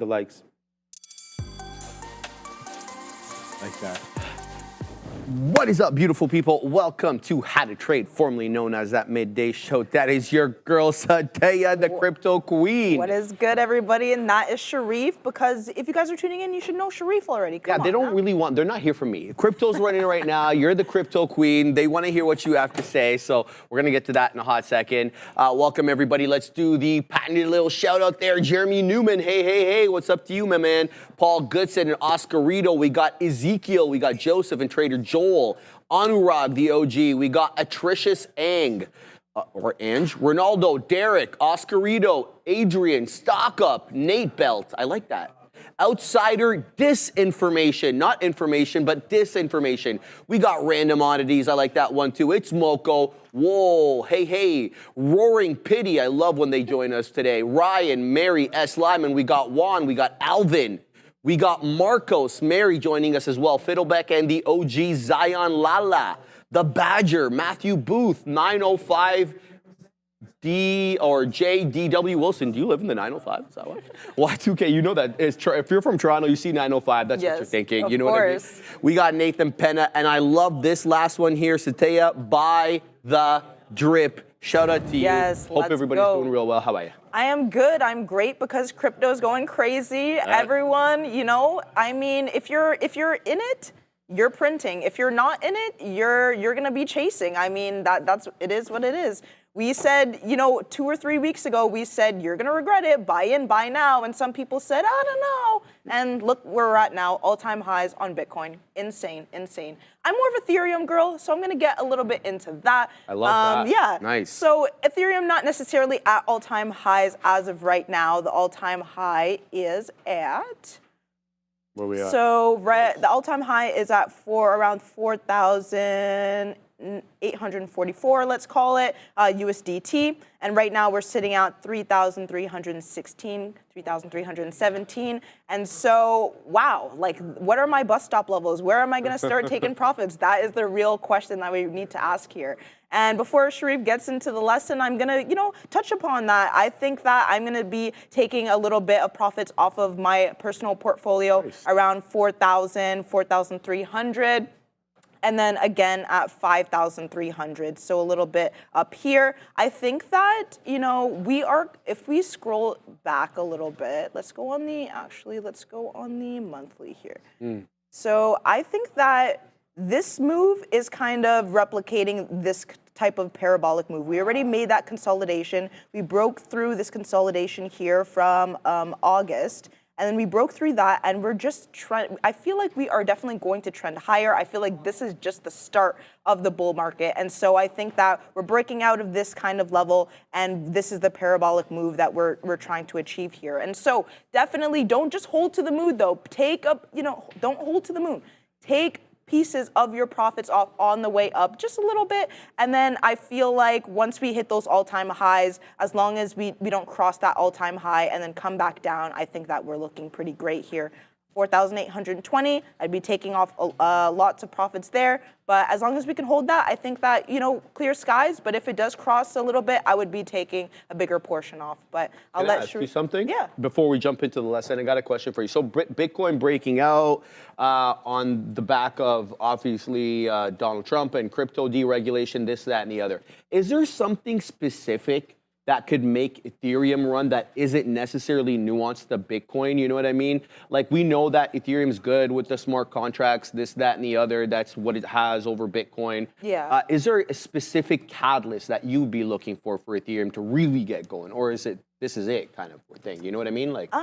the likes. Like that. What is up, beautiful people? Welcome to How to Trade, formerly known as that Midday Show. That is your girl, Satya, the crypto queen. What is good, everybody? And that is Sharif, because if you guys are tuning in, you should know Sharif already. Come on, they don't really want, they're not here for me. Crypto's running right now. You're the crypto queen. They want to hear what you have to say. So we're going to get to that in a hot second. Welcome, everybody. Let's do the patented little shout out there. Jeremy Newman. Hey, hey, hey. What's up to you, my man? Paul Goodson and Oscarito. We got Ezekiel. We got Joseph and Trader Joel. Anurag, the OG. We got Atricious Ang. Or Ange. Ronaldo, Derek, Oscarito, Adrian, Stock Up, Nate Belt. I like that. Outsider disinformation. Not information, but disinformation. We got Random Oddities. I like that one too. It's Moko. Whoa. Hey, hey. Roaring Pity. I love when they join us today. Ryan, Mary, S. Lyman. We got Juan. We got Alvin. We got Marcos, Mary joining us as well. Fiddleback and the OG Zion Lala. The Badger, Matthew Booth, 905 D or JDW Wilson. Do you live in the 905? Is that what? Y2K, you know that. If you're from Toronto, you see 905. That's what you're thinking. You know what I mean? We got Nathan Penna, and I love this last one here. Satya, by the drip. Shout out to you. Yes, Hope everybody's doing real well. How about you? I am good. I'm great because crypto's going crazy. Everyone, you know, I mean, if you're in it, you're printing. If you're not in it, you're gonna be chasing. I mean, it is what it is. We said, you know, 2 or 3 weeks ago, we said, you're gonna regret it, buy in, buy now. And some people said, I don't know. And look where we're at now, all-time highs on Bitcoin. Insane, insane. I'm more of a Ethereum girl, so I'm gonna get a little bit into that. I love that. Yeah. Nice. So Ethereum not necessarily at all-time highs as of right now. The all-time high is at... Where we at? So the all-time high is at around 4,844, let's call it, USDT. And right now we're sitting at 3,316, 3,317. And so, wow, like, what are my bus stop levels? Where am I going to start taking profits? That is the real question that we need to ask here. And before Sharif gets into the lesson, I'm going to, you know, touch upon that. I think that I'm going to be taking a little bit of profits off of my personal portfolio, around 4,000, 4,300. And then again at 5,300, so a little bit up here. I think that, you know, if we scroll back a little bit, let's go on the monthly here. So I think that this move is kind of replicating this type of parabolic move. We already made that consolidation. We broke through this consolidation here from August. And then we broke through that, and we're just I feel like we are definitely going to trend higher. I feel like this is just the start of the bull market. And so I think that we're breaking out of this kind of level, and this is the parabolic move that we're trying to achieve here. And so definitely don't just hold to the moon, though. Don't hold to the moon. Take pieces of your profits off on the way up just a little bit. And then I feel like once we hit those all-time highs, as long as we don't cross that all-time high and then come back down, I think that we're looking pretty great here. 4,820, I'd be taking off lots of profits there. But as long as we can hold that, I think that, you know, clear skies. But if it does cross a little bit, I would be taking a bigger portion off. But I'll let you something. Yeah. Before we jump into the lesson, I got a question for you. So Bitcoin breaking out on the back of obviously Donald Trump and crypto deregulation, this, that, and the other. Is there something specific that could make Ethereum run that isn't necessarily nuanced to Bitcoin? You know what I mean? Like, we know that Ethereum's good with the smart contracts, this, that, and the other. That's what it has over Bitcoin. Yeah. Is there a specific catalyst that you'd be looking for Ethereum to really get going? Or is it, this is it kind of thing? You know what I mean? Like,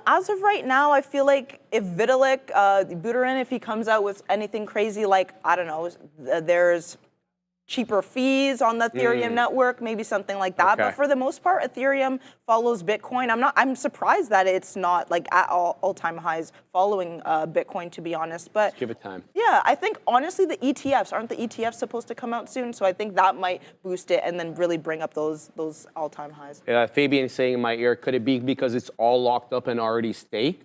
as of right now, I feel like if Vitalik, Buterin, if he comes out with anything crazy, like, I don't know, there's cheaper fees on the Ethereum network, maybe something like that. But for the most part, Ethereum follows Bitcoin. I'm surprised that it's not like at all-time highs following Bitcoin, to be honest. But give it time. Yeah, I think honestly the ETFs, aren't the ETFs supposed to come out soon? So I think that might boost it and then really bring up those all-time highs. Fabian is saying in my ear, could it be because it's all locked up and already staked?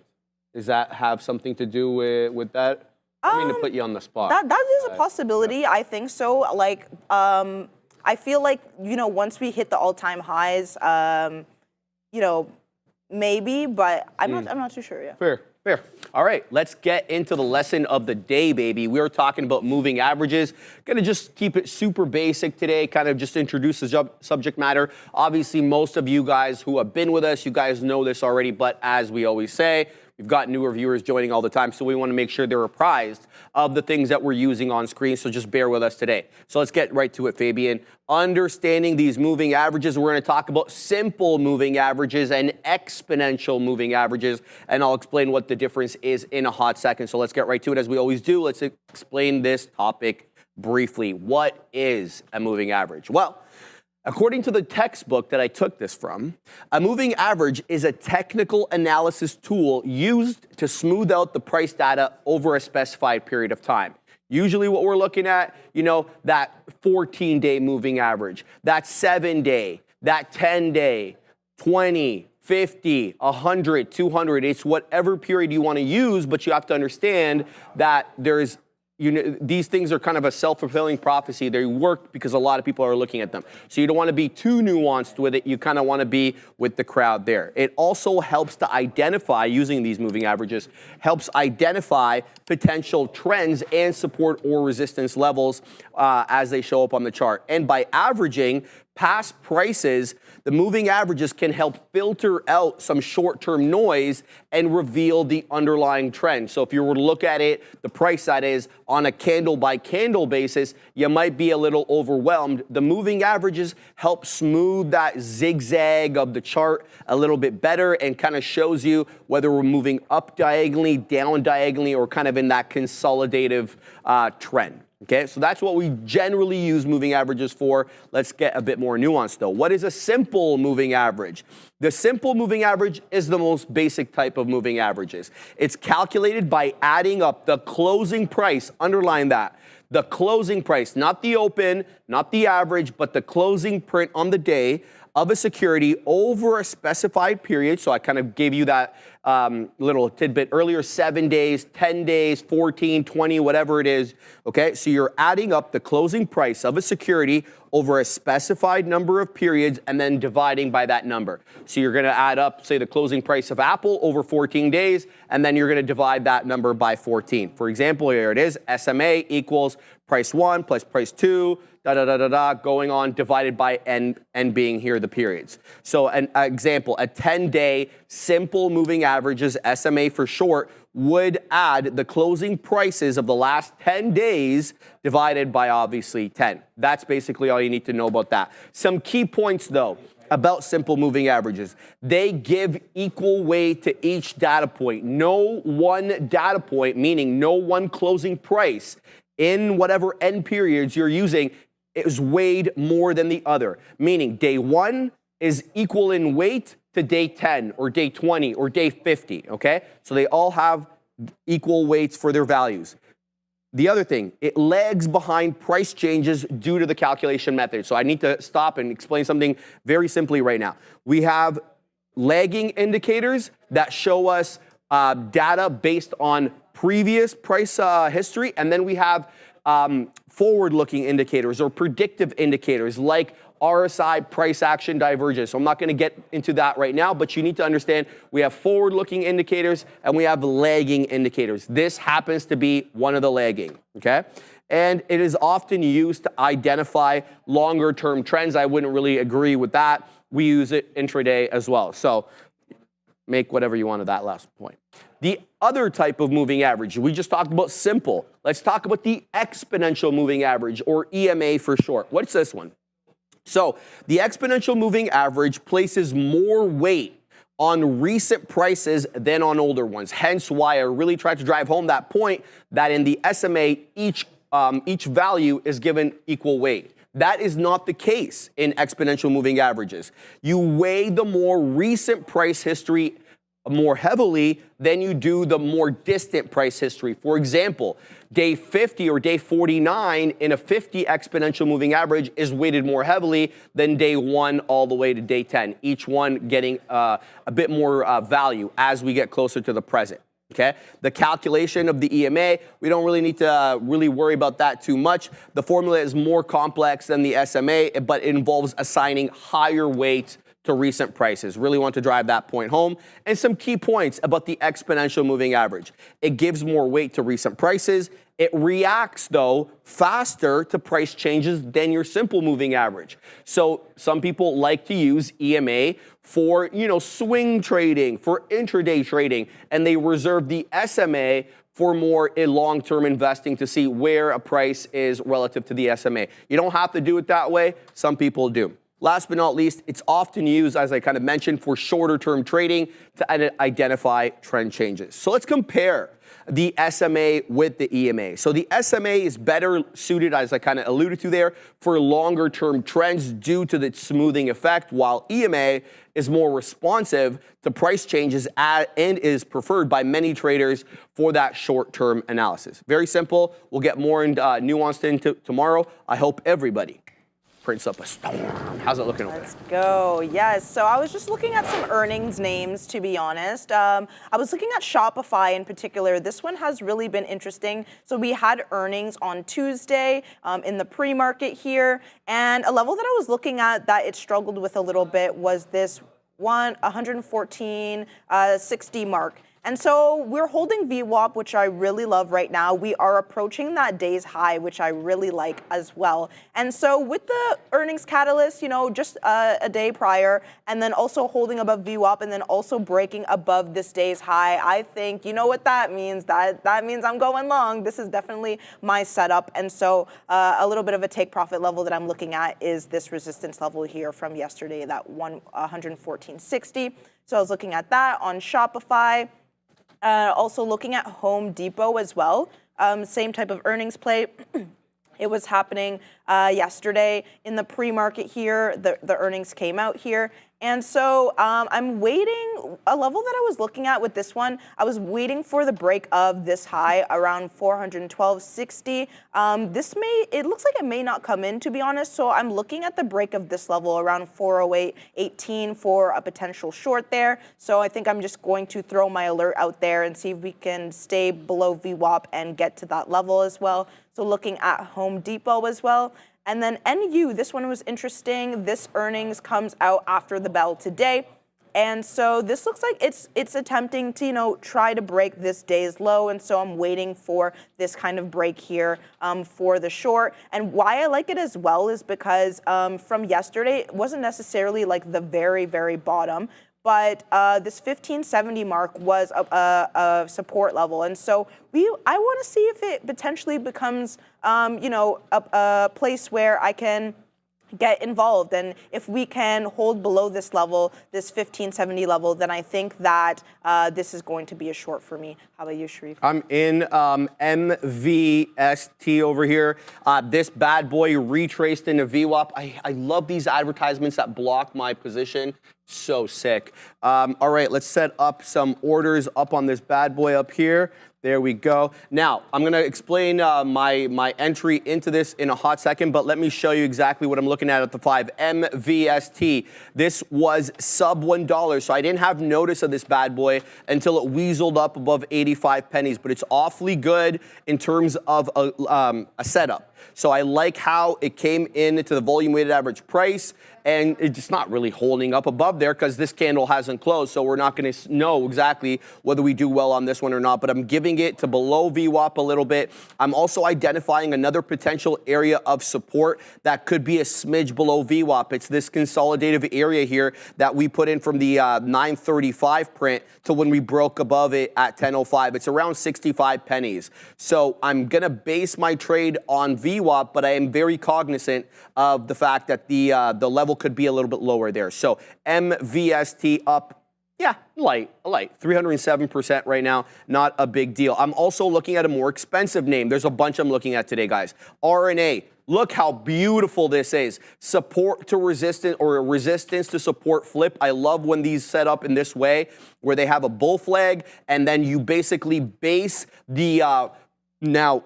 Does that have something to do with that? I mean to put you on the spot. That is a possibility. Yeah. I think so. Like, I feel like, you know, once we hit the all-time highs, you know, maybe, but I'm not too sure yet. Fair. All right, let's get into the lesson of the day, baby. We are talking about moving averages. Gonna just keep it super basic today, kind of just introduce the subject matter. Obviously, most of you guys who have been with us, you guys know this already, but as we always say, we've got newer viewers joining all the time, so we want to make sure they're apprised of the things that we're using on screen, so just bear with us today. So let's get right to it, Fabian. Understanding these moving averages, we're going to talk about simple moving averages and exponential moving averages, and I'll explain what the difference is in a hot second. So let's get right to it as we always do. Let's explain this topic briefly. What is a moving average? Well, according to the textbook that I took this from, a moving average is a technical analysis tool used to smooth out the price data over a specified period of time. Usually what we're looking at, that 14-day moving average, that 7-day, that 10-day, 20, 50, 100, 200. It's whatever period you want to use, but you have to understand that there's these things are kind of a self-fulfilling prophecy. They work because a lot of people are looking at them. So you don't want to be too nuanced with it. You kind of want to be with the crowd there. It also helps to identify, using these moving averages, helps identify potential trends and support or resistance levels as they show up on the chart. And by averaging past prices, the moving averages can help filter out some short-term noise and reveal the underlying trend. So if you were to look at it, the price that is, on a candle-by-candle basis, you might be a little overwhelmed. The moving averages help smooth that zigzag of the chart a little bit better and kind of shows you whether we're moving up diagonally, down diagonally, or kind of in that consolidative trend. Okay, so that's what we generally use moving averages for. Let's get a bit more nuanced though. What is a simple moving average? The simple moving average is the most basic type of moving averages. It's calculated by adding up the closing price, underline that, the closing price, not the open, not the average, but the closing print on the day of a security over a specified period. So I kind of gave you that little tidbit earlier, 7 days, 10 days, 14, 20, whatever it is. Okay, so you're adding up the closing price of a security over a specified number of periods and then dividing by that number. So you're going to add up, say, the closing price of Apple over 14 days, and then you're going to divide that number by 14. For example, here it is, SMA equals price 1 plus price 2, going on, divided by n being here the periods. So an example, a 10-day simple moving averages, SMA for short, would add the closing prices of the last 10 days divided by obviously 10. That's basically all you need to know about that. Some key points though about simple moving averages. They give equal weight to each data point. No one data point, meaning no one closing price in whatever end periods you're using, is weighed more than the other. Meaning day 1 is equal in weight to day 10 or day 20 or day 50, okay? So they all have equal weights for their values. The other thing, it lags behind price changes due to the calculation method. So I need to stop and explain something very simply right now. We have lagging indicators that show us data based on previous price history, and then we have forward-looking indicators or predictive indicators like RSI price action divergence. So I'm not going to get into that right now, but you need to understand we have forward-looking indicators and we have lagging indicators. This happens to be one of the lagging, okay? And it is often used to identify longer-term trends. I wouldn't really agree with that. We use it intraday as well. So make whatever you want of that last point. The other type of moving average, we just talked about simple. Let's talk about the exponential moving average, or EMA for short. What's this one? So the exponential moving average places more weight on recent prices than on older ones. Hence why I really tried to drive home that point that in the SMA, each value is given equal weight. That is not the case in exponential moving averages. You weigh the more recent price history more heavily than you do the more distant price history. For example, day 50 or day 49 in a 50 exponential moving average is weighted more heavily than day 1 all the way to day 10, each one getting a bit more value as we get closer to the present. Okay, the calculation of the EMA, we don't really need to really worry about that too much. The formula is more complex than the SMA, but it involves assigning higher weight to recent prices. Really want to drive that point home. And some key points about the exponential moving average. It gives more weight to recent prices. It reacts, though, faster to price changes than your simple moving average. So some people like to use EMA for, swing trading, for intraday trading, and they reserve the SMA for more long-term investing to see where a price is relative to the SMA. You don't have to do it that way. Some people do. Last but not least, it's often used, as I kind of mentioned, for shorter-term trading to identify trend changes. So let's compare the SMA with the EMA. So the SMA is better suited, as I kind of alluded to there, for longer-term trends due to the smoothing effect, while EMA is more responsive to price changes and is preferred by many traders for that short-term analysis. Very simple. We'll get more nuanced into tomorrow. I hope everybody prints up a storm. How's it looking over there? Let's go. Yes. So I was just looking at some earnings names, to be honest. I was looking at Shopify in particular. This one has really been interesting. So we had earnings on Tuesday in the pre-market here, and a level that I was looking at that it struggled with a little bit was this 114.60 mark. And so we're holding VWAP, which I really love right now. We are approaching that day's high, which I really like as well. And so with the earnings catalyst, just a day prior, and then also holding above VWAP, and then also breaking above this day's high, I think, you know what that means? That means I'm going long. This is definitely my setup. And so a little bit of a take profit level that I'm looking at is this resistance level here from yesterday, that 114.60. So I was looking at that on Shopify. Also looking at Home Depot as well. Same type of earnings play. It was happening yesterday in the pre-market here. The earnings came out here. And so I'm waiting, a level that I was looking at with this one, I was waiting for the break of this high around 412.60. It looks like it may not come in, to be honest. So I'm looking at the break of this level around 408.18 for a potential short there. So I think I'm just going to throw my alert out there and see if we can stay below VWAP and get to that level as well. So looking at Home Depot as well. And then NU, this one was interesting. This earnings comes out after the bell today. And so this looks like it's attempting to, try to break this day's low. And so I'm waiting for this kind of break here for the short. And why I like it as well is because from yesterday, it wasn't necessarily like the very, very bottom. But this 1570 mark was a support level. And so I want to see if it potentially becomes, a place where I can get involved. And if we can hold below this level, this 1570 level, then I think that this is going to be a short for me. How about you, Sharif? I'm in MVST over here. This bad boy retraced into VWAP. I love these advertisements that block my position. So sick. All right, let's set up some orders up on this bad boy up here. There we go. Now, I'm going to explain my entry into this in a hot second, but let me show you exactly what I'm looking at the 5. MVST. This was sub $1, so I didn't have notice of this bad boy until it weaseled up above 85 pennies, but it's awfully good in terms of a setup. So I like how it came into the volume weighted average price, and it's not really holding up above there because this candle hasn't closed, so we're not going to know exactly whether we do well on this one or not, but I'm giving it to below VWAP a little bit. I'm also identifying another potential area of support that could be a smidge below VWAP. It's this consolidative area here that we put in from the 935 print to when we broke above it at 1005. It's around 65 pennies. So I'm going to base my trade on VWAP, but I am very cognizant of the fact that the level could be a little bit lower there. So MVST up, yeah, light, 307% right now, not a big deal. I'm also looking at a more expensive name. There's a bunch I'm looking at today, guys. RNA. Look how beautiful this is. Support to resistance or resistance to support flip. I love when these set up in this way where they have a bull flag and then you basically base the now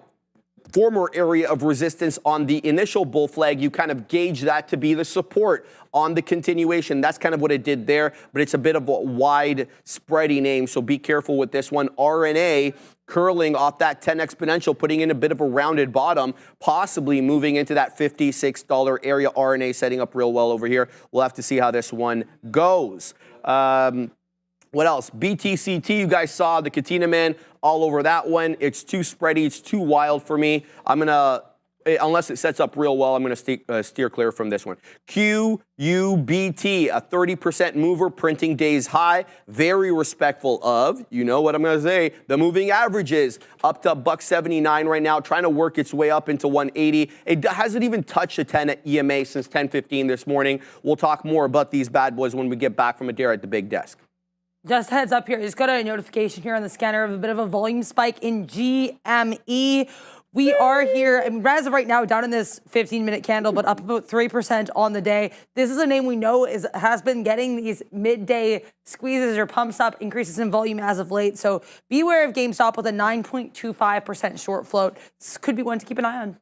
former area of resistance on the initial bull flag. You kind of gauge that to be the support on the continuation. That's kind of what it did there, but it's a bit of a wide spready name, so be careful with this one. RNA curling off that 10 exponential, putting in a bit of a rounded bottom, possibly moving into that $56 area. RNA setting up real well over here. We'll have to see how this one goes. What else? BTCT, you guys saw the Katina Man all over that one. It's too spready. It's too wild for me. I'm going to, unless it sets up real well, I'm going to steer clear from this one. QUBT, a 30% mover, printing days high. Very respectful of, you know what I'm going to say, the moving averages. Up to $1.79 right now, trying to work its way up into 180. It hasn't even touched a 10 at EMA since 10:15 this morning. We'll talk more about these bad boys when we get back from Adair at the big desk. Just heads up here, just got a notification here on the scanner of a bit of a volume spike in GME. We are here, I mean, as of right now, down in this 15-minute candle, but up about 3% on the day. This is a name we know has been getting these midday squeezes or pumps up, increases in volume as of late. So beware of GameStop with a 9.25% short float. This could be one to keep an eye on.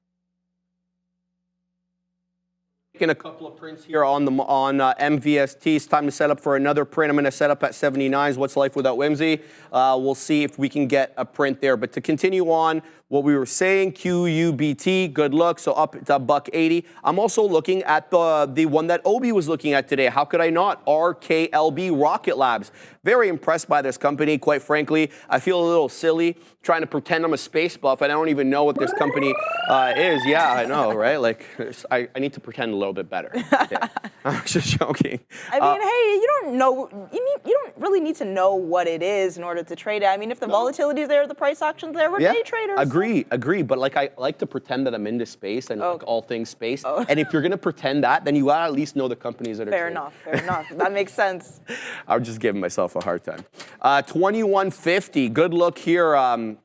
A couple of prints here on MVST. It's time to set up for another print. I'm going to set up at 79s. What's life without whimsy? We'll see if we can get a print there. But to continue on what we were saying, QUBT, good look. So up to $1.80. I'm also looking at the one that Obi was looking at today. How could I not? RKLB, Rocket Labs. Very impressed by this company, quite frankly. I feel a little silly trying to pretend I'm a space buff and I don't even know what this company is. Yeah, I know, right? Like, I need to pretend a little bit better. Yeah. I'm just joking. I mean, hey, you don't know, you don't really need to know what it is in order to trade it. I mean, if the volatility is there, the price action's there, we're day traders. Agree. But like, I like to pretend that I'm into space and like all things space. And if you're going to pretend that, then you gotta at least know the companies that are Fair enough. That makes sense. I'm just giving myself a hard time. 2150, good look here,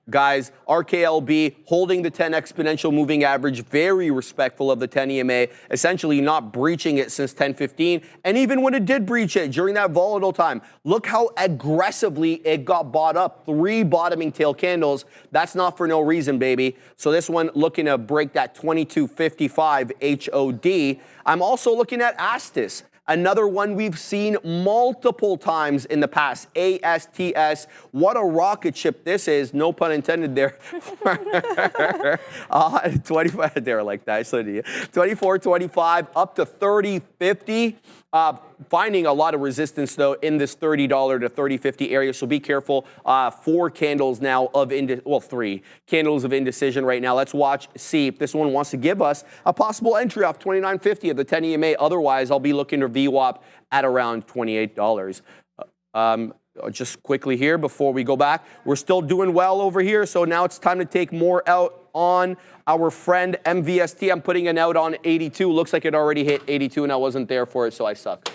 guys. RKLB holding the 10 exponential moving average, very respectful of the 10 EMA, essentially not breaching it since 10:15. And even when it did breach it during that volatile time, look how aggressively it got bought up. 3 bottoming tail candles. That's not for no reason, baby. So this one looking to break that 2255 HOD. I'm also looking at Astis. Another one we've seen multiple times in the past, ASTS. What a rocket ship this is, no pun intended there. 25, they were like that, so 24.25 up to 30.50. Finding a lot of resistance, though, in this $30 to $30.50 area, so be careful. 4 candles now of 3 candles of indecision right now. Let's watch, see if this one wants to give us a possible entry off $29.50 at the 10 EMA. Otherwise, I'll be looking to VWAP at around $28. Just quickly here before we go back, we're still doing well over here, so now it's time to take more out on our friend MVST. I'm putting an out on 82. Looks like it already hit 82 and I wasn't there for it, so I suck.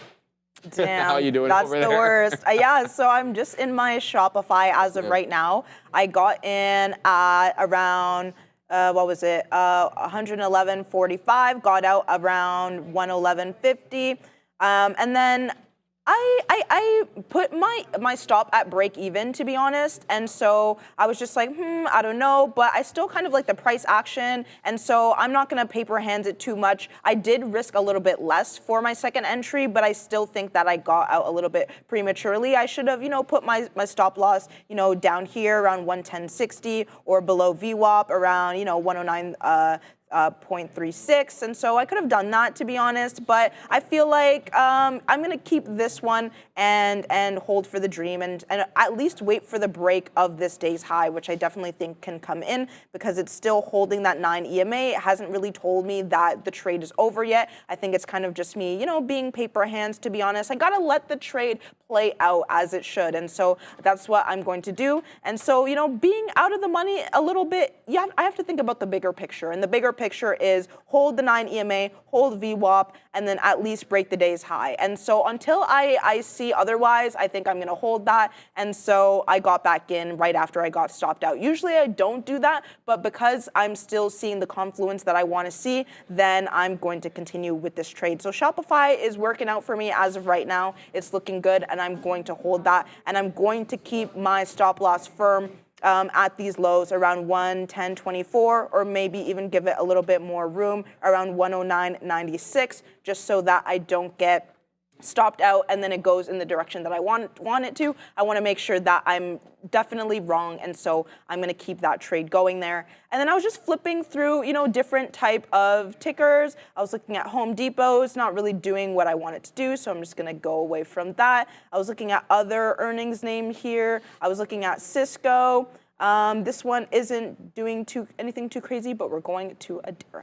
Damn, how you doing that's over the there? worst. Yeah, so I'm just in my Shopify as of right now. I got in at around, what was it, 111.45, got out around 111.50, and then I put my stop at break even, to be honest, and so I was just like, I don't know, but I still kind of like the price action, and so I'm not gonna paper hands it too much. I did risk a little bit less for my second entry, but I still think that I got out a little bit prematurely. I should have, put my stop loss, down here around 110.60 or below VWAP around, 109. 0.36, and so I could have done that, to be honest, but I feel like I'm gonna keep this one and hold for the dream and at least wait for the break of this day's high, which I definitely think can come in because it's still holding that 9 EMA. It hasn't really told me that the trade is over yet. I think it's kind of just me, being paper hands, to be honest. I gotta let the trade play out as it should, and so that's what I'm going to do. And so, being out of the money a little bit, I have to think about the bigger picture, and the bigger picture is hold the 9 EMA, hold VWAP, and then at least break the day's high. And so until I see otherwise, I think I'm going to hold that. And so I got back in right after I got stopped out. Usually I don't do that, but because I'm still seeing the confluence that I want to see, then I'm going to continue with this trade. So Shopify is working out for me as of right now. It's looking good, and I'm going to hold that. And I'm going to keep my stop loss firm at these lows around 110.24, or maybe even give it a little bit more room around 109.96, just so that I don't get stopped out and then it goes in the direction that I want it to, I want to make sure that I'm definitely wrong, and so I'm going to keep that trade going there. And then I was just flipping through, different type of tickers. I was looking at Home Depot's not really doing what I wanted to do, so I'm just going to go away from that. I was looking at other earnings name here. I was looking at Cisco. This one isn't doing anything too crazy, but we're going to Adira.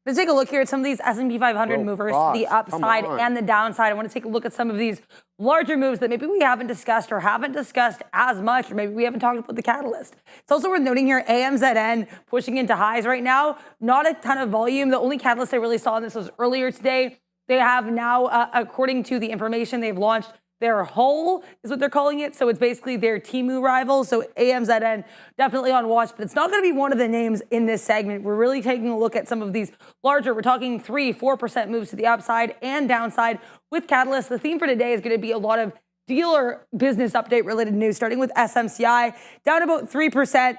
Let's take a look here at some of these S&P 500 movers, the upside and the downside. I want to take a look at some of these larger moves that maybe we haven't discussed or haven't discussed as much, or maybe we haven't talked about the catalyst. It's also worth noting here, AMZN pushing into highs right now. Not a ton of volume. The only catalyst I really saw in this was earlier today. They have now, according to the information, they've launched their whole is what they're calling it. So it's basically their Temu rival. So AMZN definitely on watch, but it's not going to be one of the names in this segment. We're really taking a look at some of these larger, we're talking 3-4% moves to the upside and downside with catalysts. The theme for today is going to be a lot of dealer business update related news, starting with SMCI down about 3%.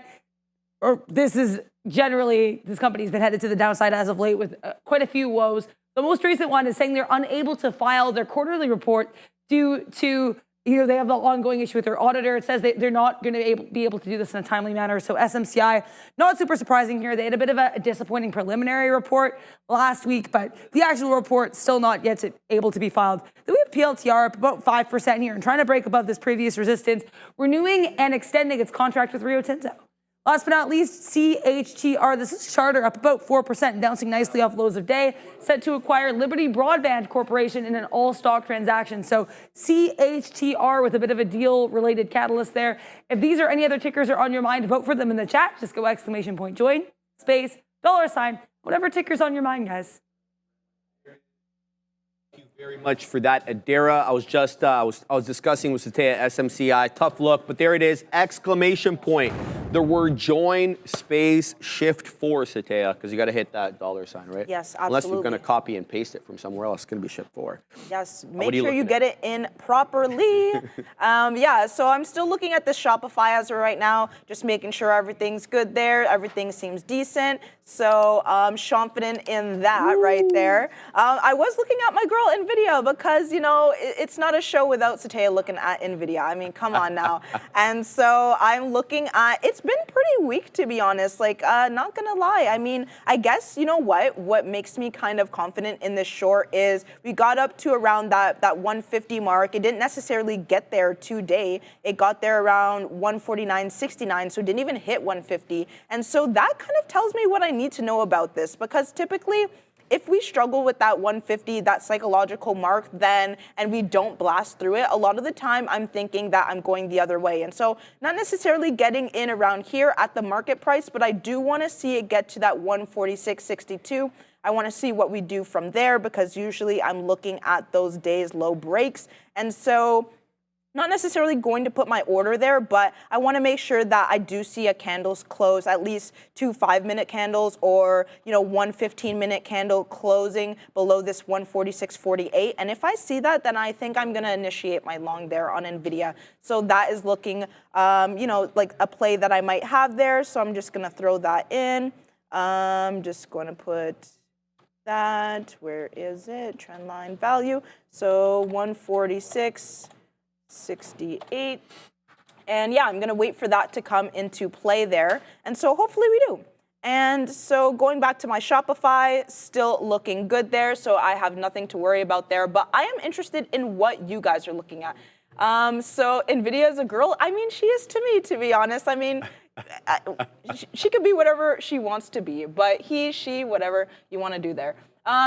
Or this company's been headed to the downside as of late with quite a few woes. The most recent one is saying they're unable to file their quarterly report due to, they have the ongoing issue with their auditor. It says they're not going to be able to do this in a timely manner. So SMCI, not super surprising here. They had a bit of a disappointing preliminary report last week, but the actual report still not yet able to be filed. Then we have PLTR up about 5% here and trying to break above this previous resistance, renewing and extending its contract with Rio Tinto. Last but not least, CHTR. This is Charter up about 4%, bouncing nicely off lows of day, set to acquire Liberty Broadband Corporation in an all-stock transaction. So CHTR with a bit of a deal-related catalyst there. If these or any other tickers are on your mind, vote for them in the chat. Just go ! Join, space, $, whatever ticker's on your mind, guys. Thank you very much for that, Adira. I was just I was discussing with Satea SMCI. Tough look, but there it is! ! The word join, space, shift 4, Satea, because you got to hit that $, right? Yes, absolutely. Unless you're going to copy and paste it from somewhere else, it's going to be shift 4. Yes, make sure you get it in properly. So I'm still looking at this Shopify as of right now, just making sure everything's good there. Everything seems decent. So I'm confident in that right there. I was looking at my girl NVIDIA because, it's not a show without Satea looking at NVIDIA. I mean, come on now. And so I'm looking at, it's been pretty weak, to be honest. Not gonna lie. I mean, I guess, what makes me kind of confident in this short is we got up to around that 150 mark. It didn't necessarily get there today. It got there around 149.69, so it didn't even hit 150. And so that kind of tells me what I need to know about this, because typically if we struggle with that 150, that psychological mark, and we don't blast through it, a lot of the time I'm thinking that I'm going the other way. And so not necessarily getting in around here at the market price, but I do want to see it get to that 146.62. I want to see what we do from there, because usually I'm looking at those days low breaks. And so not necessarily going to put my order there, but I want to make sure that I do see a candles close, at least 2 5-minute candles, or 1 15-minute candle closing below this 146.48. And if I see that, then I think I'm going to initiate my long there on NVIDIA. So that is looking, like a play that I might have there. So I'm just going to throw that in. I'm just going to put that. Where is it? Trendline value. So 146.68. And yeah, I'm going to wait for that to come into play there. And so hopefully we do. And so going back to my Shopify, still looking good there. So I have nothing to worry about there. But I am interested in what you guys are looking at. So NVIDIA is a girl. I mean, she is to me, to be honest. I mean, she could be whatever she wants to be. But he, she, whatever you want to do there.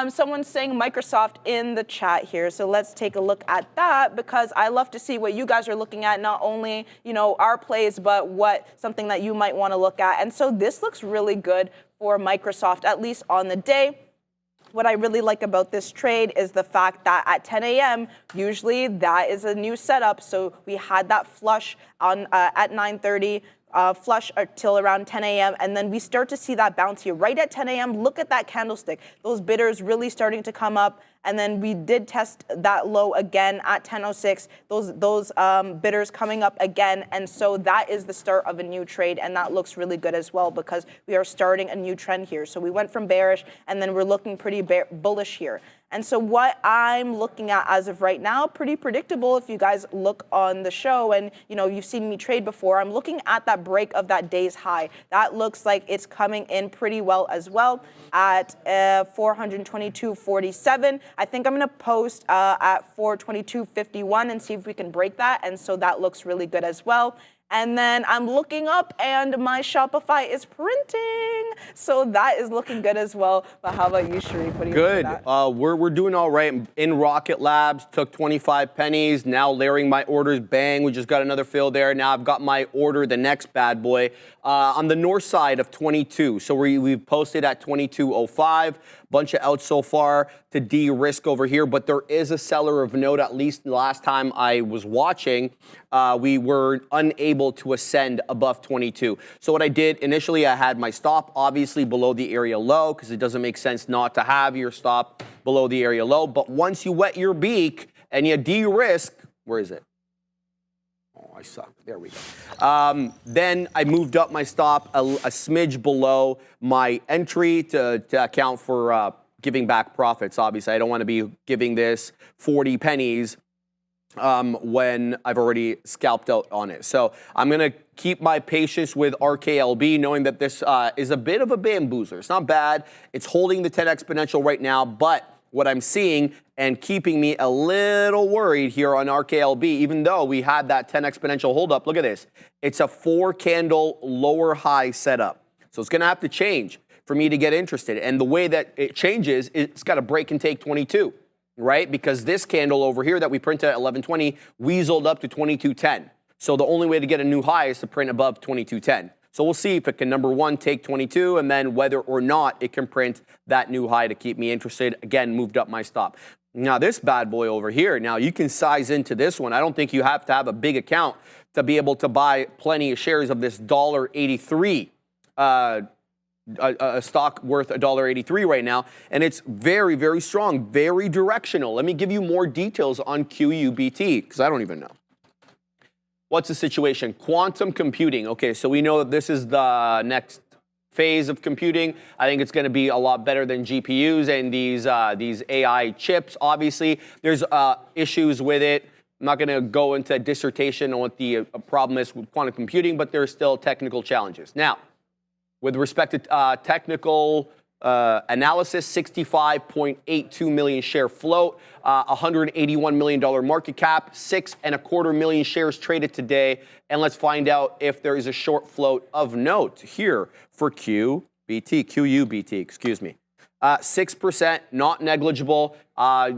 Someone's saying Microsoft in the chat here, so let's take a look at that, because I love to see what you guys are looking at, not only, our plays, but something that you might want to look at. And so this looks really good for Microsoft, at least on the day. What I really like about this trade is the fact that at 10 a.m., usually that is a new setup. So we had that flush on at 9:30. Flush till around 10 a.m. and then we start to see that bounce here right at 10 a.m. Look at that candlestick. Those bidders really starting to come up, and then we did test that low again at 10:06. Those bidders coming up again, and so that is the start of a new trade, and that looks really good as well, because we are starting a new trend here. So we went from bearish, and then we're looking pretty bullish here. And so what I'm looking at as of right now, pretty predictable if you guys look on the show and you've seen me trade before. I'm looking at that break of that day's high. That looks like it's coming in pretty well as well at 422.47. I think I'm going to post at 422.51 and see if we can break that. And so that looks really good as well. And then I'm looking up and my Shopify is printing. So that is looking good as well. But how about you, Sharif? What do you Good. think of that? We're doing all right. In Rocket Labs, took 25 pennies. Now layering my orders. Bang, we just got another fill there. Now I've got my order, the next bad boy, on the north side of 22. So we've posted at 22.05. Bunch of outs so far to de-risk over here, but there is a seller of note. At least the last time I was watching, we were unable to ascend above 22. So what I did initially, I had my stop obviously below the area low because it doesn't make sense not to have your stop below the area low. But once you wet your beak and you de-risk, where is it? Oh, I suck. There we go. Then I moved up my stop a smidge below my entry to account for giving back profits. Obviously, I don't want to be giving this 40 pennies when I've already scalped out on it. So I'm going to keep my patience with RKLB, knowing that this is a bit of a bamboozler. It's not bad. It's holding the 10 exponential right now, but what I'm seeing and keeping me a little worried here on RKLB, even though we had that 10 exponential holdup, look at this. It's a 4-candle lower high setup. So it's going to have to change for me to get interested. And the way that it changes, it's got to break and take 22, right? Because this candle over here that we printed at 1120 weaseled up to 2210. So the only way to get a new high is to print above 2210. So we'll see if it can, number one, take 22, and then whether or not it can print that new high to keep me interested. Again, moved up my stop. Now, this bad boy over here, now you can size into this one. I don't think you have to have a big account to be able to buy plenty of shares of this $1.83, a stock worth $1.83 right now. And it's very, very strong, very directional. Let me give you more details on QUBT, because I don't even know. What's the situation? Quantum computing. Okay, so we know that this is the next phase of computing. I think it's going to be a lot better than GPUs and these AI chips. Obviously, there's issues with it. I'm not going to go into a dissertation on what the problem is with quantum computing, but there's still technical challenges. Now, with respect to technical analysis, 65.82 million share float, $181 million market cap, 6.25 million shares traded today. And let's find out if there is a short float of note here for QUBT, excuse me. 6%, not negligible,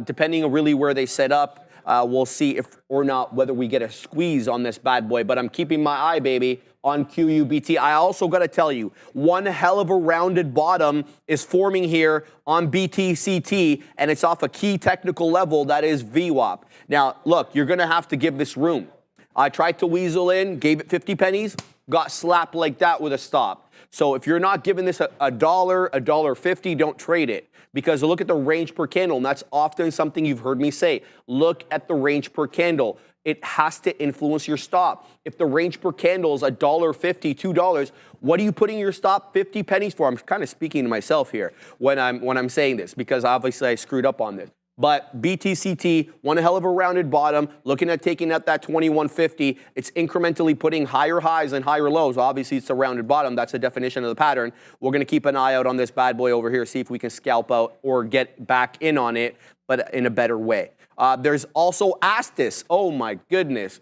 depending on really where they set up. We'll see if or not whether we get a squeeze on this bad boy, but I'm keeping my eye, baby, on QUBT. I also got to tell you, one hell of a rounded bottom is forming here on BTCT, and it's off a key technical level, that is VWAP. Now, look, you're going to have to give this room. I tried to weasel in, gave it 50 pennies, got slapped like that with a stop. So if you're not giving this a dollar, $1.50, don't trade it. Because look at the range per candle, and that's often something you've heard me say. Look at the range per candle. It has to influence your stop. If the range per candle is $1.50, $2, what are you putting your stop 50 pennies for? I'm kind of speaking to myself here when I'm saying this, because obviously I screwed up on this. But BTCT, one hell of a rounded bottom, looking at taking out that 2150. It's incrementally putting higher highs and higher lows. Obviously, it's a rounded bottom. That's the definition of the pattern. We're going to keep an eye out on this bad boy over here, see if we can scalp out or get back in on it, but in a better way. There's also Astis. Oh, my goodness.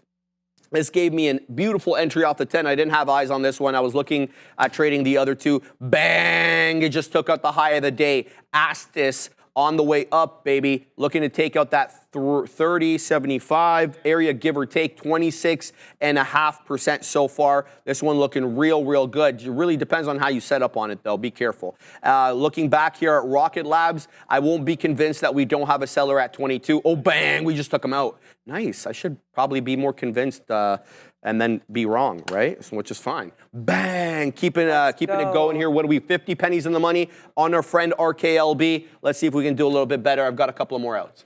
This gave me a beautiful entry off the 10. I didn't have eyes on this one. I was looking at trading the other two. Bang! It just took out the high of the day. Astis on the way up, baby. Looking to take out that 30.75 area, give or take 26.5% so far. This one looking real good. It really depends on how you set up on it, though. Be careful. Looking back here at Rocket Labs, I won't be convinced that we don't have a seller at 22. Oh, bang! We just took him out. Nice. I should probably be more convinced and then be wrong, right? Which is fine. Bang! Keeping it going here. What are we, 50 pennies in the money on our friend RKLB? Let's see if we can do a little bit better. I've got a couple of more outs.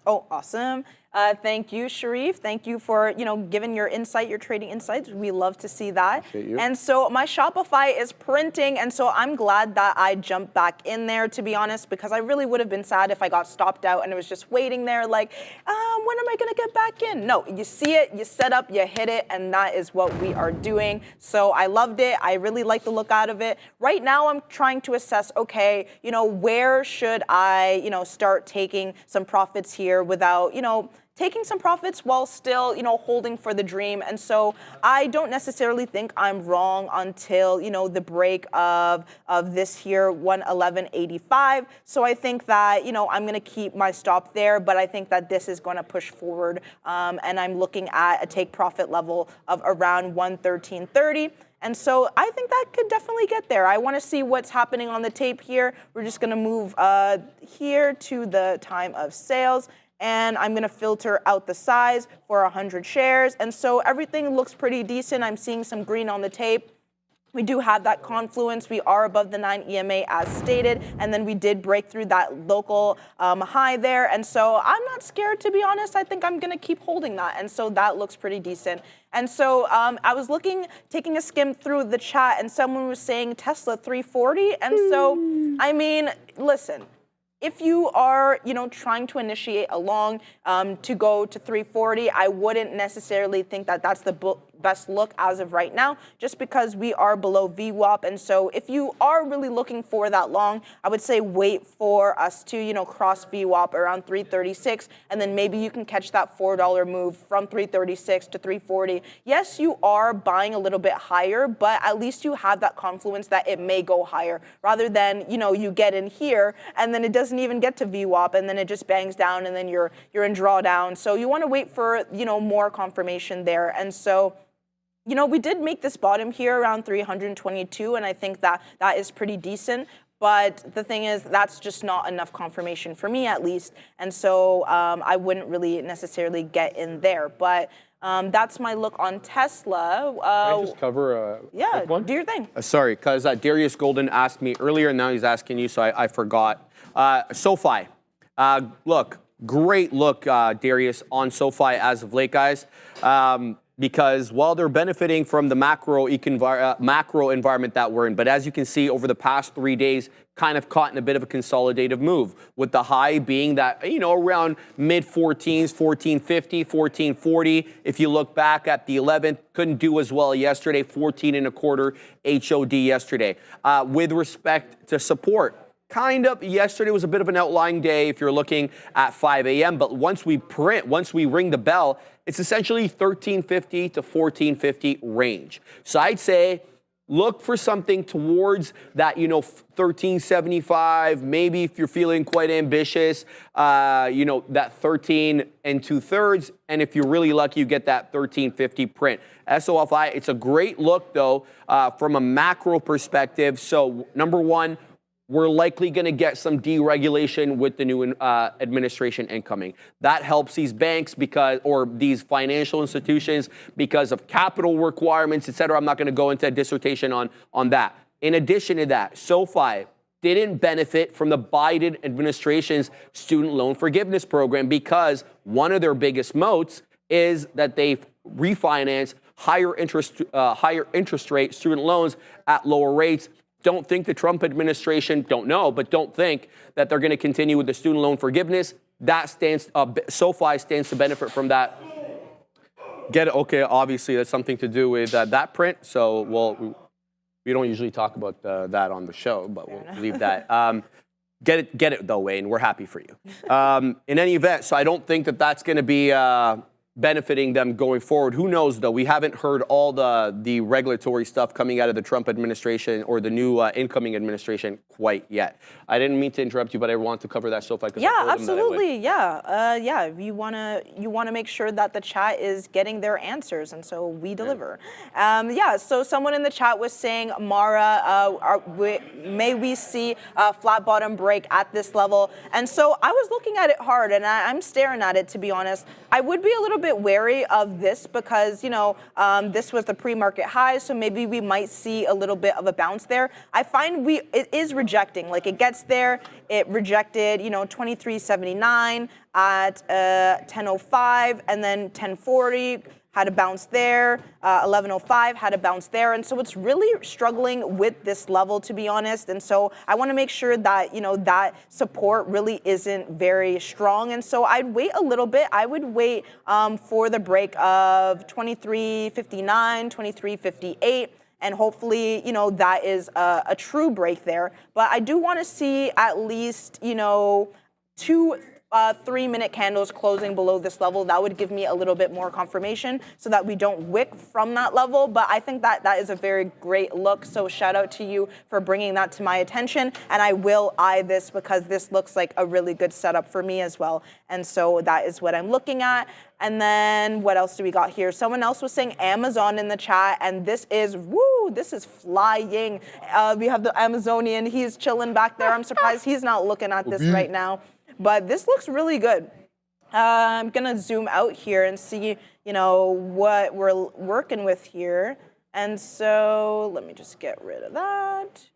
Oh, awesome. Thank you, Sharif. Thank you for, giving your insight, your trading insights. We love to see that. Appreciate you. And so my Shopify is printing, and so I'm glad that I jumped back in there, to be honest, because I really would have been sad if I got stopped out and it was just waiting there like, when am I going to get back in? No, you see it, you set up, you hit it, and that is what we are doing. So I loved it. I really like the look out of it. Right now, I'm trying to assess, okay, where should I, start taking some profits here without, taking some profits while still, holding for the dream. And so I don't necessarily think I'm wrong until, the break of this here 111.85. So I think that, I'm going to keep my stop there, but I think that this is going to push forward. And I'm looking at a take profit level of around 113.30. And so I think that could definitely get there. I want to see what's happening on the tape here. We're just going to move here to the time of sales. And I'm going to filter out the size for 100 shares. And so everything looks pretty decent. I'm seeing some green on the tape. We do have that confluence. We are above the 9 EMA as stated. And then we did break through that local high there. And so I'm not scared, to be honest. I think I'm going to keep holding that. And so that looks pretty decent. And so I was taking a skim through the chat, and someone was saying Tesla 340. And so, I mean, listen. If you are, trying to initiate a long to go to 340, I wouldn't necessarily think that that's the best look as of right now, just because we are below VWAP. And so if you are really looking for that long, I would say wait for us to, cross VWAP around 336, and then maybe you can catch that $4 move from 336 to 340. Yes, you are buying a little bit higher, but at least you have that confluence that it may go higher, rather than, you get in here and then it doesn't even get to VWAP, and then it just bangs down, and then you're in drawdown. So you want to wait for, more confirmation there. And so, we did make this bottom here around 322, and I think that is pretty decent. But the thing is, that's just not enough confirmation for me, at least. And so I wouldn't really necessarily get in there. But that's my look on Tesla. Can I just cover yeah, quick one? Do your thing. Sorry, because Darius Golden asked me earlier, and now he's asking you, so I forgot. SoFi. Look, great look, Darius, on SoFi as of late, guys. Because while they're benefiting from the macro environment that we're in, but as you can see over the past 3 days, kind of caught in a bit of a consolidative move, with the high being that, around mid-14s, 1450, 1440. If you look back at the 11th, couldn't do as well yesterday, 14.25 HOD yesterday. With respect to support, kind of, yesterday was a bit of an outlying day if you're looking at 5 a.m., but once we ring the bell, it's essentially 1350 to 1450 range. So I'd say look for something towards that, 1375, maybe if you're feeling quite ambitious, that 13 2/3, and if you're really lucky, you get that 1350 print. SOFI, it's a great look, though, from a macro perspective. So, number one, we're likely going to get some deregulation with the new administration incoming. That helps these banks or these financial institutions because of capital requirements, et cetera. I'm not going to go into a dissertation on that. In addition to that, SoFi didn't benefit from the Biden administration's student loan forgiveness program because one of their biggest moats is that they've refinanced higher interest rate student loans at lower rates. Don't think the Trump administration, don't know, but don't think that they're going to continue with the student loan forgiveness. SoFi stands to benefit from that. Get it? Okay, obviously that's something to do with that print. So, we don't usually talk about that on the show, but we'll leave that. Get it though, Wayne. We're happy for you. In any event, so I don't think that that's going to be benefiting them going forward. Who knows, though? We haven't heard all the regulatory stuff coming out of the Trump administration or the new incoming administration quite yet. I didn't mean to interrupt you, but I want to cover that SoFi. Yeah, absolutely. Yeah. You wanna make sure that the chat is getting their answers, and so we deliver. So someone in the chat was saying, Mara, may we see a flat bottom break at this level? And so I was looking at it hard, and I'm staring at it, to be honest. I would be a little bit wary of this because, this was the pre-market high, so maybe we might see a little bit of a bounce there. I find it is rejecting. Like, it gets there, it rejected, 23.79 at 10.05, and then 10.40. Had a bounce there, 11.05 had a bounce there, and so it's really struggling with this level, to be honest. And so I want to make sure that that support really isn't very strong. And so I'd wait a little bit. I would wait for the break of 23.59, 23.58. And hopefully, that is a true break there. But I do want to see at least, 2 3-minute candles closing below this level. That would give me a little bit more confirmation so that we don't wick from that level. But I think that is a very great look. So shout out to you for bringing that to my attention. And I will eye this because this looks like a really good setup for me as well. And so that is what I'm looking at. And then what else do we got here? Someone else was saying Amazon in the chat, and this is flying. We have the Amazonian. He's chilling back there. I'm surprised he's not looking at this right now. But this looks really good. I'm going to zoom out here and see, what we're working with here. And so let me just get rid of that.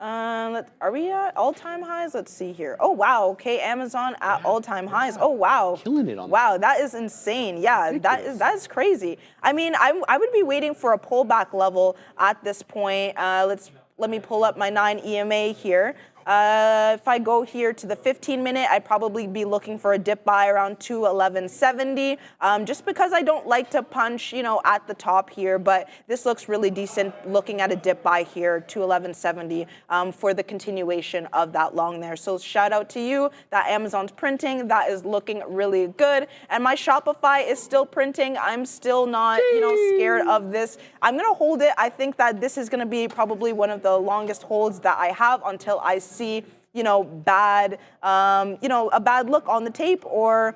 Are we at all-time highs? Let's see here. Oh, wow. Okay, Amazon at all-time highs. Oh, wow. Killing it on Wow, that is insane. Yeah, that is crazy. I mean, I would be waiting for a pullback level at this point. Let me pull up my 9 EMA here. If I go here to the 15-minute, I'd probably be looking for a dip buy around 211.70, just because I don't like to punch, at the top here. But this looks really decent looking at a dip buy here, 211.70, for the continuation of that long there. So shout out to you. That Amazon's printing. That is looking really good. And my Shopify is still printing. I'm still not, scared of this. I'm going to hold it. I think that this is going to be probably one of the longest holds that I have until I see, a bad look on the tape or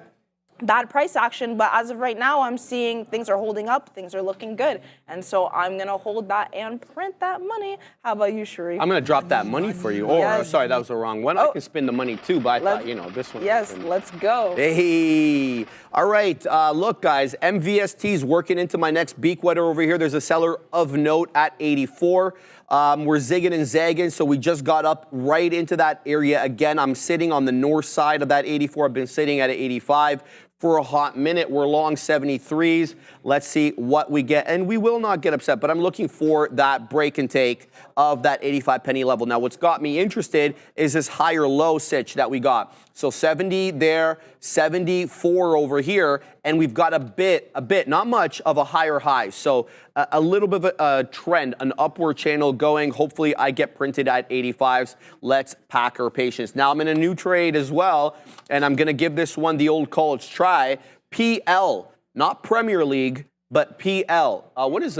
bad price action. But as of right now, I'm seeing things are holding up, things are looking good. And so I'm going to hold that and print that money. How about you, Sharif? I'm going to drop that money for you. Oh, sorry, that was the wrong one. I can spend the money too, but I thought, this one. Yes, let's go. Hey, all right. Look, guys, MVST is working into my next beak weather over here. There's a seller of note at 84. We're zigging and zagging, so we just got up right into that area again. I'm sitting on the north side of that 84. I've been sitting at 85 for a hot minute. We're long 73s. Let's see what we get. And we will not get upset, but I'm looking for that break and take of that 85 penny level. Now, what's got me interested is this higher low sitch that we got. So 70 there, 74 over here, and we've got a bit, not much, of a higher high. So a little bit of a trend, an upward channel going. Hopefully I get printed at 85s. Let's pack our patience. Now I'm in a new trade as well, and I'm going to give this one the old college try. PL, not Premier League, but PL. What is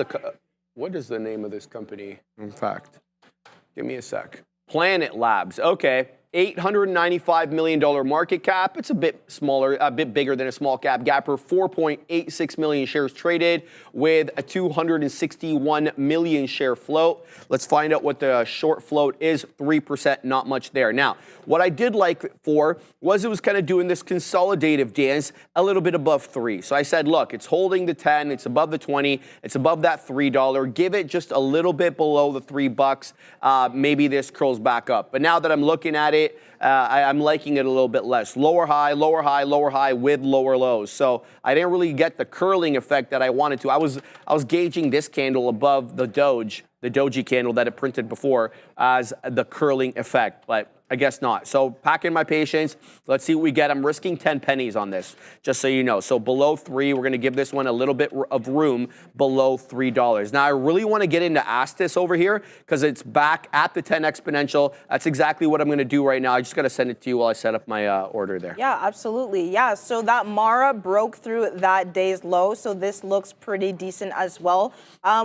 the name of this company, in fact? Give me a sec. Planet Labs. Okay. $895 million market cap. It's a bit smaller, a bit bigger than a small cap gapper. 4.86 million shares traded with a 261 million share float. Let's find out what the short float is. 3%, not much there. Now, what I did like for was it was kind of doing this consolidative dance a little bit above 3. So I said, look, it's holding the 10, it's above the 20, it's above that $3. Give it just a little bit below the $3. Maybe this curls back up. But now that I'm looking at it, I'm liking it a little bit less. Lower high, lower high, lower high with lower lows. So I didn't really get the curling effect that I wanted to. I was gauging this candle above the Doji candle that it printed before as the curling effect, but I guess not. So packing my patience. Let's see what we get. I'm risking 10 pennies on this, just so you know. So below 3, we're going to give this one a little bit of room below $3. Now, I really want to get into Astis over here because it's back at the 10 exponential. That's exactly what I'm going to do right now. I just got to send it to you while I set up my order there. Yeah, absolutely. Yeah, so that Mara broke through that day's low, so this looks pretty decent as well.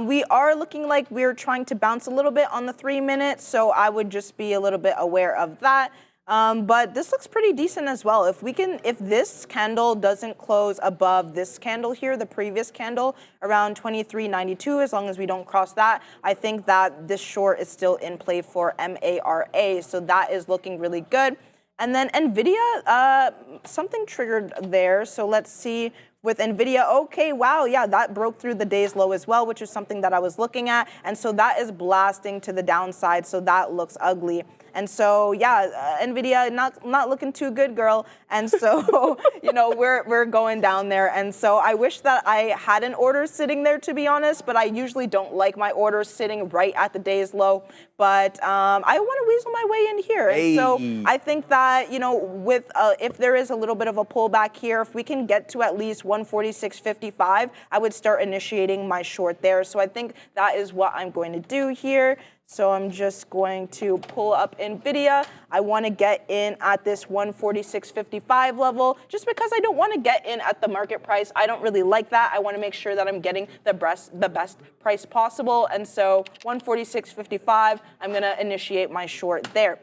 We are looking like we're trying to bounce a little bit on the 3 minutes, so I would just be a little bit aware of that. But this looks pretty decent as well. If this candle doesn't close above this candle here, the previous candle around 23.92, as long as we don't cross that, I think that this short is still in play for MARA. So that is looking really good. And then NVIDIA, something triggered there. So let's see with NVIDIA, okay, wow, yeah, that broke through the day's low as well, which is something that I was looking at. And so that is blasting to the downside. So that looks ugly. And so, yeah, NVIDIA not looking too good, girl. And so, you know, we're going down there. And so I wish that I had an order sitting there, to be honest, but I usually don't like my orders sitting right at the day's low. But I want to weasel my way in here. Hey. And so I think that, you know, with if there is a little bit of a pullback here, if we can get to at least 146.55, I would start initiating my short there. So I think that is what I'm going to do here. So I'm just going to pull up NVIDIA. I want to get in at this 146.55 level just because I don't want to get in at the market price. I don't really like that. I want to make sure that I'm getting the best price possible. And so 146.55, I'm going to initiate my short there.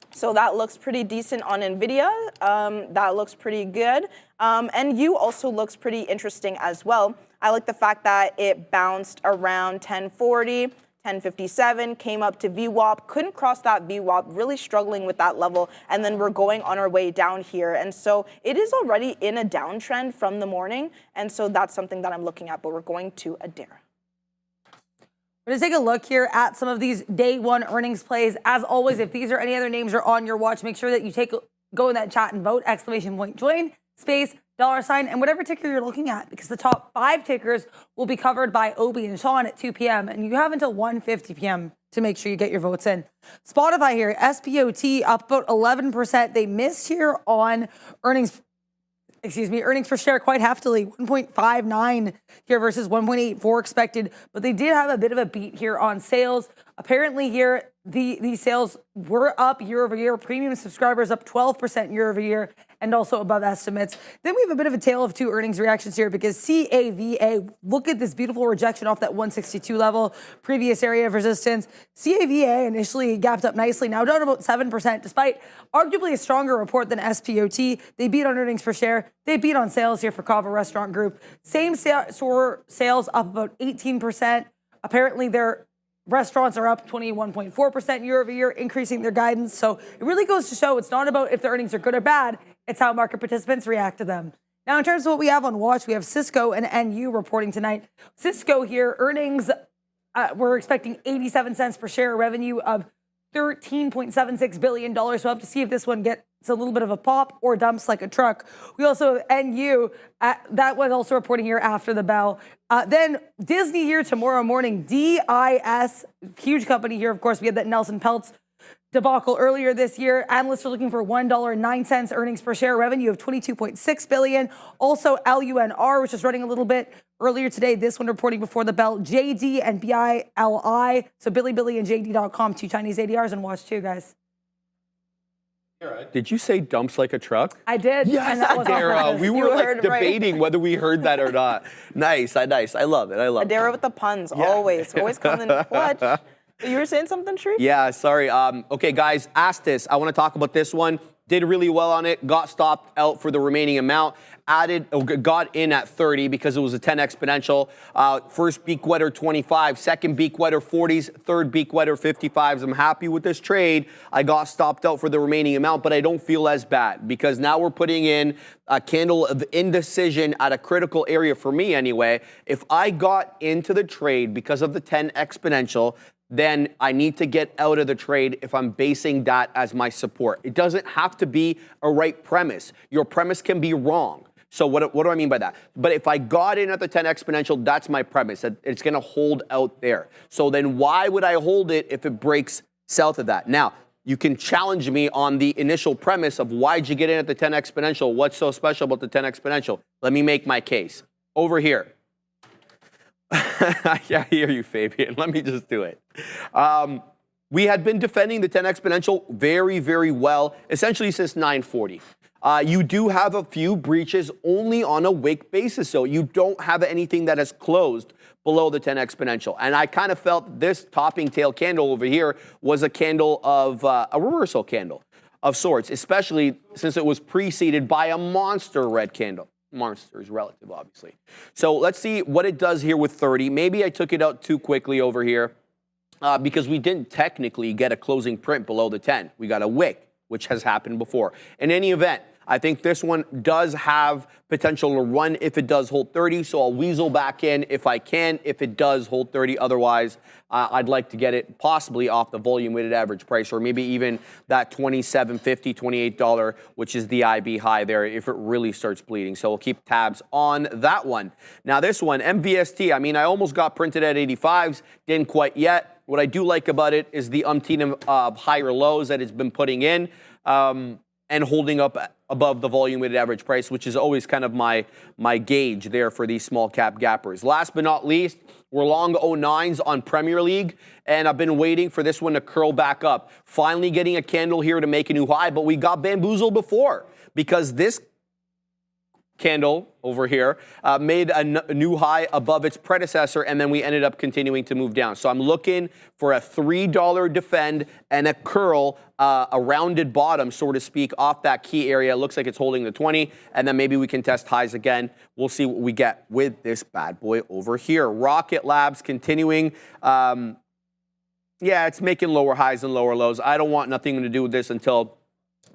So that looks pretty decent on NVIDIA. That looks pretty good. And you also looks pretty interesting as well. I like the fact that it bounced around 1040. 1057, came up to VWAP, couldn't cross that VWAP, really struggling with that level, and then we're going on our way down here. And so it is already in a downtrend from the morning, and so that's something that I'm looking at, but we're going to Adair. We're going to take a look here at some of these day one earnings plays. As always, if these or any other names are on your watch, make sure that you go in that chat and vote, !join, space, $, and whatever ticker you're looking at, because the top 5 tickers will be covered by Obi and Sean at 2 p.m. And you have until 1:50 p.m. to make sure you get your votes in. Spotify here, SPOT up about 11%. They missed here on earnings per share quite heftily, 1.59 here versus 1.84 expected, but they did have a bit of a beat here on sales. Apparently here, the sales were up year over year, premium subscribers up 12% year over year, and also above estimates. Then we have a bit of a tale of two earnings reactions here because CAVA, look at this beautiful rejection off that 162 level, previous area of resistance. CAVA initially gapped up nicely, now down about 7%, despite arguably a stronger report than SPOT. They beat on earnings per share. They beat on sales here for Cava Restaurant Group. Same store sales up about 18%. Apparently their restaurants are up 21.4% year over year, increasing their guidance. So it really goes to show it's not about if the earnings are good or bad, it's how market participants react to them. Now, in terms of what we have on watch, we have Cisco and NU reporting tonight. Cisco here, earnings, we're expecting 87 cents per share, revenue of $13.76 billion. So we'll have to see if this one gets a little bit of a pop or dumps like a truck. We also have NU, that was also reporting here after the bell. Then Disney here tomorrow morning, DIS, huge company here. Of course, we had that Nelson Peltz debacle earlier this year. Analysts are looking for $1.09 earnings per share, revenue of $22.6 billion. Also LUNR, which is running a little bit earlier today. This one reporting before the bell. JD and BILI. So Billy and JD.com, 2 Chinese ADRs and watch too, guys. Did you say dumps like a truck? I did. Yes, Adara. We were like debating whether we heard that or not. Nice. I love it. Adara with the puns, always coming in clutch. You were saying something, Shree? Yeah, sorry. Okay, guys, Astis. I want to talk about this one. Did really well on it. Got stopped out for the remaining amount. Got in at 30 because it was a 10 exponential. First beak wetter 25, second beak wetter 40s, third beak wetter 55s. I'm happy with this trade. I got stopped out for the remaining amount, but I don't feel as bad because now we're putting in a candle of indecision at a critical area for me anyway. If I got into the trade because of the 10 exponential, then I need to get out of the trade if I'm basing that as my support. It doesn't have to be a right premise. Your premise can be wrong. So what do I mean by that? But if I got in at the 10 exponential, that's my premise. It's going to hold out there. So then why would I hold it if it breaks south of that? Now, you can challenge me on the initial premise of why'd you get in at the 10 exponential? What's so special about the 10 exponential? Let me make my case. Over here. I hear you, Fabian. Let me just do it. We had been defending the 10 exponential very, very well, essentially since 940. You do have a few breaches only on a wick basis, so you don't have anything that has closed below the 10 exponential. And I kind of felt this topping tail candle over here was a candle of a reversal candle of sorts, especially since it was preceded by a monster red candle. Monster is relative, obviously. So let's see what it does here with 30. Maybe I took it out too quickly over here because we didn't technically get a closing print below the 10. We got a wick, which has happened before. In any event, I think this one does have potential to run if it does hold 30, so I'll weasel back in if I can, if it does hold 30. Otherwise, I'd like to get it possibly off the volume weighted average price, or maybe even that $27.50, $28, which is the IB high there if it really starts bleeding. So we'll keep tabs on that one. Now this one, MVST, I mean, I almost got printed at 85s, didn't quite yet. What I do like about it is the umpteen of higher lows that it's been putting in and holding up above the volume weighted average price, which is always kind of my gauge there for these small cap gappers. Last but not least, we're long 09s on Premier League, and I've been waiting for this one to curl back up. Finally getting a candle here to make a new high, but we got bamboozled before because this candle over here made a new high above its predecessor, and then we ended up continuing to move down. So I'm looking for a $3 defend and a curl, a rounded bottom, so to speak, off that key area. It looks like it's holding the 20, and then maybe we can test highs again. We'll see what we get with this bad boy over here. Rocket Labs continuing. Yeah, it's making lower highs and lower lows. I don't want nothing to do with this until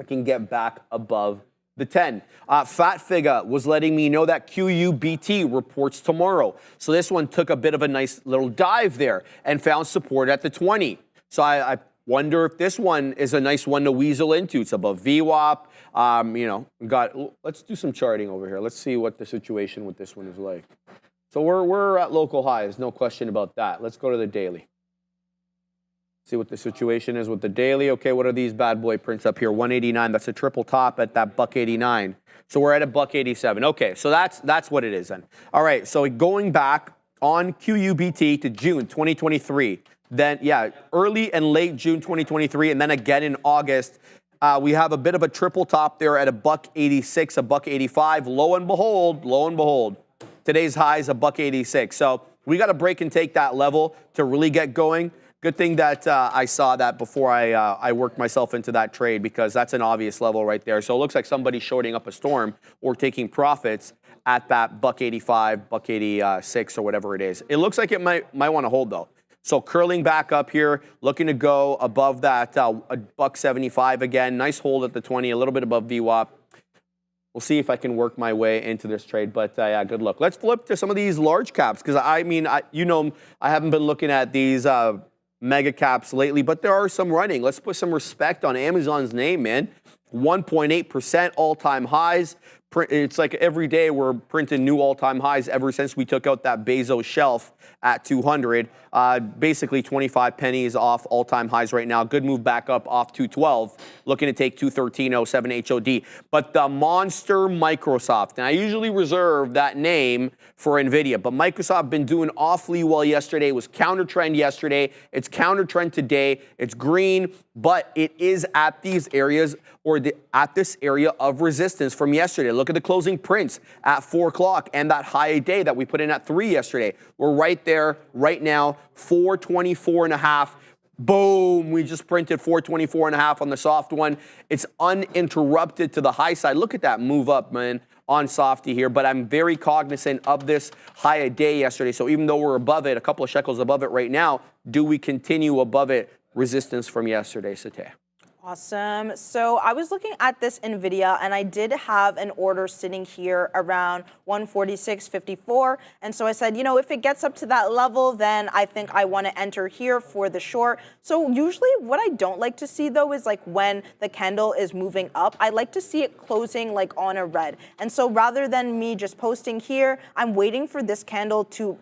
I can get back above the 10. Fat Figure was letting me know that QUBT reports tomorrow. So this one took a bit of a nice little dive there and found support at the 20. So I wonder if this one is a nice one to weasel into. It's above VWAP. You know, let's do some charting over here. Let's see what the situation with this one is like. So we're at local highs, no question about that. Let's go to the daily. See what the situation is with the daily. Okay, what are these bad boy prints up here? 189, that's a triple top at that $1.89. So we're at a $1.87. Okay, so that's what it is then. All right, so going back on QUBT to June 2023, then yeah, early and late June 2023, and then again in August, we have a bit of a triple top there at a $1.86, a $1.85. Lo and behold, today's high is a $1.86. So we got to break and take that level to really get going. Good thing that I saw that before I worked myself into that trade, because that's an obvious level right there. So it looks like somebody's shorting up a storm or taking profits at that $1.85, $1.86 or whatever it is. It looks like it might want to hold though. So curling back up here, looking to go above that $1.75 again. Nice hold at the 20, a little bit above VWAP. We'll see if I can work my way into this trade, but yeah, good luck. Let's flip to some of these large caps, because I mean, I haven't been looking at these mega caps lately, but there are some running. Let's put some respect on Amazon's name, man. 1.8% all-time highs. It's like every day we're printing new all-time highs ever since we took out that Bezos shelf at 200. Basically 25 pennies off all-time highs right now. Good move back up off 212. Looking to take 213.07 HOD. But the monster Microsoft, and I usually reserve that name for NVIDIA, but Microsoft been doing awfully well yesterday. It was counter trend yesterday. It's counter trend today. It's green, but it is at these areas, or at this area of resistance from yesterday. Look at the closing prints at 4 o'clock and that high day that we put in at 3 yesterday. We're right there right now, 424.5. Boom, we just printed 424.5 on the soft one. It's uninterrupted to the high side. Look at that move up, man, on softy here, but I'm very cognizant of this high a day yesterday. So even though we're above it, a couple of shekels above it right now, do we continue above it? Resistance from yesterday, Sate. Awesome. So I was looking at this NVIDIA, and I did have an order sitting here around 146.54. And so I said, you know, if it gets up to that level, then I think I want to enter here for the short. So usually what I don't like to see, though, is like when the candle is moving up, I like to see it closing like on a red. And so rather than me just posting here, I'm waiting for this candle to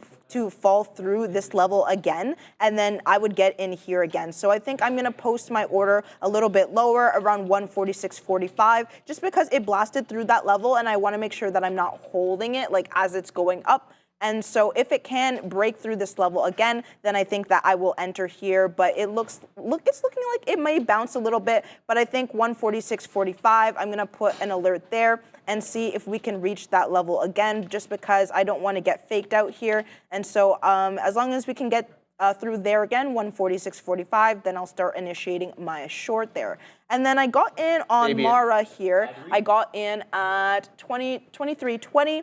fall through this level again, and then I would get in here again. So I think I'm gonna post my order a little bit lower, around 146.45, just because it blasted through that level, and I wanna make sure that I'm not holding it like as it's going up. And so if it can break through this level again, then I think that I will enter here. But it's looking like it may bounce a little bit, but I think 146.45, I'm gonna put an alert there and see if we can reach that level again, just because I don't want to get faked out here. And so as long as we can get through there again, 146.45, then I'll start initiating my short there. And then I got in on Mara here. I got in at 23.20.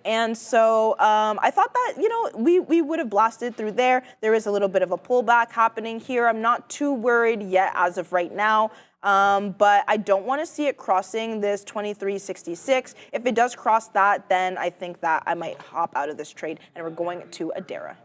And so I thought that, we would have blasted through there. There is a little bit of a pullback happening here. I'm not too worried yet as of right now. But I don't want to see it crossing this 23.66. If it does cross that, then I think that I might hop out of this trade and we're going to Adara.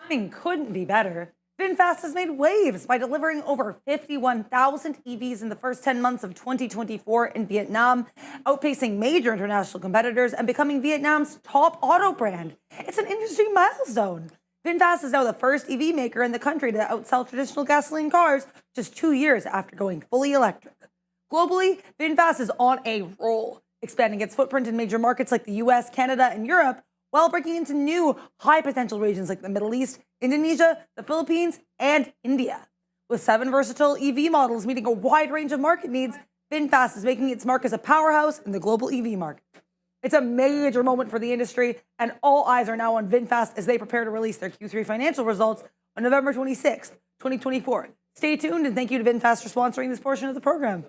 Timing couldn't be better. Vinfast has made waves by delivering over 51,000 EVs in the first 10 months of 2024 in Vietnam, outpacing major international competitors and becoming Vietnam's top auto brand. It's an industry milestone. Vinfast is now the first EV maker in the country to outsell traditional gasoline cars just 2 years after going fully electric. Globally, Vinfast is on a roll, expanding its footprint in major markets like the US, Canada, and Europe, while breaking into new high-potential regions like the Middle East, Indonesia, the Philippines, and India. With 7 versatile EV models meeting a wide range of market needs, Vinfast is making its mark as a powerhouse in the global EV market. It's a major moment for the industry, and all eyes are now on Vinfast as they prepare to release their Q3 financial results on November 26th, 2024. Stay tuned, and thank you to Vinfast for sponsoring this portion of the program.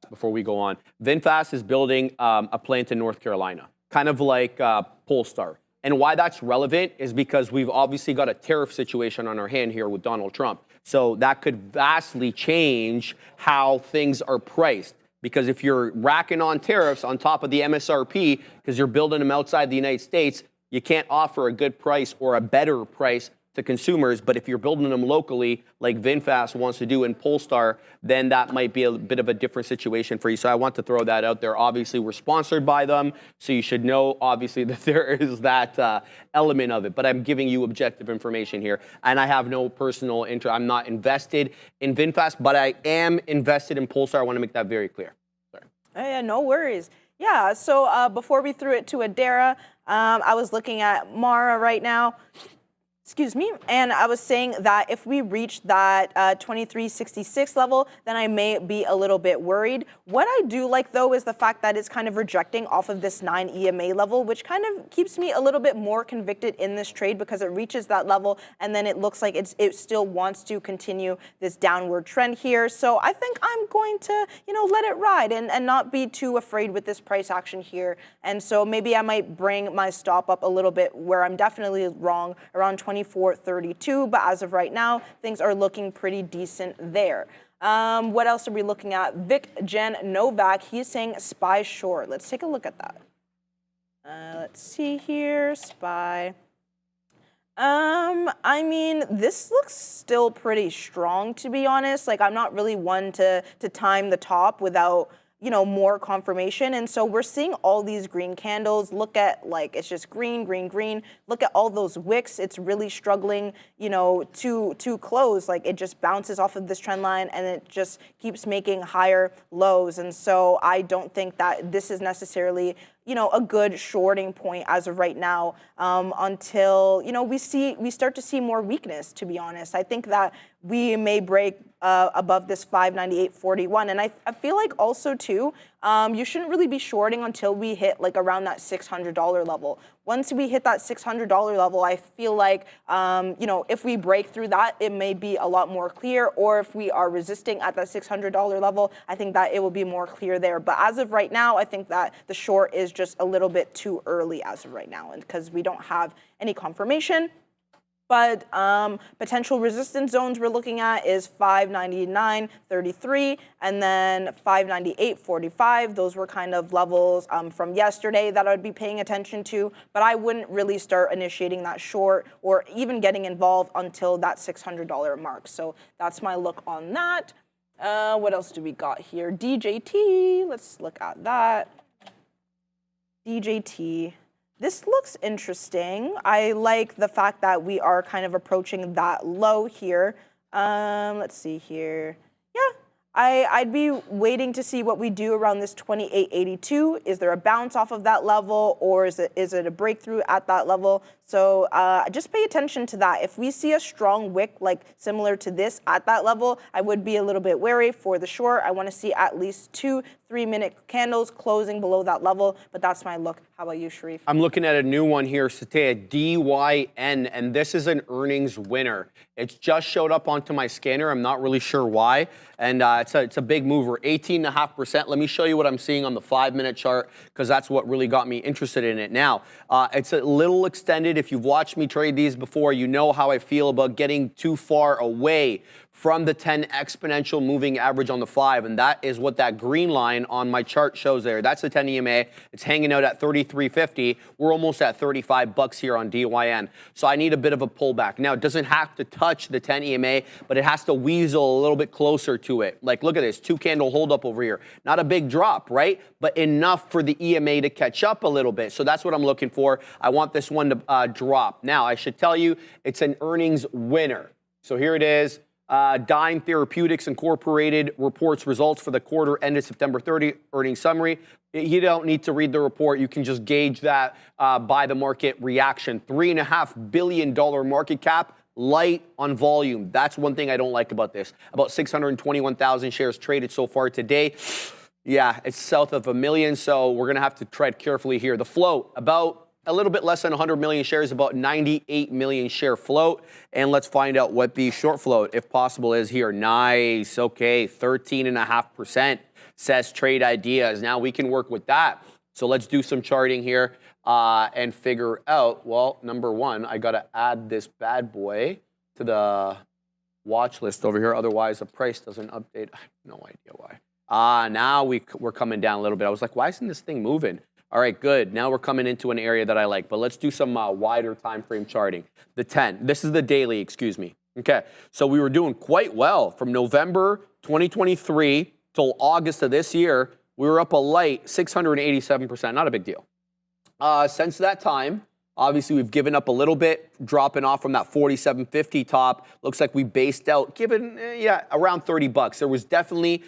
Before we go on, Vinfast is building a plant in North Carolina, kind of like Polestar. And why that's relevant is because we've obviously got a tariff situation on our hand here with Donald Trump. So that could vastly change how things are priced. Because if you're racking on tariffs on top of the MSRP, because you're building them outside the United States, you can't offer a good price or a better price to consumers. But if you're building them locally, like Vinfast wants to do in Polestar, then that might be a bit of a different situation for you. So I want to throw that out there. Obviously, we're sponsored by them, so you should know, obviously, that there is that element of it. But I'm giving you objective information here, and I have no personal interest. I'm not invested in Vinfast, but I am invested in Polestar. I want to make that very clear. Sorry. Yeah, no worries. Yeah, so before we threw it to Adara, I was looking at Mara right now. Excuse me, and I was saying that if we reach that 23.66 level, then I may be a little bit worried. What I do like, though, is the fact that it's kind of rejecting off of this 9 EMA level, which kind of keeps me a little bit more convicted in this trade because it reaches that level, and then it looks like it still wants to continue this downward trend here. So I think I'm going to, let it ride and not be too afraid with this price action here. And so maybe I might bring my stop up a little bit where I'm definitely wrong, around 24.32, but as of right now, things are looking pretty decent there. What else are we looking at? Vic Jen Novak, he's saying SPY short. Let's take a look at that. Let's see here, SPY. I mean, this looks still pretty strong, to be honest. Like, I'm not really one to time the top without more confirmation. And so we're seeing all these green candles. Look at, it's just green, green, green. Look at all those wicks. It's really struggling, to close. Like, it just bounces off of this trend line and it just keeps making higher lows. And so I don't think that this is necessarily, a good shorting point as of right now, until, we start to see more weakness, to be honest. I think that we may break above this 598.41. And I feel like also, too, you shouldn't really be shorting until we hit around that $600 level. Once we hit that $600 level, I feel like, if we break through that, it may be a lot more clear. Or if we are resisting at that $600 level, I think that it will be more clear there. But as of right now, I think that the short is just a little bit too early as of right now, and because we don't have any confirmation. But potential resistance zones we're looking at is 599.33 and then 598.45. Those were kind of levels from yesterday that I would be paying attention to. But I wouldn't really start initiating that short or even getting involved until that $600 mark. So that's my look on that. What else do we got here? DJT. Let's look at that. DJT. This looks interesting. I like the fact that we are kind of approaching that low here. Let's see here. Yeah, I'd be waiting to see what we do around this 28.82. Is there a bounce off of that level, or is it a breakthrough at that level? So just pay attention to that. If we see a strong wick similar to this at that level, I would be a little bit wary for the short. I want to see at least 2 3-minute candles closing below that level, but that's my look. How about you, Sharif? I'm looking at a new one here, Satya, DYN, and this is an earnings winner. It's just showed up onto my scanner. I'm not really sure why, and it's a big mover, 18.5%. Let me show you what I'm seeing on the 5-minute chart, because that's what really got me interested in it. Now, it's a little extended. If you've watched me trade these before, you know how I feel about getting too far away from the 10 exponential moving average on the 5, and that is what that green line on my chart shows there. That's the 10 EMA. It's hanging out at 33.50. We're almost at 35 bucks here on DYN. So I need a bit of a pullback. Now, it doesn't have to touch the 10 EMA, but it has to weasel a little bit closer to it. Like, look at this, 2-candle hold up over here. Not a big drop, right? But enough for the EMA to catch up a little bit. So that's what I'm looking for. I want this one to drop. Now, I should tell you, it's an earnings winner. So here it is. Dyne Therapeutics Incorporated reports results for the quarter ended September 30, earnings summary. You don't need to read the report. You can just gauge that by the market reaction. $3.5 billion market cap, light on volume. That's one thing I don't like about this. About 621,000 shares traded so far today. Yeah, it's south of 1 million, so we're going to have to tread carefully here. The float, about a little bit less than 100 million shares, about 98 million share float. And let's find out what the short float, if possible, is here. Nice. Okay, 13.5%, says Trade Ideas. Now we can work with that. So let's do some charting here and figure out, well, number one, I got to add this bad boy to the watch list over here. Otherwise, the price doesn't update. I have no idea why. Now we're coming down a little bit. I was like, why isn't this thing moving? All right, good. Now we're coming into an area that I like, but let's do some wider time frame charting. The 10, this is the daily, excuse me. Okay, so we were doing quite well from November 2023 till August of this year. We were up a light 687%, not a big deal. Since that time, obviously we've given up a little bit, dropping off from that 47.50 top. Looks like we based out, given, around 30 bucks. There was definitely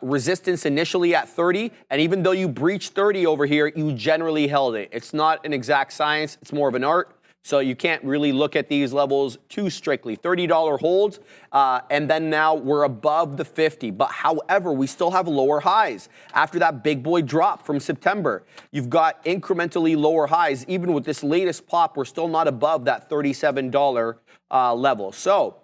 resistance initially at 30, and even though you breached 30 over here, you generally held it. It's not an exact science, it's more of an art. So you can't really look at these levels too strictly. $30 holds, and then now we're above the 50. But however, we still have lower highs. After that big boy drop from September, you've got incrementally lower highs. Even with this latest pop, we're still not above that $37 level. So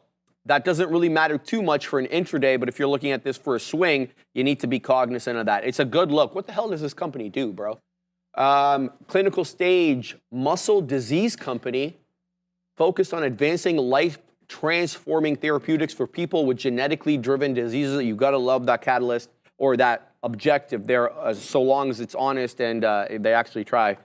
that doesn't really matter too much for an intraday, but if you're looking at this for a swing, you need to be cognizant of that. It's a good look. What the hell does this company do, bro? Clinical stage muscle disease company focused on advancing life-transforming therapeutics for people with genetically driven diseases. You got to love that catalyst or that objective there, so long as it's honest and they actually try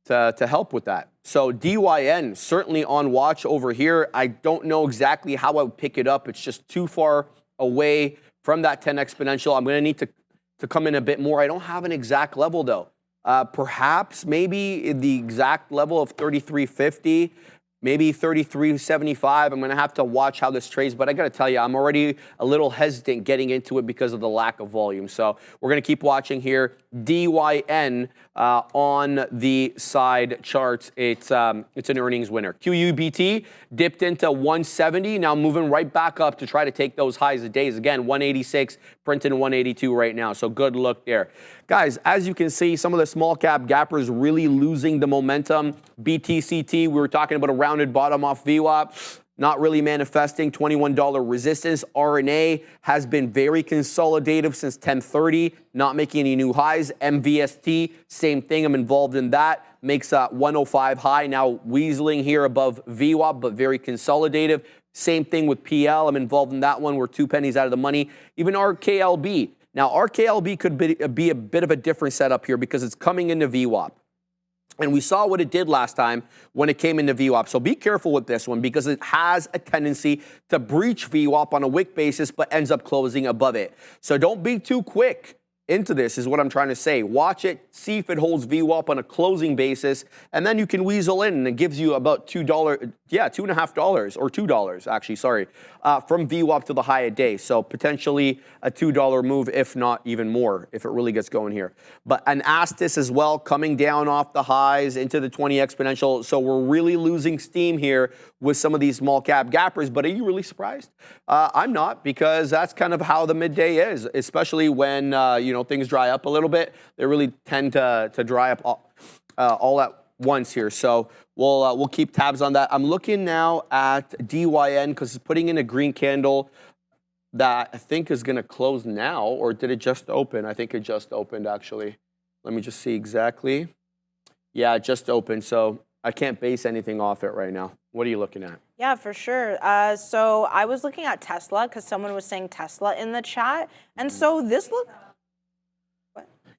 to help with that. So DYN, certainly on watch over here. I don't know exactly how I would pick it up. It's just too far away from that 10 exponential. I'm going to need to come in a bit more. I don't have an exact level, though. Perhaps maybe the exact level of 33.50, maybe 33.75. I'm going to have to watch how this trades, but I got to tell you, I'm already a little hesitant getting into it because of the lack of volume. So we're going to keep watching here. DYN on the side charts, it's an earnings winner. QUBT dipped into 170, now moving right back up to try to take those highs of days. Again, 186, printing 182 right now. So good look there. Guys, as you can see, some of the small cap gappers really losing the momentum. BTCT, we were talking about a rounded bottom off VWAP. Not really manifesting, $21 resistance. RNA has been very consolidative since 10:30, not making any new highs. MVST, same thing, I'm involved in that. Makes a 105 high, now weaseling here above VWAP, but very consolidative. Same thing with PL, I'm involved in that one. We're 2 pennies out of the money. Even RKLB. Now, RKLB could be a bit of a different setup here because it's coming into VWAP. And we saw what it did last time when it came into VWAP. So be careful with this one because it has a tendency to breach VWAP on a wick basis but ends up closing above it. So don't be too quick into this is what I'm trying to say. Watch it, see if it holds VWAP on a closing basis, and then you can weasel in and it gives you about $2 Yeah, $2.50 or $2 actually, sorry, from VWAP to the high a day. So potentially a $2 move, if not even more, if it really gets going here. But an Astis as well, coming down off the highs into the 20 exponential. So we're really losing steam here with some of these small cap gappers. But are you really surprised? I'm not, because that's kind of how the midday is, especially when things dry up a little bit. They really tend to dry up all at once here. So we'll keep tabs on that. I'm looking now at DYN because it's putting in a green candle that I think is going to close now, or did it just open? I think it just opened, actually. Let me just see exactly. Yeah, it just opened, so I can't base anything off it right now. What are you looking at? Yeah, for sure. So I was looking at Tesla because someone was saying Tesla in the chat. And so this looked...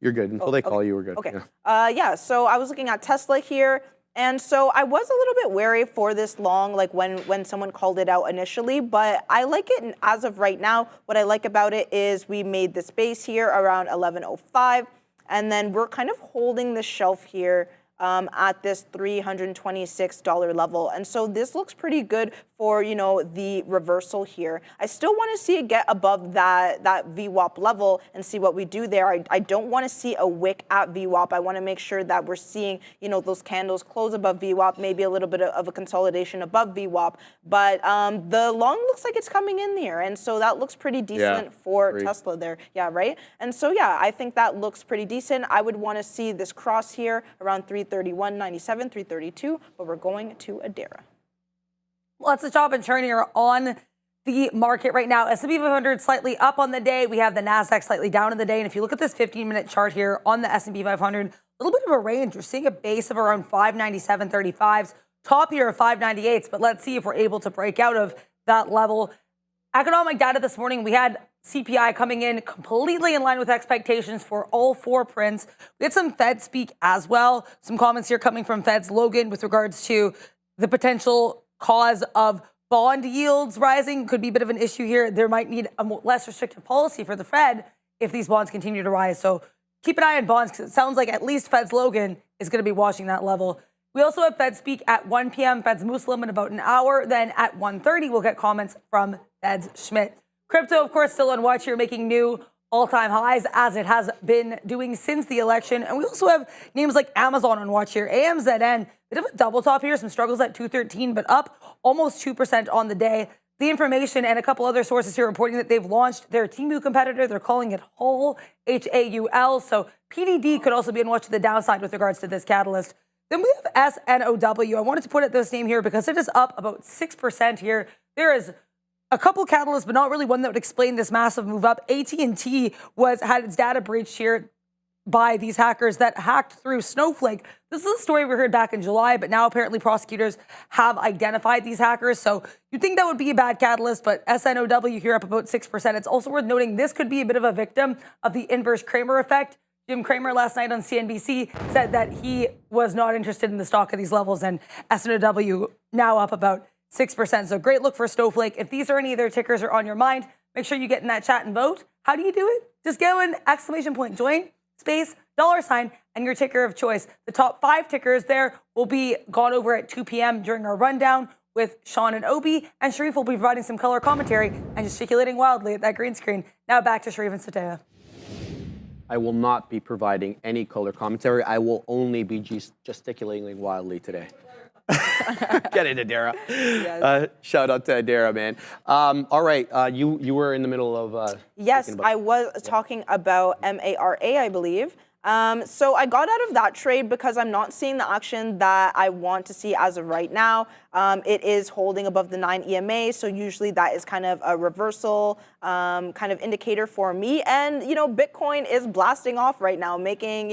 You're good. Until they call you, we're good. Okay. Yeah. So I was looking at Tesla here. And so I was a little bit wary for this long, like when someone called it out initially, but I like it as of right now. What I like about it is we made this base here around 1105, and then we're kind of holding the shelf here at this $326 level. And so this looks pretty good for, the reversal here. I still want to see it get above that VWAP level and see what we do there. I don't want to see a wick at VWAP. I want to make sure that we're seeing, those candles close above VWAP, maybe a little bit of a consolidation above VWAP. But the long looks like it's coming in there. And so that looks pretty decent for Tesla there. Yeah, right? And so, yeah, I think that looks pretty decent. I would want to see this cross here around 331.97, 332, but we're going to Adara. Lots of chop and churn here on the market right now. S&P 500 slightly up on the day. We have the NASDAQ slightly down in the day. And if you look at this 15-minute chart here on the S&P 500, a little bit of a range. We're seeing a base of around 597.35s, top here of 598s. But let's see if we're able to break out of that level. Economic data this morning, we had CPI coming in completely in line with expectations for all four prints. We had some Fed speak as well. Some comments here coming from Fed's Logan with regards to the potential cause of bond yields rising. Could be a bit of an issue here. There might need a less restrictive policy for the Fed if these bonds continue to rise. So keep an eye on bonds, because it sounds like at least Fed's Logan is going to be watching that level. We also have Fed speak at 1 p.m., Fed's Muslim in about an hour. Then at 1:30, we'll get comments from Fed's Schmidt. Crypto, of course, still on watch here, making new all-time highs as it has been doing since the election. And we also have names like Amazon on watch here. AMZN, bit of a double top here, some struggles at 213, but up almost 2% on the day. The Information and a couple other sources here reporting that they've launched their Temu competitor. They're calling it HAUL, H-A-U-L. So PDD could also be on watch to the downside with regards to this catalyst. Then we have SNOW. I wanted to put this name here because it is up about 6% here. There is a couple catalysts, but not really one that would explain this massive move up. AT&T had its data breached here by these hackers that hacked through Snowflake. This is a story we heard back in July, but now apparently prosecutors have identified these hackers. So you'd think that would be a bad catalyst, but SNOW here up about 6%. It's also worth noting this could be a bit of a victim of the inverse Cramer effect. Jim Cramer last night on CNBC said that he was not interested in the stock at these levels, and SNOW now up about 6%. So great look for Snowflake. If these are any of their tickers are on your mind, make sure you get in that chat and vote. How do you do it? Just go in !join, space, $, and your ticker of choice. The top 5 tickers there will be gone over at 2 p.m. during our rundown with Sean and Obi, and Sharif will be providing some color commentary and gesticulating wildly at that green screen. Now back to Sharif and Satya. I will not be providing any color commentary. I will only be gesticulating wildly today. Get it, Adara. Yes. Shout out to Adara, man. All right, you were in the middle of... yes, I was talking about MARA, I believe. So I got out of that trade because I'm not seeing the action that I want to see as of right now. It is holding above the 9 EMA, so usually that is kind of a reversal kind of indicator for me. And, Bitcoin is blasting off right now, making,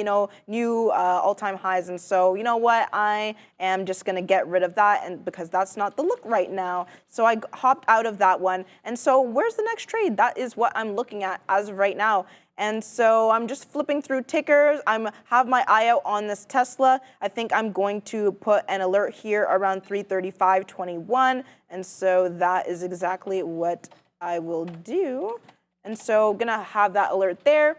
new all-time highs. And so, you know what? I am just going to get rid of that, and because that's not the look right now. So I hopped out of that one. And so where's the next trade? That is what I'm looking at as of right now. And so I'm just flipping through tickers. I have my eye out on this Tesla. I think I'm going to put an alert here around 335.21. And so that is exactly what I will do. And so going to have that alert there.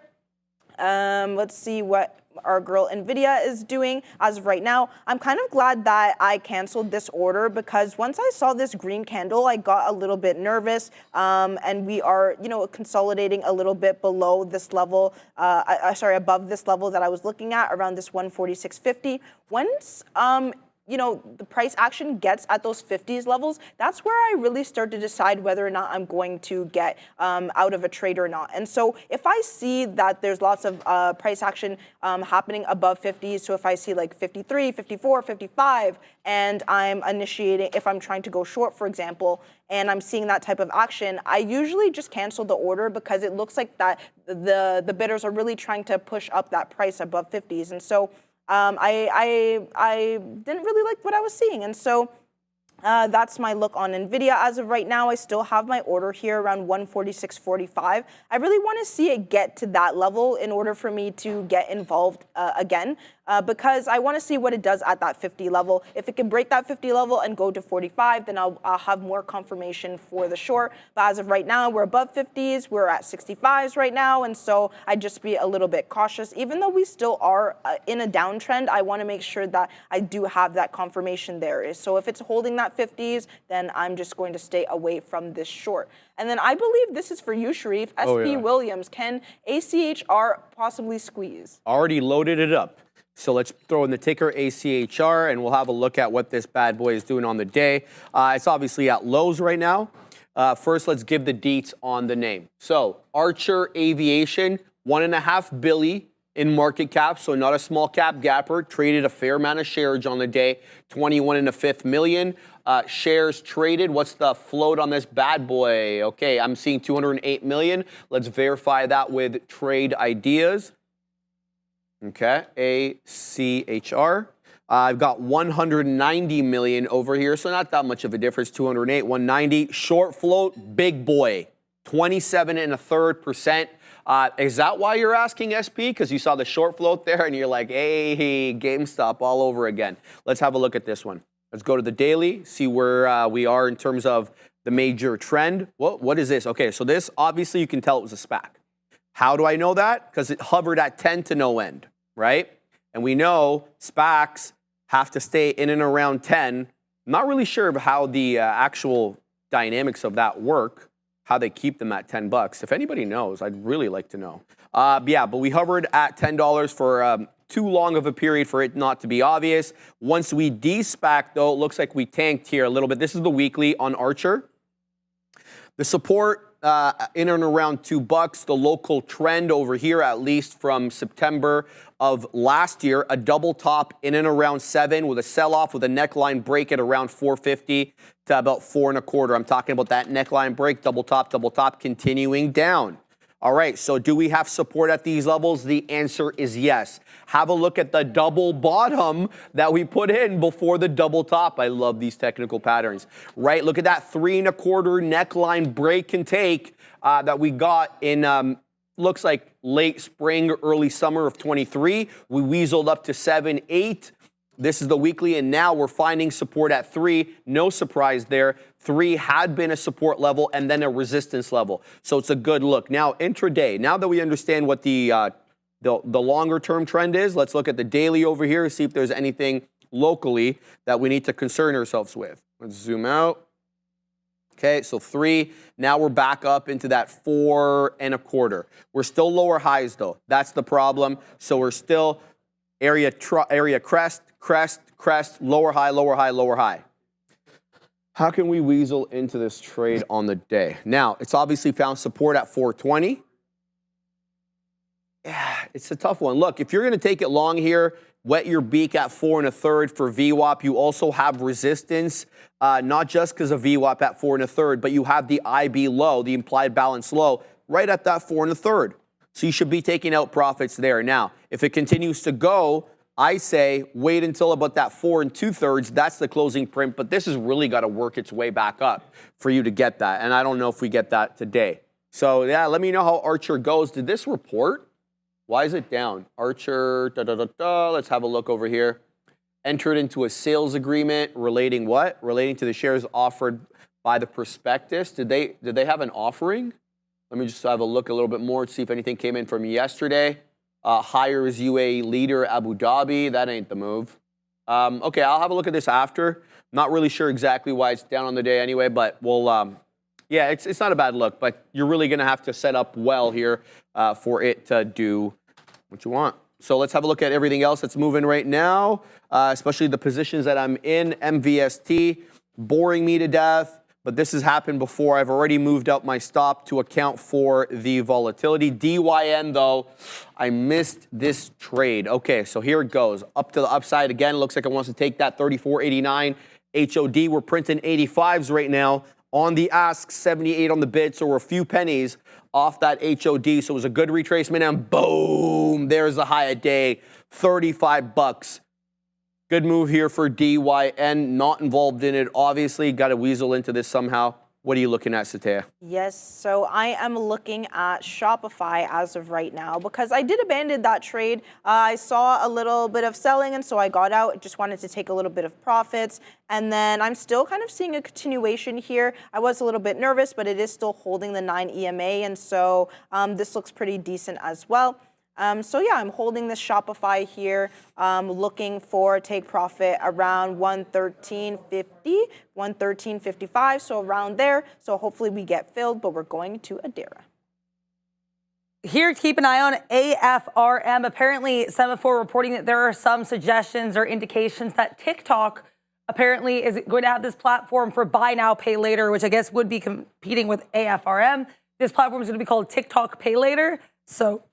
Let's see what our girl Nvidia is doing as of right now. I'm kind of glad that I canceled this order because once I saw this green candle, I got a little bit nervous, and we are, consolidating a little bit below this level. Above this level that I was looking at, around this 146.50. Once the price action gets at those 50s levels, that's where I really start to decide whether or not I'm going to get out of a trade or not. And so if I see that there's lots of price action happening above 50s, so if I see like 53, 54, 55, and I'm initiating, if I'm trying to go short, for example, and I'm seeing that type of action, I usually just cancel the order because it looks like that the bidders are really trying to push up that price above 50s. And so I didn't really like what I was seeing, and so that's my look on Nvidia. As of right now, I still have my order here around 146.45. I really want to see it get to that level in order for me to get involved again, because I want to see what it does at that 50 level. If it can break that 50 level and go to 45, then I'll have more confirmation for the short. But as of right now, we're above 50s. We're at 65s right now, and so I'd just be a little bit cautious. Even though we still are in a downtrend, I want to make sure that I do have that confirmation there. So if it's holding that 50s, then I'm just going to stay away from this short. And then I believe this is for you, Sharif. SP Williams, can ACHR possibly squeeze? Already loaded it up. So let's throw in the ticker ACHR, and we'll have a look at what this bad boy is doing on the day. It's obviously at lows right now. First, let's give the deets on the name. So Archer Aviation, $1.5 billion in market cap, so not a small cap gapper. Traded a fair amount of shares on the day, 21.5 million. Shares traded. What's the float on this bad boy? Okay, I'm seeing 208 million. Let's verify that with Trade Ideas. Okay, ACHR. I've got 190 million over here, so not that much of a difference. 208, 190. Short float, big boy, 27.33%. Is that why you're asking SP? Because you saw the short float there and you're like, hey, GameStop all over again. Let's have a look at this one. Let's go to the daily, see where we are in terms of the major trend. What is this? Okay, so this, obviously you can tell it was a SPAC. How do I know that? Because it hovered at 10 to no end, right? And we know SPACs have to stay in and around 10. I'm not really sure of how the actual dynamics of that work, how they keep them at $10. If anybody knows, I'd really like to know. But we hovered at $10 for too long of a period for it not to be obvious. Once we de-SPAC, though, it looks like we tanked here a little bit. This is the weekly on Archer. The support in and around $2. The local trend over here, at least from September of last year, a double top in and around 7 with a sell-off with a neckline break at around 450 to about 4.25. I'm talking about that neckline break, double top, continuing down. All right, so do we have support at these levels? The answer is yes. Have a look at the double bottom that we put in before the double top. I love these technical patterns, right? Look at that 3.25 neckline break and take that we got in, looks like late spring, early summer of 23. We weaseled up to 7, 8. This is the weekly, and now we're finding support at 3. No surprise there. 3 had been a support level and then a resistance level. So it's a good look. Now, intraday, now that we understand what the longer term trend is, let's look at the daily over here, see if there's anything locally that we need to concern ourselves with. Let's zoom out. Okay, so 3. Now we're back up into that 4.25. We're still lower highs, though. That's the problem. So we're still area crest, lower high, lower high, lower high. How can we weasel into this trade on the day? Now, it's obviously found support at 420. Yeah, it's a tough one. Look, if you're going to take it long here, wet your beak at 4.25 for VWAP. You also have resistance, not just because of VWAP at 4.25, but you have the IB low, the implied balance low, right at that 4.25. So you should be taking out profits there. Now, if it continues to go, I say wait until about that 4 2/3. That's the closing print, but this has really got to work its way back up for you to get that. And I don't know if we get that today. So yeah, let me know how Archer goes. Did this report? Why is it down? Archer, let's have a look over here. Entered into a sales agreement relating what? Relating to the shares offered by the prospectus. Did they have an offering? Let me just have a look a little bit more to see if anything came in from yesterday. hires UAE leader Abu Dhabi. That ain't the move. Okay, I'll have a look at this after. Not really sure exactly why it's down on the day anyway, but we'll, yeah, it's not a bad look, but you're really going to have to set up well here for it to do what you want. So let's have a look at everything else that's moving right now, especially the positions that I'm in. MVST, boring me to death, but this has happened before. I've already moved up my stop to account for the volatility. DYN, though, I missed this trade. Okay, so here it goes. Up to the upside again. Looks like it wants to take that 34.89. HOD, we're printing 85s right now. On the ask, 78 on the bid, so we're a few pennies off that HOD. So it was a good retracement, and boom, there's the high of day, 35 bucks. Good move here for DYN. Not involved in it, obviously. Got to weasel into this somehow. What are you looking at, Satea? Yes, so I am looking at Shopify as of right now because I did abandon that trade. I saw a little bit of selling, and so I got out. Just wanted to take a little bit of profits. And then I'm still kind of seeing a continuation here. I was a little bit nervous, but it is still holding the 9 EMA, and so this looks pretty decent as well. So yeah, I'm holding this Shopify here, looking for take profit around 113.50, 113.55, so around there. So hopefully we get filled, but we're going to Adira. Here to keep an eye on AFRM. Apparently, Semaphore reporting that there are some suggestions or indications that TikTok apparently is going to have this platform for buy now, pay later, which I guess would be competing with AFRM. This platform is going to be called TikTok Pay Later. So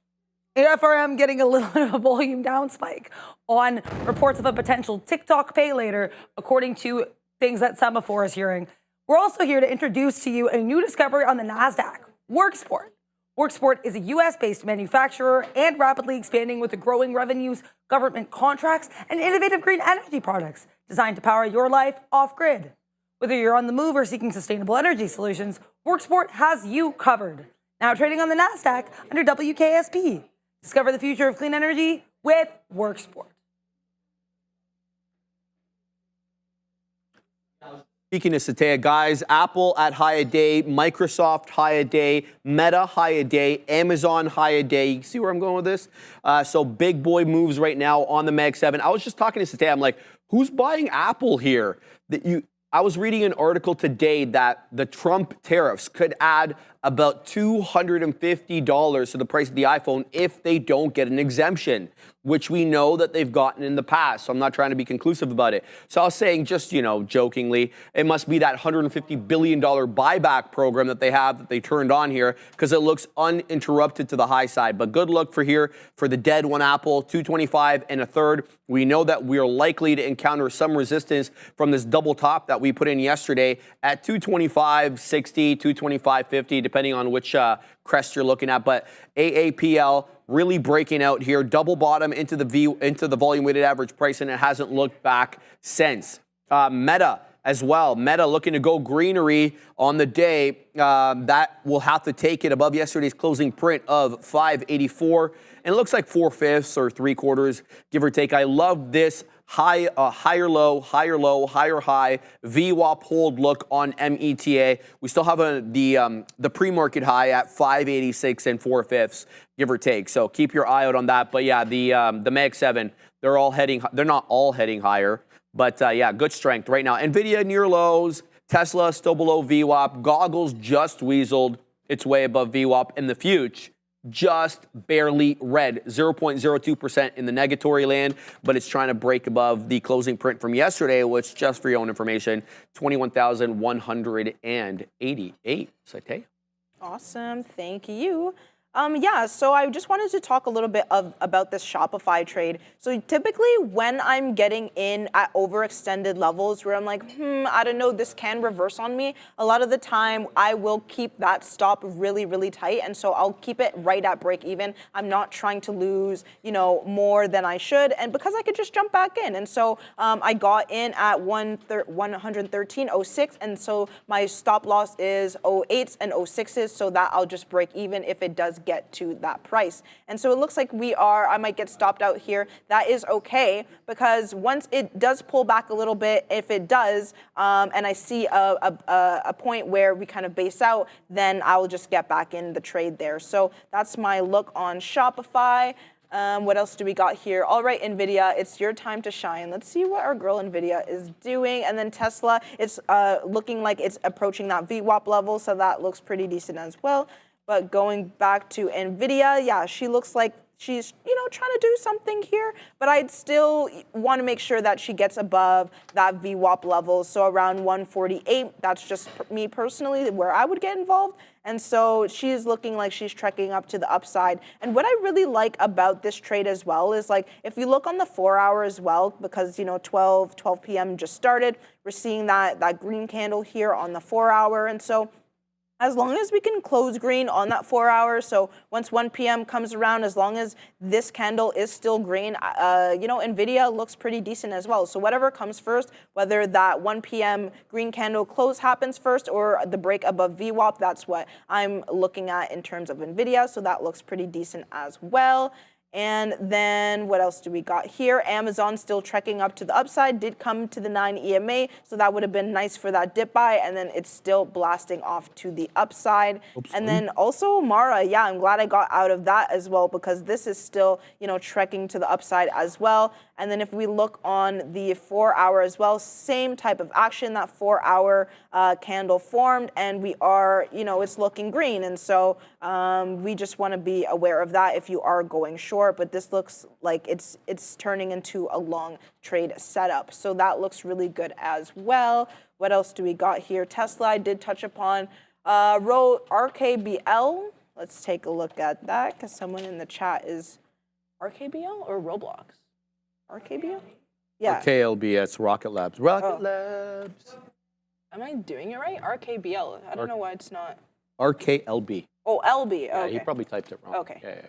AFRM getting a little bit of a volume down spike on reports of a potential TikTok Pay Later, according to things that Semaphore is hearing. We're also here to introduce to you a new discovery on the NASDAQ, Worksport. Worksport is a US-based manufacturer and rapidly expanding with the growing revenues, government contracts, and innovative green energy products designed to power your life off-grid. Whether you're on the move or seeking sustainable energy solutions, Worksport has you covered. Now trading on the NASDAQ under WKSP. Discover the future of clean energy with Worksport. Speaking of Satea, guys, Apple at high a day, Microsoft high a day, Meta high a day, Amazon high a day. You see where I'm going with this? So big boy moves right now on the Mag 7. I was just talking to Satea. I'm like, who's buying Apple here? I was reading an article today that the Trump tariffs could add about $250 to the price of the iPhone if they don't get an exemption, which we know that they've gotten in the past. So I'm not trying to be conclusive about it. So I was saying, just, jokingly, it must be that $150 billion buyback program that they have that they turned on here because it looks uninterrupted to the high side. But good luck for here for the dead one Apple, 225 and a third. We know that we're likely to encounter some resistance from this double top that we put in yesterday at 225.60, 225.50, depending on which crest you're looking at. But AAPL really breaking out here, double bottom into the volume weighted average price, and it hasn't looked back since. Meta as well. Meta looking to go greenery on the day. That will have to take it above yesterday's closing print of 584. And it looks like 4/5 or 3/4, give or take. I love this higher low, higher high, VWAP hold look on META. We still have the pre-market high at 586 and 4/5, give or take. So keep your eye out on that. But yeah, the Mag 7, they're not all heading higher. But yeah, good strength right now. NVIDIA near lows, Tesla still below VWAP, Goggles just weaseled its way above VWAP, and the Fuge just barely red, 0.02% in the negatory land, but it's trying to break above the closing print from yesterday, which, just for your own information, 21,188. Satea. Awesome, thank you. Yeah, so I just wanted to talk a little bit about this Shopify trade. So typically when I'm getting in at overextended levels where I'm like, I don't know, this can reverse on me, a lot of the time I will keep that stop really, really tight. And so I'll keep it right at break even. I'm not trying to lose, more than I should. And because I could just jump back in. And so I got in at 113.06. And so my stop loss is 08s and 06s, so that I'll just break even if it does get to that price. And so it looks like I might get stopped out here. That is okay, because once it does pull back a little bit, if it does, and I see a point where we kind of base out, then I'll just get back in the trade there. So that's my look on Shopify. What else do we got here? All right, NVIDIA, it's your time to shine. Let's see what our girl NVIDIA is doing. And then Tesla, it's looking like it's approaching that VWAP level, so that looks pretty decent as well. But going back to NVIDIA, yeah, she looks like she's, trying to do something here, but I'd still want to make sure that she gets above that VWAP level. So around 148, that's just me personally where I would get involved. And so she's looking like she's trekking up to the upside. And what I really like about this trade as well is like, if you look on the 4 hour as well, because 12 p.m. just started, we're seeing that green candle here on the 4 hour. And so as long as we can close green on that 4 hour, so once 1 p.m. comes around, as long as this candle is still green, NVIDIA looks pretty decent as well. So whatever comes first, whether that 1 p.m. green candle close happens first or the break above VWAP, that's what I'm looking at in terms of NVIDIA. So that looks pretty decent as well. And then what else do we got here? Amazon still trekking up to the upside, did come to the 9 EMA, so that would have been nice for that dip buy, and then it's still blasting off to the upside. Oops, and then also Mara, yeah, I'm glad I got out of that as well, because this is still, trekking to the upside as well. And then if we look on the 4 hour as well, same type of action, that 4 hour candle formed, and we are, it's looking green. And so we just want to be aware of that if you are going short, but this looks like it's turning into a long trade setup. So that looks really good as well. What else do we got here? Tesla, I did touch upon. RKBL, let's take a look at that, because someone in the chat is RKBL or Roblox? RKBL? Yeah. KLBS, Rocket Labs. Labs. Am I doing it right? RKBL. I don't know why it's not. RKLB. Oh, LB. Yeah, okay. he probably typed it wrong. Okay. Yeah.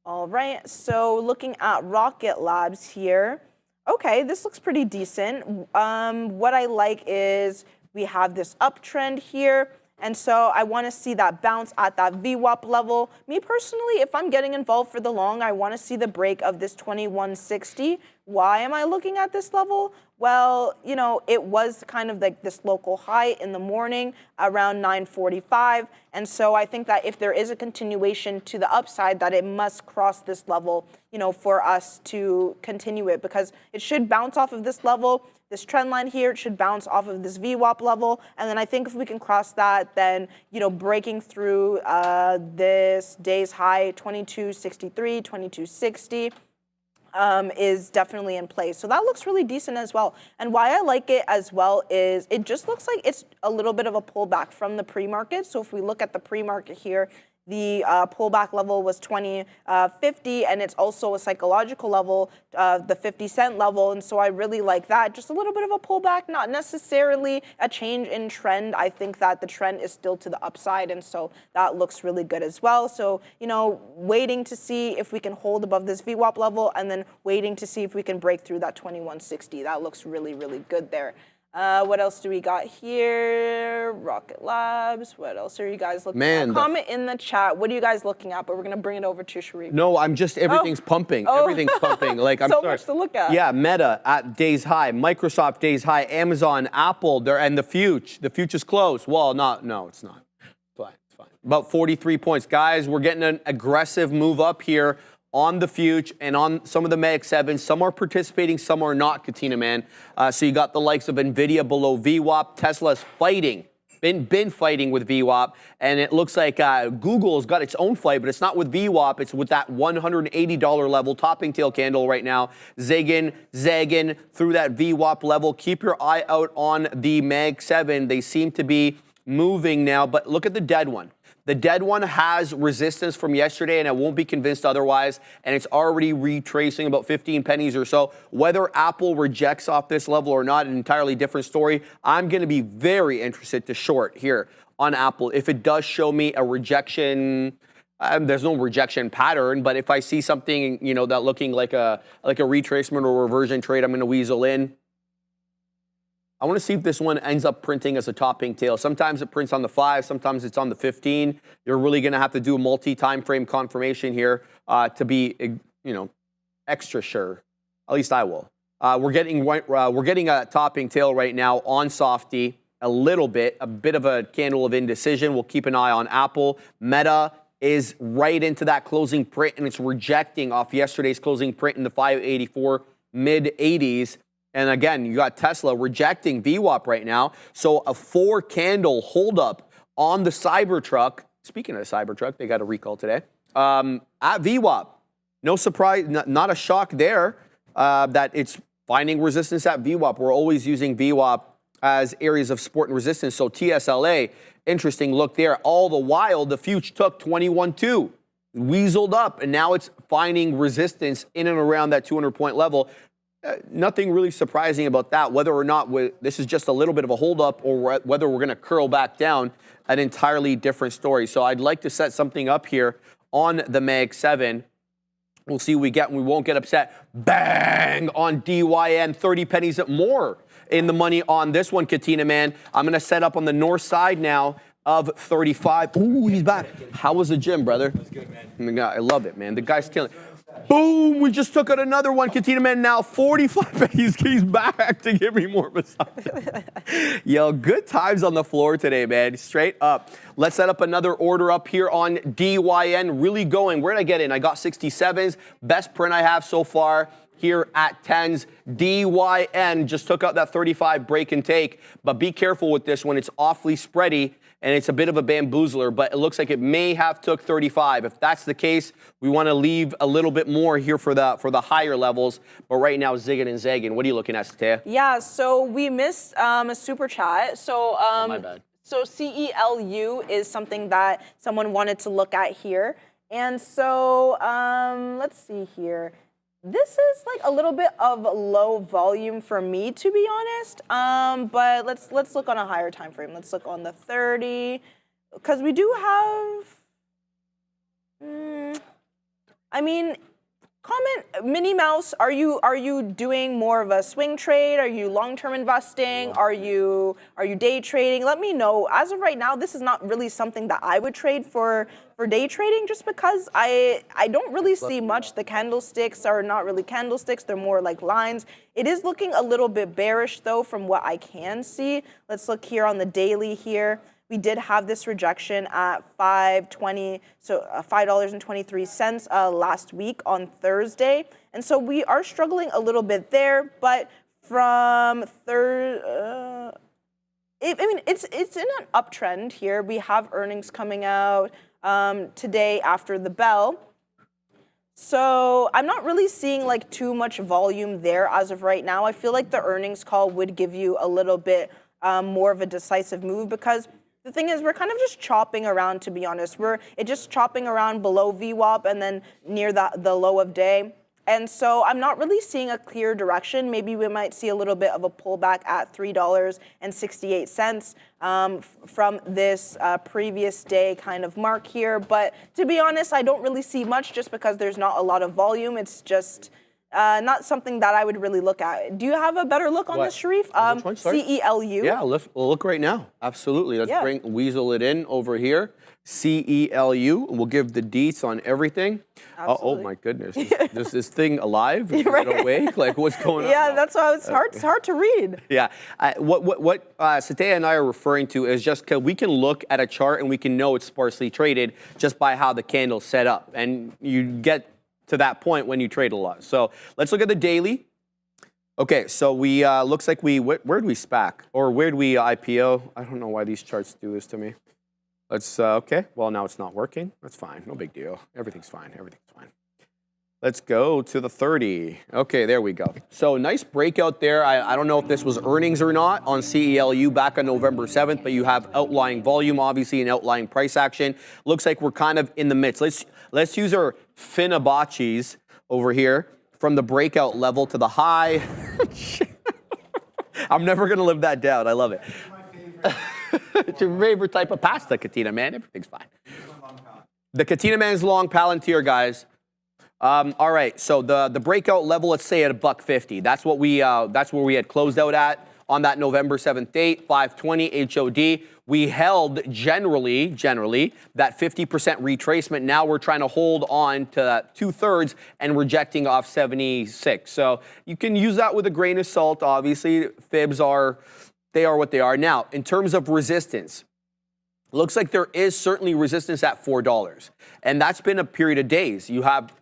All right. So looking at Rocket Labs here. Okay, this looks pretty decent. What I like is we have this uptrend here. And so I want to see that bounce at that VWAP level. Me personally, if I'm getting involved for the long, I want to see the break of this 2160. Why am I looking at this level? Well, it was kind of like this local high in the morning around 9:45. And so I think that if there is a continuation to the upside, that it must cross this level, for us to continue it, because it should bounce off of this level. This trend line here, it should bounce off of this VWAP level. And then I think if we can cross that, then, breaking through this day's high, 2263, 2260, is definitely in place. So that looks really decent as well. And why I like it as well is it just looks like it's a little bit of a pullback from the pre-market. So if we look at the pre-market here, the pullback level was 20.50, and it's also a psychological level, the 50-cent level. And so I really like that. Just a little bit of a pullback, not necessarily a change in trend. I think that the trend is still to the upside, and so that looks really good as well. So, waiting to see if we can hold above this VWAP level, and then waiting to see if we can break through that 2160. That looks really, really good there. What else do we got here? Rocket Labs. What else are you guys looking at? Comment in the chat. What are you guys looking at? But we're going to bring it over to Sharif. No, everything's pumping. Everything's pumping. Like, I'm so sorry. much to look at. Yeah, Meta at days high, Microsoft days high, Amazon, Apple, and the future. The future's close. Well, no, it's not. It's fine. About 43 points. Guys, we're getting an aggressive move up here on the future and on some of the Mag 7s. Some are participating, some are not, Katina, man. So you got the likes of NVIDIA below VWAP. Tesla's fighting, been fighting with VWAP. And it looks like Google's got its own fight, but it's not with VWAP. It's with that $180 level, topping tail candle right now. Zagging through that VWAP level. Keep your eye out on the Mag 7. They seem to be moving now, but look at the dead one. The dead one has resistance from yesterday, and I won't be convinced otherwise, and it's already retracing about 15 pennies or so. Whether Apple rejects off this level or not, an entirely different story. I'm going to be very interested to short here on Apple. If it does show me a rejection, there's no rejection pattern, but if I see something, that looking like a retracement or reversion trade, I'm going to weasel in. I want to see if this one ends up printing as a topping tail. Sometimes it prints on the 5, sometimes it's on the 15. You're really going to have to do a multi-time frame confirmation here to be, extra sure. At least I will. We're getting a topping tail right now on Softy. A bit of a candle of indecision. We'll keep an eye on Apple. Meta is right into that closing print, and it's rejecting off yesterday's closing print in the 584 mid-80s. And again, you got Tesla rejecting VWAP right now. So a 4-candle holdup on the Cybertruck. Speaking of Cybertruck, they got a recall today. At VWAP. No surprise, not a shock there that it's finding resistance at VWAP. We're always using VWAP as areas of support and resistance. So TSLA, interesting look there. All the while, the future took 21.2, weaseled up, and now it's finding resistance in and around that 200-point level. Nothing really surprising about that. Whether or not this is just a little bit of a holdup or whether we're going to curl back down, an entirely different story. So I'd like to set something up here on the Mag 7. We'll see what we get, and we won't get upset. Bang on DYN, 30 pennies more in the money on this one, Katina, man. I'm going to set up on the north side now of 35. Ooh, he's back. How was the gym, brother? It was good, man. I love it, man. The guy's killing it. Boom, we just took out another one. Katina, man, now 45 pennies. He's back to give me more massage. Yo, good times on the floor today, man. Straight up. Let's set up another order up here on DYN. Really going. Where did I get in? I got 67s. Best print I have so far here at 10s. DYN just took out that 35 break and take. But be careful with this one. It's awfully spready, and it's a bit of a bamboozler, but it looks like it may have took 35. If that's the case, we want to leave a little bit more here for the higher levels. But right now, zigging and zagging. What are you looking at, Satya? Yeah, so we missed a super chat. So My bad. So CELU is something that someone wanted to look at here. And so let's see here. This is like a little bit of low volume for me, to be honest. But let's look on a higher time frame. Let's look on the 30, because we do have. I mean, comment, Minnie Mouse. Are you doing more of a swing trade? Are you long-term investing? Are you day trading? Let me know. As of right now, this is not really something that I would trade for day trading, just because I don't really see much. The candlesticks are not really candlesticks. They're more like lines. It is looking a little bit bearish, though, from what I can see. Let's look here on the daily here. We did have this rejection at $5.20, so $5.23 last week on Thursday. And so we are struggling a little bit there, but from I mean, it's in an uptrend here. We have earnings coming out today after the bell. So I'm not really seeing like too much volume there as of right now. I feel like the earnings call would give you a little bit more of a decisive move, because the thing is, we're kind of just chopping around, to be honest. It's just chopping around below VWAP and then near the low of day. And so I'm not really seeing a clear direction. Maybe we might see a little bit of a pullback at $3.68 from this previous day kind of mark here. But to be honest, I don't really see much, just because there's not a lot of volume. It's just not something that I would really look at. Do you have a better look on this, Sharif? CELU? Yeah, we'll look right now. Absolutely. Let's weasel it in over here. CELU. We'll give the deets on everything. Oh my goodness. Is this thing alive? Is it awake? Like, what's going on? Yeah, that's why it's hard to read. Yeah. What Satya and I are referring to is just we can look at a chart and we can know it's sparsely traded just by how the candle's set up. And you get to that point when you trade a lot. So let's look at the daily. Okay, so we looks like where'd we SPAC? Or where'd we IPO? I don't know why these charts do this to me. Let's, okay, well, now it's not working. That's fine, no big deal. Everything's fine, everything's fine. Let's go to the 30. Okay, there we go. So nice breakout there. I don't know if this was earnings or not on CELU back on November 7th, but you have outlying volume, obviously, and outlying price action. Looks like we're kind of in the midst. Let's use our Finabachis over here from the breakout level to the high. I'm never going to live that down. I love it. It's your favorite type of pasta, Katina, man. Everything's fine. The Katina Man's long Palantir, guys. All right, so the breakout level, let's say at $1.50. That's what that's where we had closed out at on that November 7th date, 520 HOD. We held generally that 50% retracement. Now we're trying to hold on to that 2/3 and rejecting off 76. So you can use that with a grain of salt. Obviously, fibs are what they are. Now, in terms of resistance, looks like there is certainly resistance at $4. And that's been a period of days. You have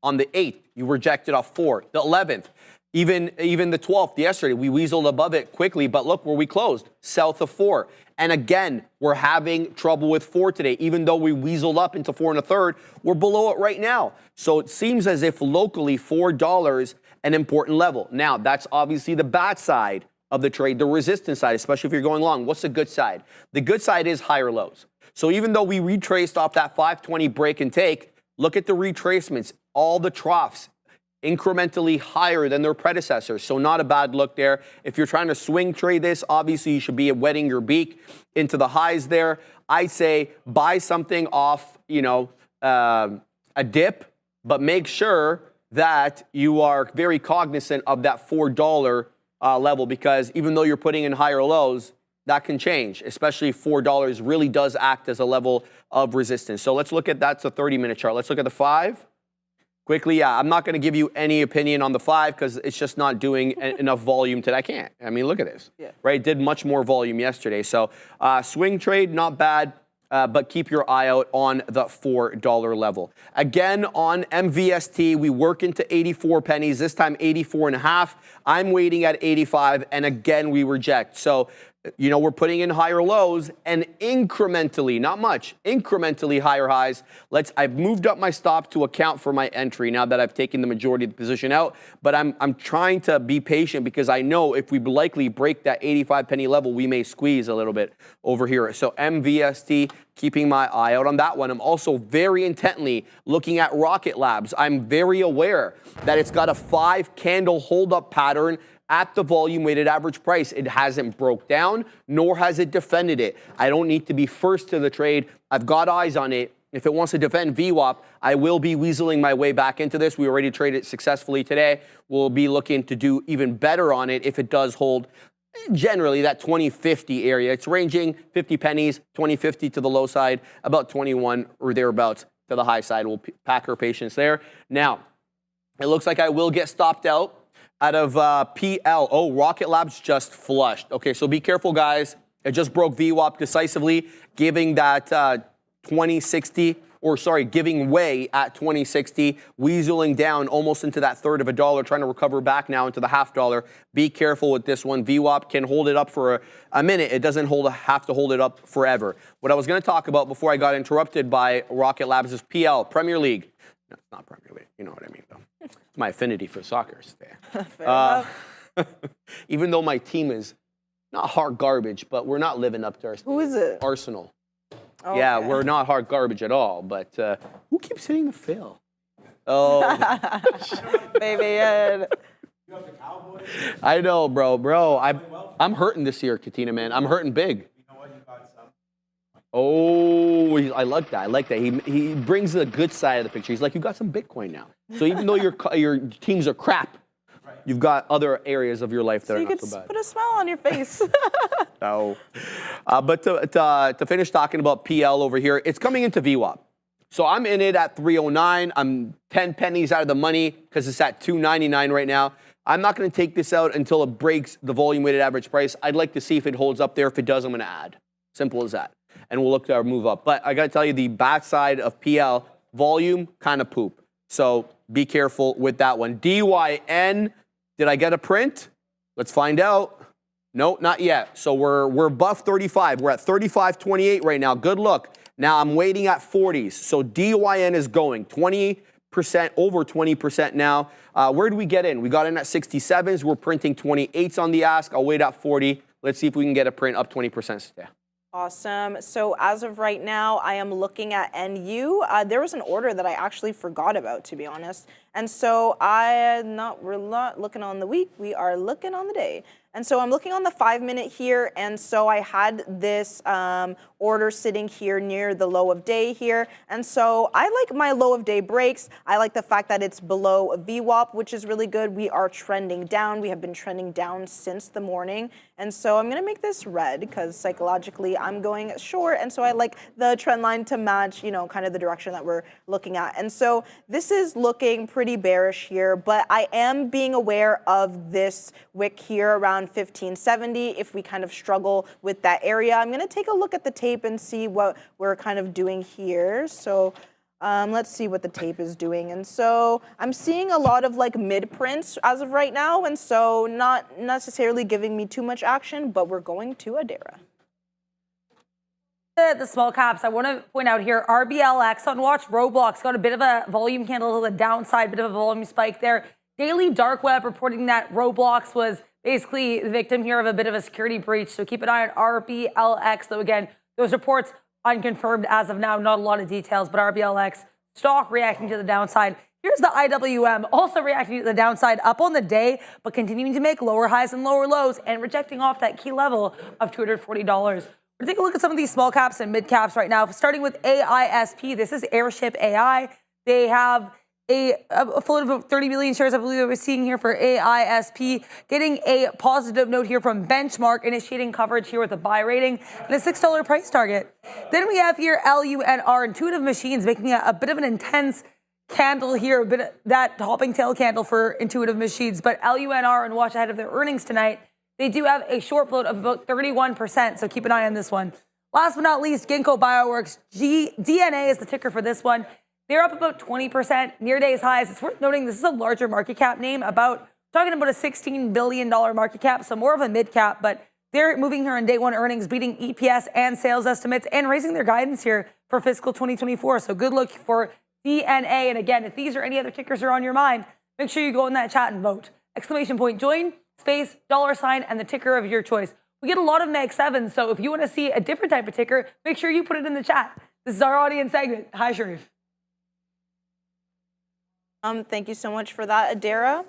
on the 8th, you rejected off 4. The 11th, even the 12th, yesterday, we weaseled above it quickly. But look where we closed, south of 4. And again, we're having trouble with 4 today. Even though we weaseled up into 4 1/3, we're below it right now. So it seems as if locally $4 an important level. Now, that's obviously the bad side of the trade, the resistance side, especially if you're going long. What's the good side? The good side is higher lows. So even though we retraced off that 520 break and take, look at the retracements, all the troughs incrementally higher than their predecessors. So not a bad look there. If you're trying to swing trade this, obviously you should be wetting your beak into the highs there. I'd say buy something off, a dip, but make sure that you are very cognizant of that $4 level, because even though you're putting in higher lows, that can change, especially $4 really does act as a level of resistance. So let's look at that's a 30-minute chart. Let's look at the 5. Quickly, yeah, I'm not going to give you any opinion on the 5 because it's just not doing enough volume today. I can't. I mean, look at this. Yeah. Right? It did much more volume yesterday. So swing trade, not bad, but keep your eye out on the $4 level. Again, on MVST, we work into 84 pennies, this time 84.5. I'm waiting at 85, and again, we reject. So, we're putting in higher lows and incrementally, not much, incrementally higher highs. I've moved up my stop to account for my entry now that I've taken the majority of the position out, but I'm trying to be patient because I know if we likely break that 85 penny level, we may squeeze a little bit over here. So MVST, keeping my eye out on that one. I'm also very intently looking at Rocket Labs. I'm very aware that it's got a 5 candle hold up pattern at the volume weighted average price. It hasn't broke down, nor has it defended it. I don't need to be first to the trade. I've got eyes on it. If it wants to defend VWAP, I will be weaseling my way back into this. We already traded successfully today. We'll be looking to do even better on it if it does hold generally that 2050 area. It's ranging 50 pennies, 2050 to the low side, about 21 or thereabouts to the high side. We'll pack our patience there. Now, it looks like I will get stopped out of PL. Oh, Rocket Labs just flushed. Okay, so be careful, guys. It just broke VWAP decisively, giving that 2060, giving way at 2060, weaseling down almost into that third of a dollar, trying to recover back now into the $0.50. Be careful with this one. VWAP can hold it up for a minute. It doesn't have to hold it up forever. What I was going to talk about before I got interrupted by Rocket Labs is PL, Premier League. No, it's not Premier League. You know what I mean, though. It's my affinity for soccer. Even though my team is not hard garbage, but we're not living up to our Who is it? Arsenal. Okay. Yeah, we're not hard garbage at all, but who keeps hitting the fill? Oh. Baby Ed. I know, bro. I'm hurting this year, Katina, man. I'm hurting big. Oh, I like that. He brings the good side of the picture. He's like, you got some Bitcoin now. So even though your teams are crap, you've got other areas of your life that are not so bad. You could put a smile on your face. No. But to finish talking about PL over here, it's coming into VWAP. So I'm in it at 309. I'm 10 pennies out of the money because it's at 299 right now. I'm not going to take this out until it breaks the volume weighted average price. I'd like to see if it holds up there. If it does, I'm going to add. Simple as that. And we'll look to move up. But I got to tell you, the bad side of PL, volume, kind of poop. So be careful with that one. DYN, did I get a print? Let's find out. No, not yet. So we're above 35. We're at 35.28 right now. Good look. Now I'm waiting at 40s. So DYN is going 20%, over 20% now. Where did we get in? We got in at 67s. We're printing 28s on the ask. I'll wait at 40. Let's see if we can get a print up 20% today. Awesome. So as of right now, I am looking at NU. There was an order that I actually forgot about, to be honest. And so we're not looking on the week. We are looking on the day. And so I'm looking on the 5-minute here. And so I had this order sitting here near the low of day here. And so I like my low of day breaks. I like the fact that it's below VWAP, which is really good. We are trending down. We have been trending down since the morning. And so I'm going to make this red because psychologically I'm going short. And so I like the trend line to match, kind of the direction that we're looking at. And so this is looking pretty bearish here, but I am being aware of this wick here around 1570. If we kind of struggle with that area, I'm going to take a look at the tape and see what we're kind of doing here. So let's see what the tape is doing. And so I'm seeing a lot of like mid prints as of right now. And so not necessarily giving me too much action, but we're going to Adara. The small caps, I want to point out here, RBLX on watch, Roblox got a bit of a volume candle to the downside, bit of a volume spike there. Daily Dark Web reporting that Roblox was basically the victim here of a bit of a security breach. So keep an eye on RBLX, though again, those reports unconfirmed as of now, not a lot of details, but RBLX stock reacting to the downside. Here's the IWM also reacting to the downside, up on the day, but continuing to make lower highs and lower lows and rejecting off that key level of $240. We're taking a look at some of these small caps and mid caps right now, starting with AISP. This is Airship AI. They have a float of 30 million shares, I believe that we're seeing here for AISP, getting a positive note here from Benchmark, initiating coverage here with a buy rating and a $6 price target. Then we have here LUNR, Intuitive Machines, making a bit of an intense candle here, a bit of that hopping tail candle for Intuitive Machines. But LUNR, and watch ahead of their earnings tonight, they do have a short float of about 31%, so keep an eye on this one. Last but not least, Ginkgo Bioworks, DNA is the ticker for this one. They're up about 20%, near day's highs. It's worth noting this is a larger market cap name, talking about a $16 billion market cap, so more of a mid cap, but they're moving here on day one earnings, beating EPS and sales estimates and raising their guidance here for fiscal 2024. So good look for DNA. And again, if these or any other tickers are on your mind, make sure you go in that chat and vote. Exclamation point, join, space, $sign, and the ticker of your choice. We get a lot of Mag 7, so if you want to see a different type of ticker, make sure you put it in the chat. This is our audience segment. Hi, Sharif. Thank you so much for that, Adara.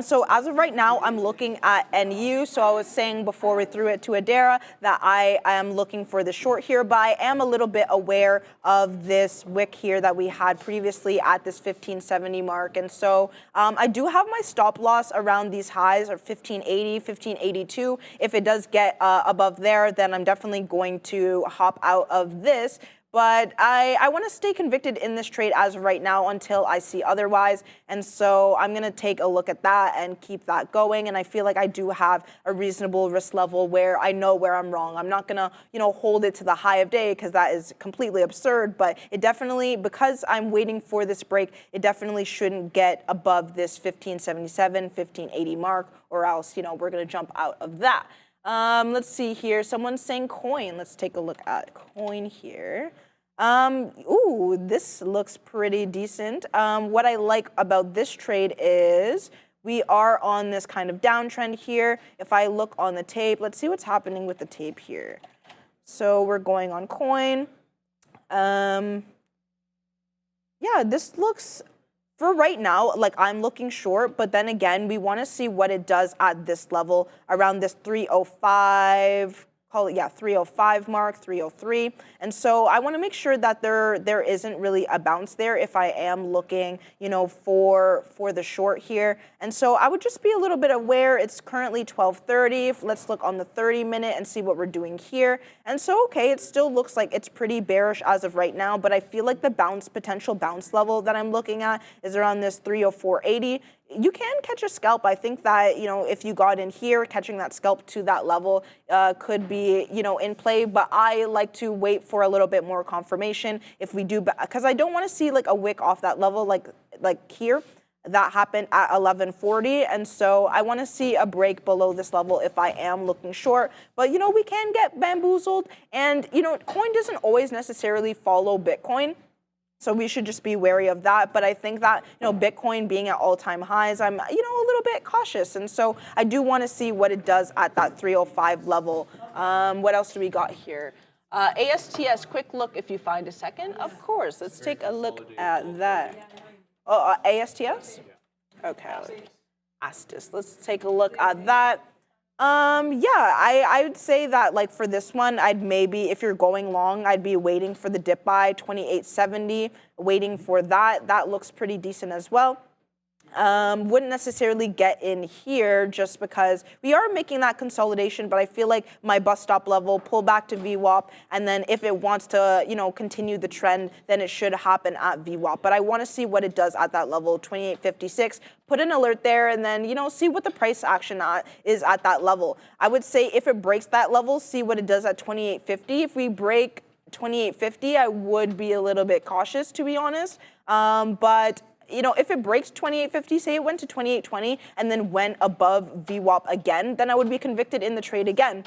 So as of right now, I'm looking at NU. So I was saying before we threw it to Adara that I am looking for the short here, but I am a little bit aware of this wick here that we had previously at this 1570 mark. And so I do have my stop loss around these highs of 1580, 1582. If it does get above there, then I'm definitely going to hop out of this. But I want to stay convicted in this trade as of right now until I see otherwise. And so I'm going to take a look at that and keep that going. And I feel like I do have a reasonable risk level where I know where I'm wrong. I'm not going to, hold it to the high of day because that is completely absurd. But it definitely, because I'm waiting for this break, it definitely shouldn't get above this 1577, 1580 mark, or else, we're going to jump out of that. Let's see here. Someone's saying coin. Let's take a look at coin here. Ooh, this looks pretty decent. What I like about this trade is we are on this kind of downtrend here. If I look on the tape, let's see what's happening with the tape here. So we're going on coin. Yeah, this looks, for right now, like I'm looking short, but then again, we want to see what it does at this level around this 305, call it, 305 mark, 303. And so I want to make sure that there isn't really a bounce there if I am looking, for the short here. And so I would just be a little bit aware. It's currently 12:30. Let's look on the 30-minute and see what we're doing here. And so, okay, it still looks like it's pretty bearish as of right now, but I feel like the potential bounce level that I'm looking at is around this 304.80. You can catch a scalp. I think that, if you got in here, catching that scalp to that level could be, in play. But I like to wait for a little bit more confirmation if we do, because I don't want to see like a wick off that level like here. That happened at 1140, and so I want to see a break below this level if I am looking short. But, we can get bamboozled, and, coin doesn't always necessarily follow Bitcoin. So we should just be wary of that. But I think that, Bitcoin being at all-time highs, I'm, a little bit cautious. And so I do want to see what it does at that 305 level. What else do we got here? ASTS, quick look if you find a second. Of course. Let's take a look at that. Oh, ASTS? Okay. ASTS. Let's take a look at that. I would say that like for this one, I'd maybe, if you're going long, I'd be waiting for the dip by 2870, waiting for that. That looks pretty decent as well. Wouldn't necessarily get in here just because we are making that consolidation, but I feel like my bus stop level, pull back to VWAP, and then if it wants to, continue the trend, then it should happen at VWAP. But I want to see what it does at that level, 28.56. Put an alert there, and then, see what the price action is at that level. I would say if it breaks that level, see what it does at 28.50. If we break 28.50, I would be a little bit cautious, to be honest. But if it breaks 28.50, say it went to 28.20 and then went above VWAP again, then I would be convicted in the trade again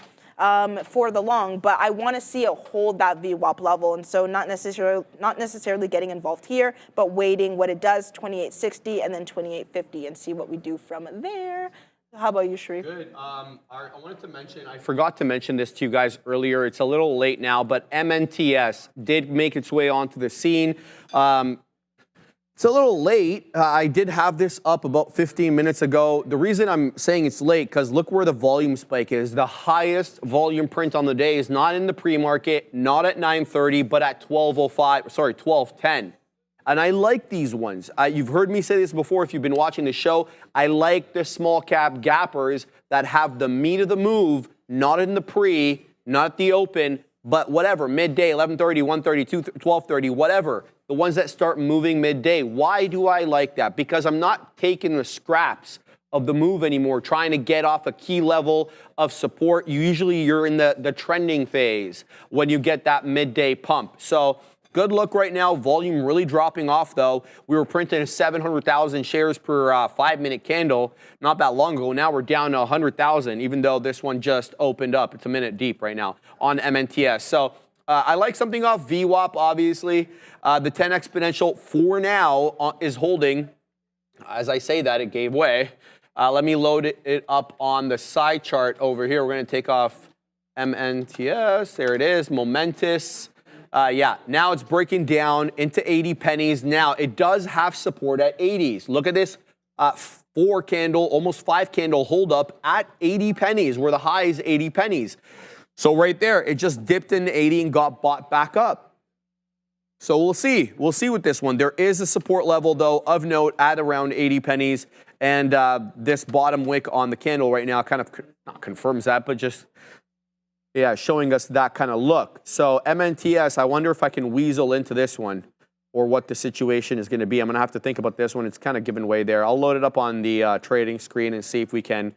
for the long. But I want to see it hold that VWAP level, and so not necessarily getting involved here, but waiting what it does, 28.60 and then 28.50, and see what we do from there. How about you, Sharif? Good. I wanted to mention, I forgot to mention this to you guys earlier. It's a little late now, but MNTS did make its way onto the scene. It's a little late. I did have this up about 15 minutes ago. The reason I'm saying it's late, because look where the volume spike is. The highest volume print on the day is not in the pre-market, not at 9:30, but at 12:10. And I like these ones. You've heard me say this before if you've been watching the show. I like the small cap gappers that have the meat of the move, not in the pre, not at the open, but whatever, midday, 11:30, 1:30, 12:30, whatever. The ones that start moving midday. Why do I like that? Because I'm not taking the scraps of the move anymore, trying to get off a key level of support. You're in the trending phase when you get that midday pump. So good look right now. Volume really dropping off, though. We were printing 700,000 shares per 5-minute candle not that long ago. Now we're down to 100,000, even though this one just opened up. It's a minute deep right now on MNTS. So I like something off VWAP, obviously. The 10 exponential for now is holding. As I say that, it gave way. Let me load it up on the side chart over here. We're going to take off MNTS. There it is, momentous. Now it's breaking down into 80 pennies. Now, it does have support at 80s. Look at this 4 candle, almost 5 candle hold up at 80 pennies, where the high is 80 pennies. So right there, it just dipped into 80 and got bought back up. So we'll see. We'll see with this one. There is a support level, though, of note at around 80 pennies. And this bottom wick on the candle right now kind of not confirms that, but just, showing us that kind of look. So MNTS, I wonder if I can weasel into this one or what the situation is going to be. I'm going to have to think about this one. It's kind of given way there. I'll load it up on the trading screen and see if we can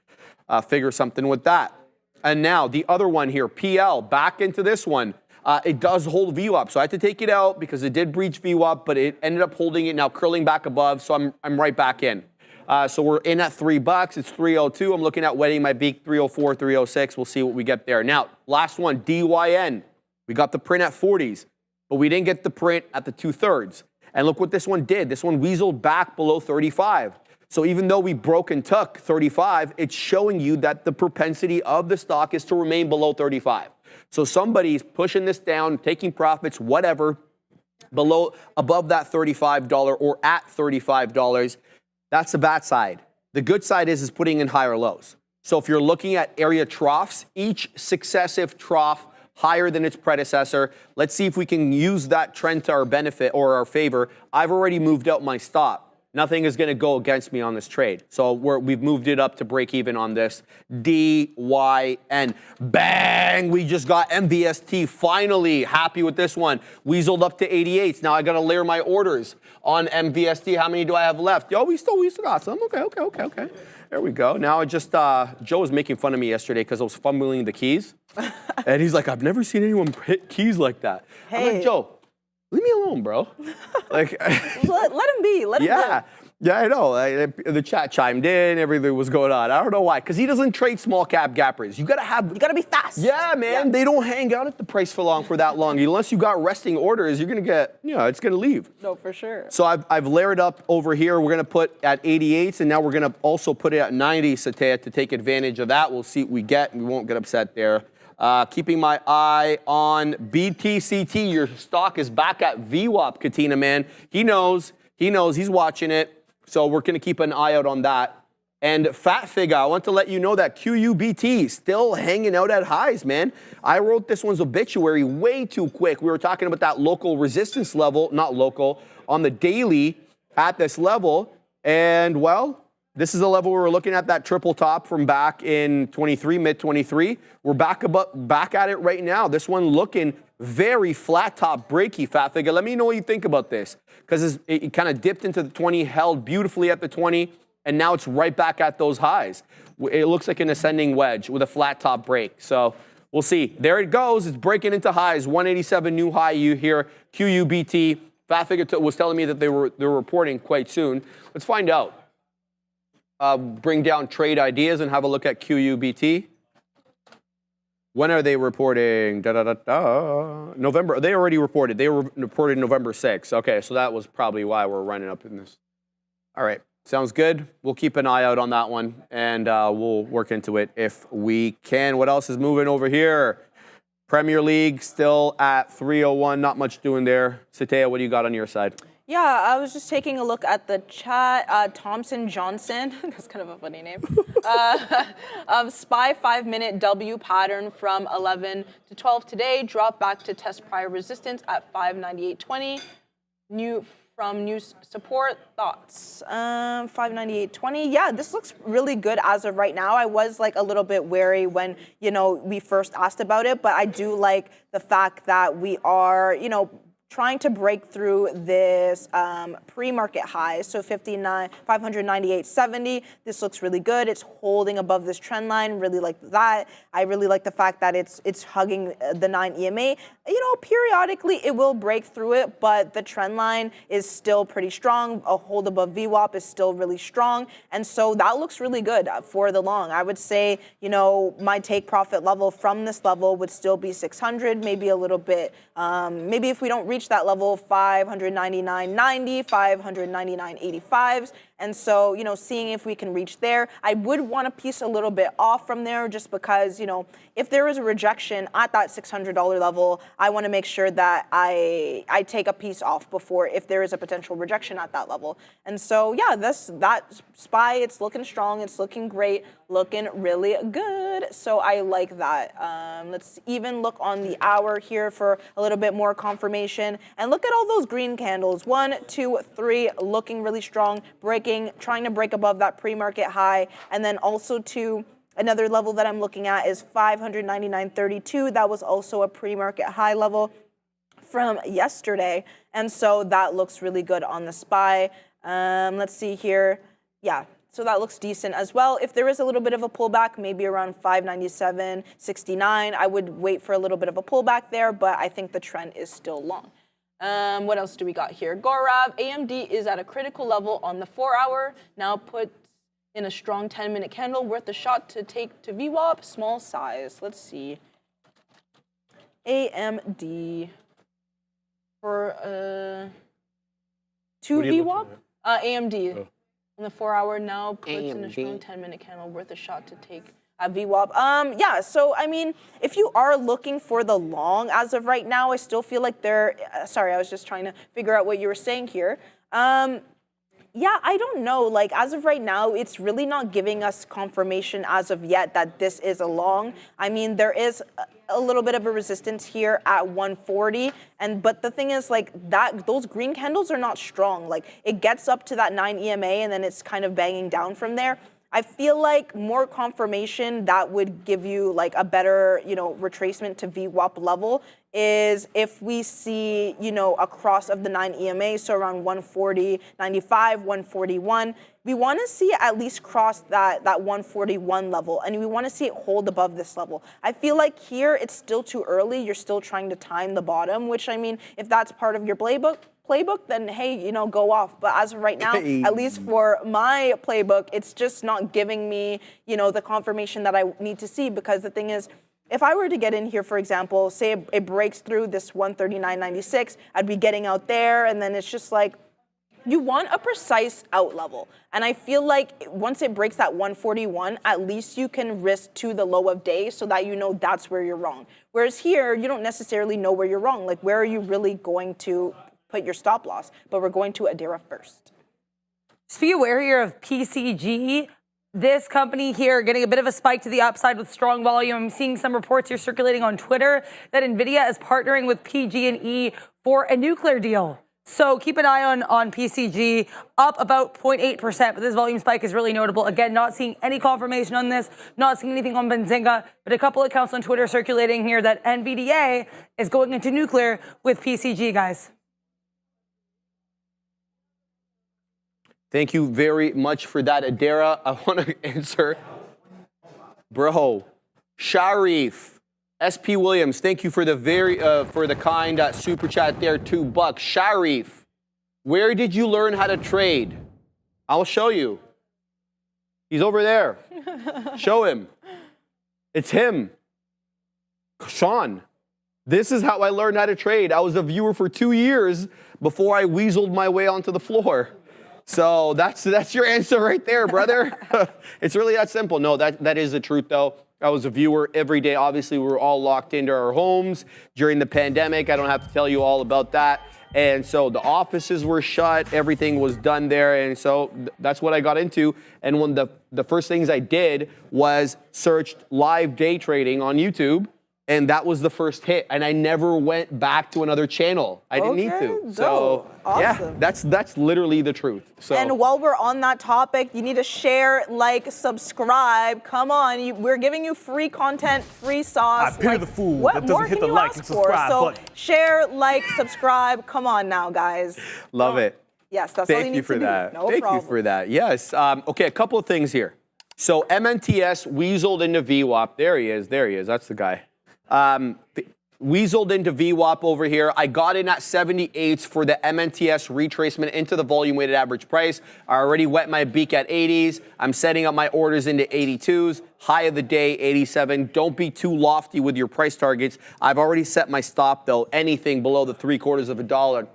figure something with that. And now the other one here, PL, back into this one. It does hold VWAP, so I had to take it out because it did breach VWAP, but it ended up holding it now, curling back above, so I'm right back in. So we're in at $3. It's 302. I'm looking at wetting my beak, 304, 306. We'll see what we get there. Now, last one, DYN. We got the print at 40s, but we didn't get the print at the 2/3. And look what this one did. This one weaseled back below 35. So even though we broke and took 35, it's showing you that the propensity of the stock is to remain below 35. So somebody's pushing this down, taking profits, whatever, above that $35 or at $35. That's the bad side. The good side is putting in higher lows. So if you're looking at area troughs, each successive trough higher than its predecessor, let's see if we can use that trend to our benefit or our favor. I've already moved out my stop. Nothing is going to go against me on this trade. So we've moved it up to break even on this. DYN. Bang! We just got MVST. Finally, happy with this one. Weaseled up to 88s. Now I got to layer my orders on MVST. How many do I have left? Yo, we still got some. Okay. There we go. Now Joe was making fun of me yesterday because I was fumbling the keys. And he's like, I've never seen anyone hit keys like that. Hey. I'm like, Joe, leave me alone, bro. Like, let him be. Let him go. Yeah, I know. The chat chimed in. Everything was going on. I don't know why. Because he doesn't trade small cap gappers. You gotta be fast. Yeah, man. Yeah. They don't hang out at the price for that long. Unless you got resting orders, you're gonna get. It's gonna leave. No, for sure. So I've layered up over here. We're gonna put at 88s, and now we're gonna also put it at 90 Satea to take advantage of that. We'll see what we get, and we won't get upset there. Keeping my eye on BTCT. Your stock is back at VWAP, Katina, man. He knows. He's watching it. So we're going to keep an eye out on that. And Fat Figure, I want to let you know that QUBT still hanging out at highs, man. I wrote this one's obituary way too quick. We were talking about that local resistance level, not local, on the daily at this level. And well, this is the level we were looking at, that triple top from back in 23, mid-23. We're back at it right now. This one looking very flat top breaky, Fat Figure. Let me know what you think about this, because it kind of dipped into the 20, held beautifully at the 20, and now it's right back at those highs. It looks like an ascending wedge with a flat top break. So we'll see. There it goes. It's breaking into highs. 187 new high you here. QUBT. Fat Figure was telling me that they were reporting quite soon. Let's find out. Bring down trade ideas and have a look at QUBT. When are they reporting? November. They already reported. They reported November 6th. Okay, so that was probably why we're running up in this. All right, sounds good. We'll keep an eye out on that one, and we'll work into it if we can. What else is moving over here? Premier League still at 301. Not much doing there. Satea, what do you got on your side? Yeah, I was just taking a look at the chat. Thompson Johnson, that's kind of a funny name. SPY 5-minute W pattern from 11 to 12 today, dropped back to test prior resistance at 598.20. New support thoughts. 598.20. Yeah, this looks really good as of right now. I was like a little bit wary when, we first asked about it, but I do like the fact that we are, trying to break through this pre-market high, so 598.70. This looks really good. It's holding above this trend line. Really like that. I really like the fact that it's hugging the 9 EMA. Periodically it will break through it, but the trend line is still pretty strong. A hold above VWAP is still really strong, and so that looks really good for the long. I would say, my take profit level from this level would still be 600, maybe a little bit. Maybe if we don't reach that level, 599.90, 599.85s. And so, seeing if we can reach there. I would want to piece a little bit off from there just because, if there is a rejection at that $600 level, I want to make sure that I take a piece off before if there is a potential rejection at that level. And so, yeah, that SPY, it's looking strong. It's looking great, looking really good. So I like that. Let's even look on the hour here for a little bit more confirmation. And look at all those green candles. 1, 2, 3, looking really strong, trying to break above that pre-market high. And then also another level that I'm looking at is 599.32. That was also a pre-market high level from yesterday. And so that looks really good on the SPY. Let's see here. Yeah. So that looks decent as well. If there is a little bit of a pullback, maybe around 597.69, I would wait for a little bit of a pullback there, but I think the trend is still long. What else do we got here? Gorav, AMD is at a critical level on the 4-hour. Now puts in a strong 10-minute candle worth a shot to take to VWAP, small size. Let's see. AMD for 2 VWAP. AMD. Oh. On the 4-hour now puts in a strong 10-minute candle worth a shot to take at VWAP. Yeah, so I mean, if you are looking for the long as of right now, I still feel like sorry, I was just trying to figure out what you were saying here. Yeah, I don't know. Like, as of right now, it's really not giving us confirmation as of yet that this is a long. I mean, there is a little bit of a resistance here at 140, but the thing is, like, those green candles are not strong. Like, it gets up to that 9 EMA and then it's kind of banging down from there. I feel like more confirmation that would give you like a better, retracement to VWAP level is if we see, a cross of the 9 EMA, so around 140.95, 141. We want to see it at least cross that 141 level, and we want to see it hold above this level. I feel like here it's still too early. You're still trying to time the bottom, which, I mean, if that's part of your playbook, then hey, go off. But as of right now, at least for my playbook, it's just not giving me, the confirmation that I need to see, because the thing is, if I were to get in here, for example, say it breaks through this 139.96, I'd be getting out there, and then it's just like, you want a precise out level. And I feel like once it breaks that 141, at least you can risk to the low of day so that that's where you're wrong. Whereas here, you don't necessarily know where you're wrong. Like, where are you really going to put your stop loss? But we're going to Adira first. Just be aware here of PCG. This company here getting a bit of a spike to the upside with strong volume. I'm seeing some reports here circulating on Twitter that NVIDIA is partnering with PG&E for a nuclear deal. So keep an eye on PCG, up about 0.8%, but this volume spike is really notable. Again, not seeing any confirmation on this, not seeing anything on Benzinga, but a couple accounts on Twitter circulating here that NVDA is going into nuclear with PCG, guys. Thank you very much for that, Adara. I want to answer. Bro, Sharif, SP Williams, thank you for the kind super chat there, $2. Sharif, where did you learn how to trade? I'll show you. He's over there. Show him. It's him. Sean, this is how I learned how to trade. I was a viewer for 2 years before I weaseled my way onto the floor. So that's your answer right there, brother. It's really that simple. No, that is the truth, though. I was a viewer every day. Obviously, we were all locked into our homes during the pandemic. I don't have to tell you all about that. And so the offices were shut. Everything was done there. And so that's what I got into. And one of the first things I did was searched live day trading on YouTube. And that was the first hit. And I never went back to another channel. I didn't need to. So awesome. Yeah, that's literally the truth. So. And while we're on that topic, you need to share, like, subscribe. Come on, we're giving you free content, free sauce. I pity the fool that doesn't hit the like and subscribe button. So share, like, subscribe. Come on now, guys. Love it. Yes, that's all you Thank need you for to do. that. No Thank problem. you for that. Yes. Okay, a couple of things here. So MNTS weaseled into VWAP. There he is. That's the guy. Weaseled into VWAP over here. I got in at 78s for the MNTS retracement into the volume weighted average price. I already wet my beak at 80s. I'm setting up my orders into 82s. High of the day, 87. Don't be too lofty with your price targets. I've already set my stop, though. Anything below the $0.75,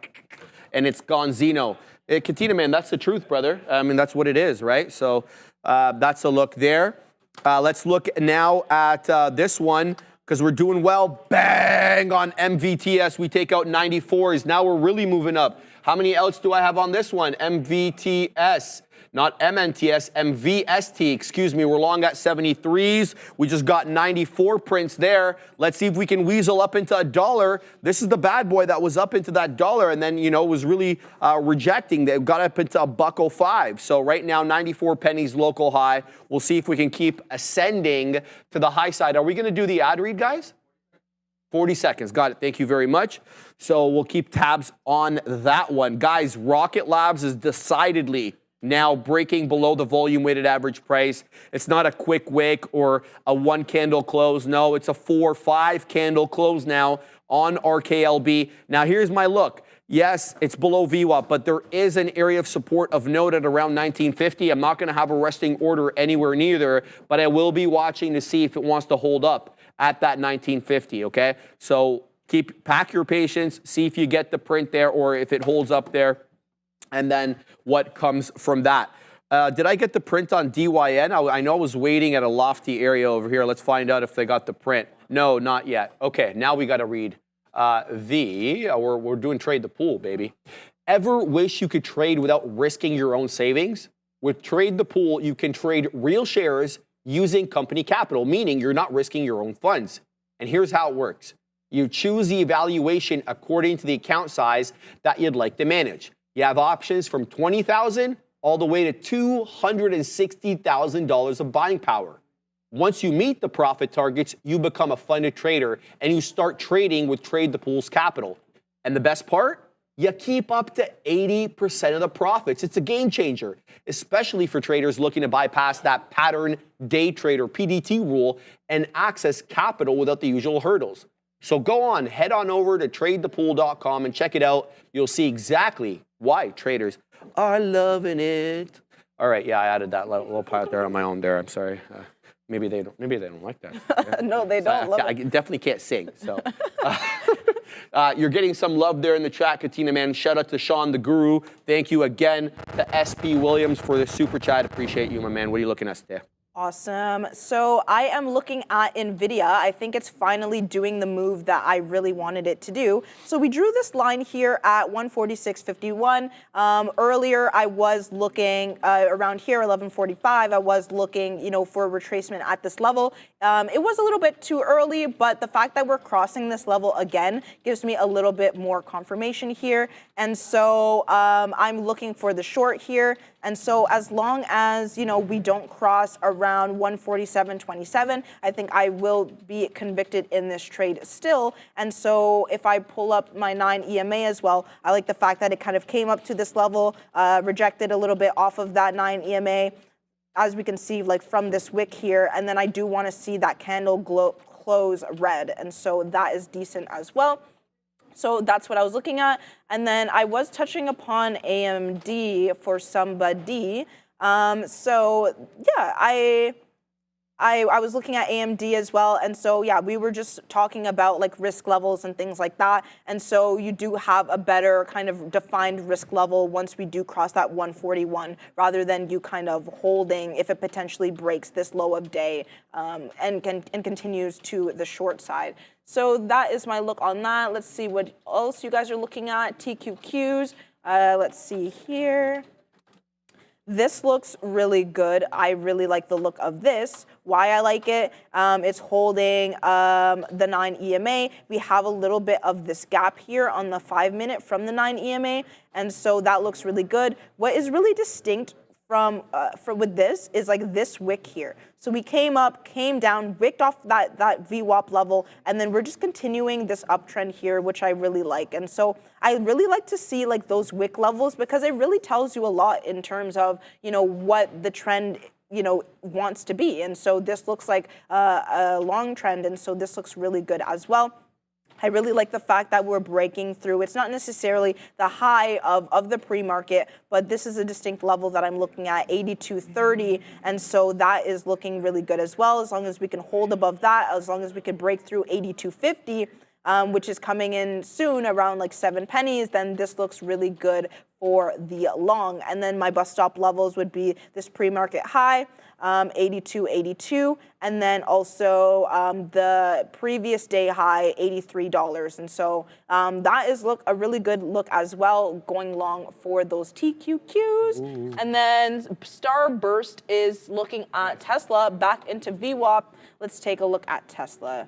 and it's gonzino. Katina, man, that's the truth, brother. I mean, that's what it is, right? So that's a look there. Let's look now at this one, because we're doing well. Bang on MVTS. We take out 94s. Now we're really moving up. How many outs do I have on this one? MVTS. Not MNTS, MVST, excuse me. We're long at 73s. We just got 94 prints there. Let's see if we can weasel up into $1. This is the bad boy that was up into that dollar and then, was really rejecting. They got up into $1.05. So right now, 94 pennies local high. We'll see if we can keep ascending to the high side. Are we going to do the ad read, guys? 40 seconds. Got it. Thank you very much. So we'll keep tabs on that one. Guys, Rocket Labs is decidedly now breaking below the volume weighted average price. It's not a quick wick or a 1 candle close. No, it's a 4-5 candle close now on RKLB. Now here's my look. Yes, it's below VWAP, but there is an area of support of note at around 1950. I'm not going to have a resting order anywhere neither, but I will be watching to see if it wants to hold up at that 1950, okay? So pack your patience, see if you get the print there or if it holds up there. And then what comes from that. Did I get the print on DYN? I know I was waiting at a lofty area over here. Let's find out if they got the print. No, not yet. Okay, now we got to read we're doing trade the pool, baby. Ever wish you could trade without risking your own savings? With Trade the Pool, you can trade real shares using company capital, meaning you're not risking your own funds. And here's how it works. You choose the evaluation according to the account size that you'd like to manage. You have options from $20,000 all the way to $260,000 of buying power. Once you meet the profit targets, you become a funded trader and you start trading with Trade the Pool's capital. And the best part? You keep up to 80% of the profits. It's a game changer, especially for traders looking to bypass that pattern day trader PDT rule and access capital without the usual hurdles. So go on, head on over to tradethepool.com and check it out. You'll see exactly why traders are loving it. All right, yeah, I added that little part there on my own there. I'm sorry. Maybe they don't like that. Yeah. No, they don't. I definitely can't sing. So you're getting some love there in the chat, Katina, man. Shout out to Sean the Guru. Thank you again to SP Williams for the super chat. Appreciate you, my man. What are you looking at there? Awesome. So I am looking at NVIDIA. I think it's finally doing the move that I really wanted it to do. So we drew this line here at 146.51. Earlier, I was looking around here, 11:45. I was looking, for a retracement at this level. It was a little bit too early, but the fact that we're crossing this level again gives me a little bit more confirmation here. And so I'm looking for the short here. And so as long as, we don't cross around 147.27, I think I will be convicted in this trade still. And so if I pull up my 9 EMA as well, I like the fact that it kind of came up to this level, rejected a little bit off of that 9 EMA, as we can see, like from this wick here. And then I do want to see that candle close red. And so that is decent as well. So that's what I was looking at. And then I was touching upon AMD for somebody. So yeah, I was looking at AMD as well. And so yeah, we were just talking about like risk levels and things like that. And so you do have a better kind of defined risk level once we do cross that 141, rather than you kind of holding if it potentially breaks this low of day and continues to the short side. So that is my look on that. Let's see what else you guys are looking at. TQQs. Let's see here. This looks really good. I really like the look of this. Why I like it, it's holding the 9 EMA. We have a little bit of this gap here on the 5-minute from the 9 EMA, and so that looks really good. What is really distinct with this is like this wick here. So we came up, came down, wicked off that VWAP level, and then we're just continuing this uptrend here, which I really like. And so I really like to see like those wick levels, because it really tells you a lot in terms of, what the trend wants to be. And so this looks like a long trend, and so this looks really good as well. I really like the fact that we're breaking through. It's not necessarily the high of the pre-market, but this is a distinct level that I'm looking at, 82.30, and so that is looking really good as well. As long as we can hold above that, as long as we can break through 82.50, which is coming in soon around like 7 pennies, then this looks really good for the long. And then my bus stop levels would be this pre-market high, 82.82, and then also the previous day high, $83. And so that is a really good look as well, going long for those TQQs. Ooh. And then Starburst is looking at Tesla back into VWAP. Let's take a look at Tesla.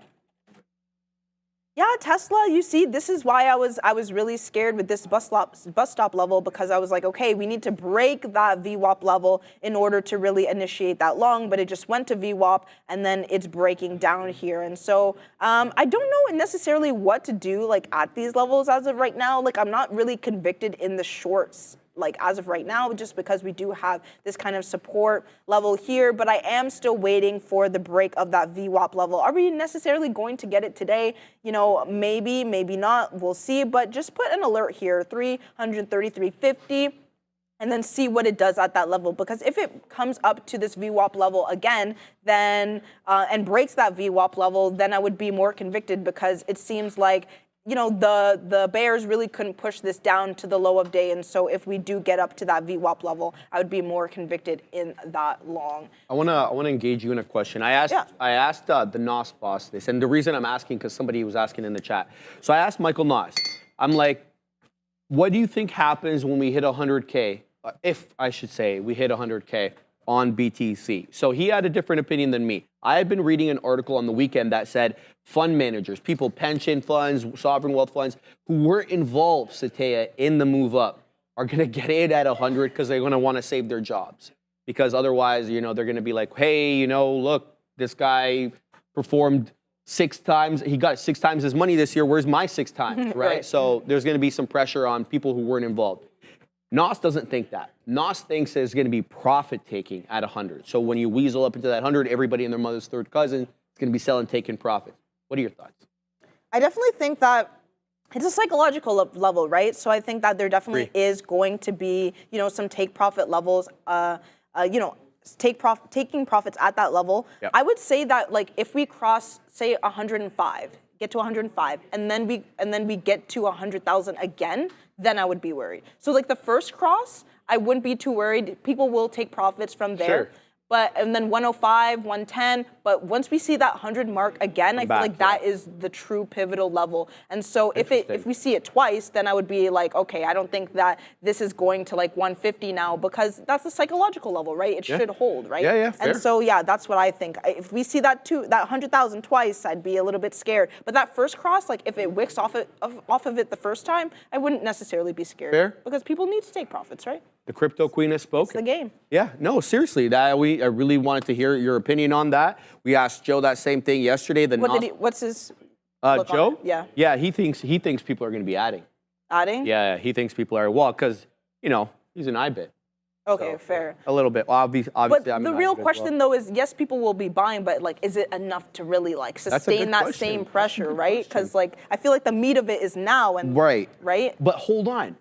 Yeah, Tesla, you see, this is why I was really scared with this bus stop level, because I was like, okay, we need to break that VWAP level in order to really initiate that long, but it just went to VWAP, and then it's breaking down here. And so I don't know necessarily what to do like at these levels as of right now. Like, I'm not really convicted in the shorts like as of right now, just because we do have this kind of support level here, but I am still waiting for the break of that VWAP level. Are we necessarily going to get it today? Maybe, maybe not, we'll see, but just put an alert here, 333.50, and then see what it does at that level. Because if it comes up to this VWAP level again, then, and breaks that VWAP level, then I would be more convicted, because it seems like the bears really couldn't push this down to the low of day. And so if we do get up to that VWAP level, I would be more convicted in that long. I wanna engage you in a question. I asked the NOS boss this, and the reason I'm asking, because somebody was asking in the chat. So I asked Michael NOS, I'm like, what do you think happens when we hit 100K? If I should say we hit 100K on BTC. So he had a different opinion than me. I had been reading an article on the weekend that said fund managers, people, pension funds, sovereign wealth funds, who weren't involved, Satya, in the move up, are going to get in at 100 because they're going to want to save their jobs. Because otherwise, they're going to be like, hey, look, this guy performed 6 times. He got 6 times his money this year. Where's my 6 times, right? So there's going to be some pressure on people who weren't involved. NOS doesn't think that. NOS thinks there's going to be profit taking at 100. So when you weasel up into that 100, everybody and their mother's third cousin is going to be selling, taking profit. What are your thoughts? I definitely think that it's a psychological level, right? So I think that there definitely is going to be, some take profit levels, taking profits at that level. Yep. I would say that like if we cross, say, 105, get to 105, and then we get to 100,000 again, then I would be worried. So like the first cross, I wouldn't be too worried. People will take profits from there. Sure. and then 105, 110. But once we see that 100 mark again, I feel like that is the true pivotal level. And so if we see it twice, then I would be like, okay, I don't think that this is going to like 150 now, because that's the psychological level, right? It should hold, right? Yeah, fair. And so yeah, that's what I think. If we see that 100,000 twice, I'd be a little bit scared. But that first cross, like if it wicks off of it the first time, I wouldn't necessarily be scared. Fair. Because people need to take profits, right? The crypto queen has spoken. It's the game. Yeah, no, seriously. I really wanted to hear your opinion on that. We asked Joe that same thing yesterday. What's his Joe? Yeah. Yeah, he thinks people are going to be adding. Adding? Yeah, he thinks people are, well, because, you know, he's an IBIT. Okay, So, fair. A little bit. Obviously, but the real question, though, is yes, people will be buying, but like, is it enough to really like sustain that same pressure, right? Because like, I feel like the meat of it is now, and right. But hold on.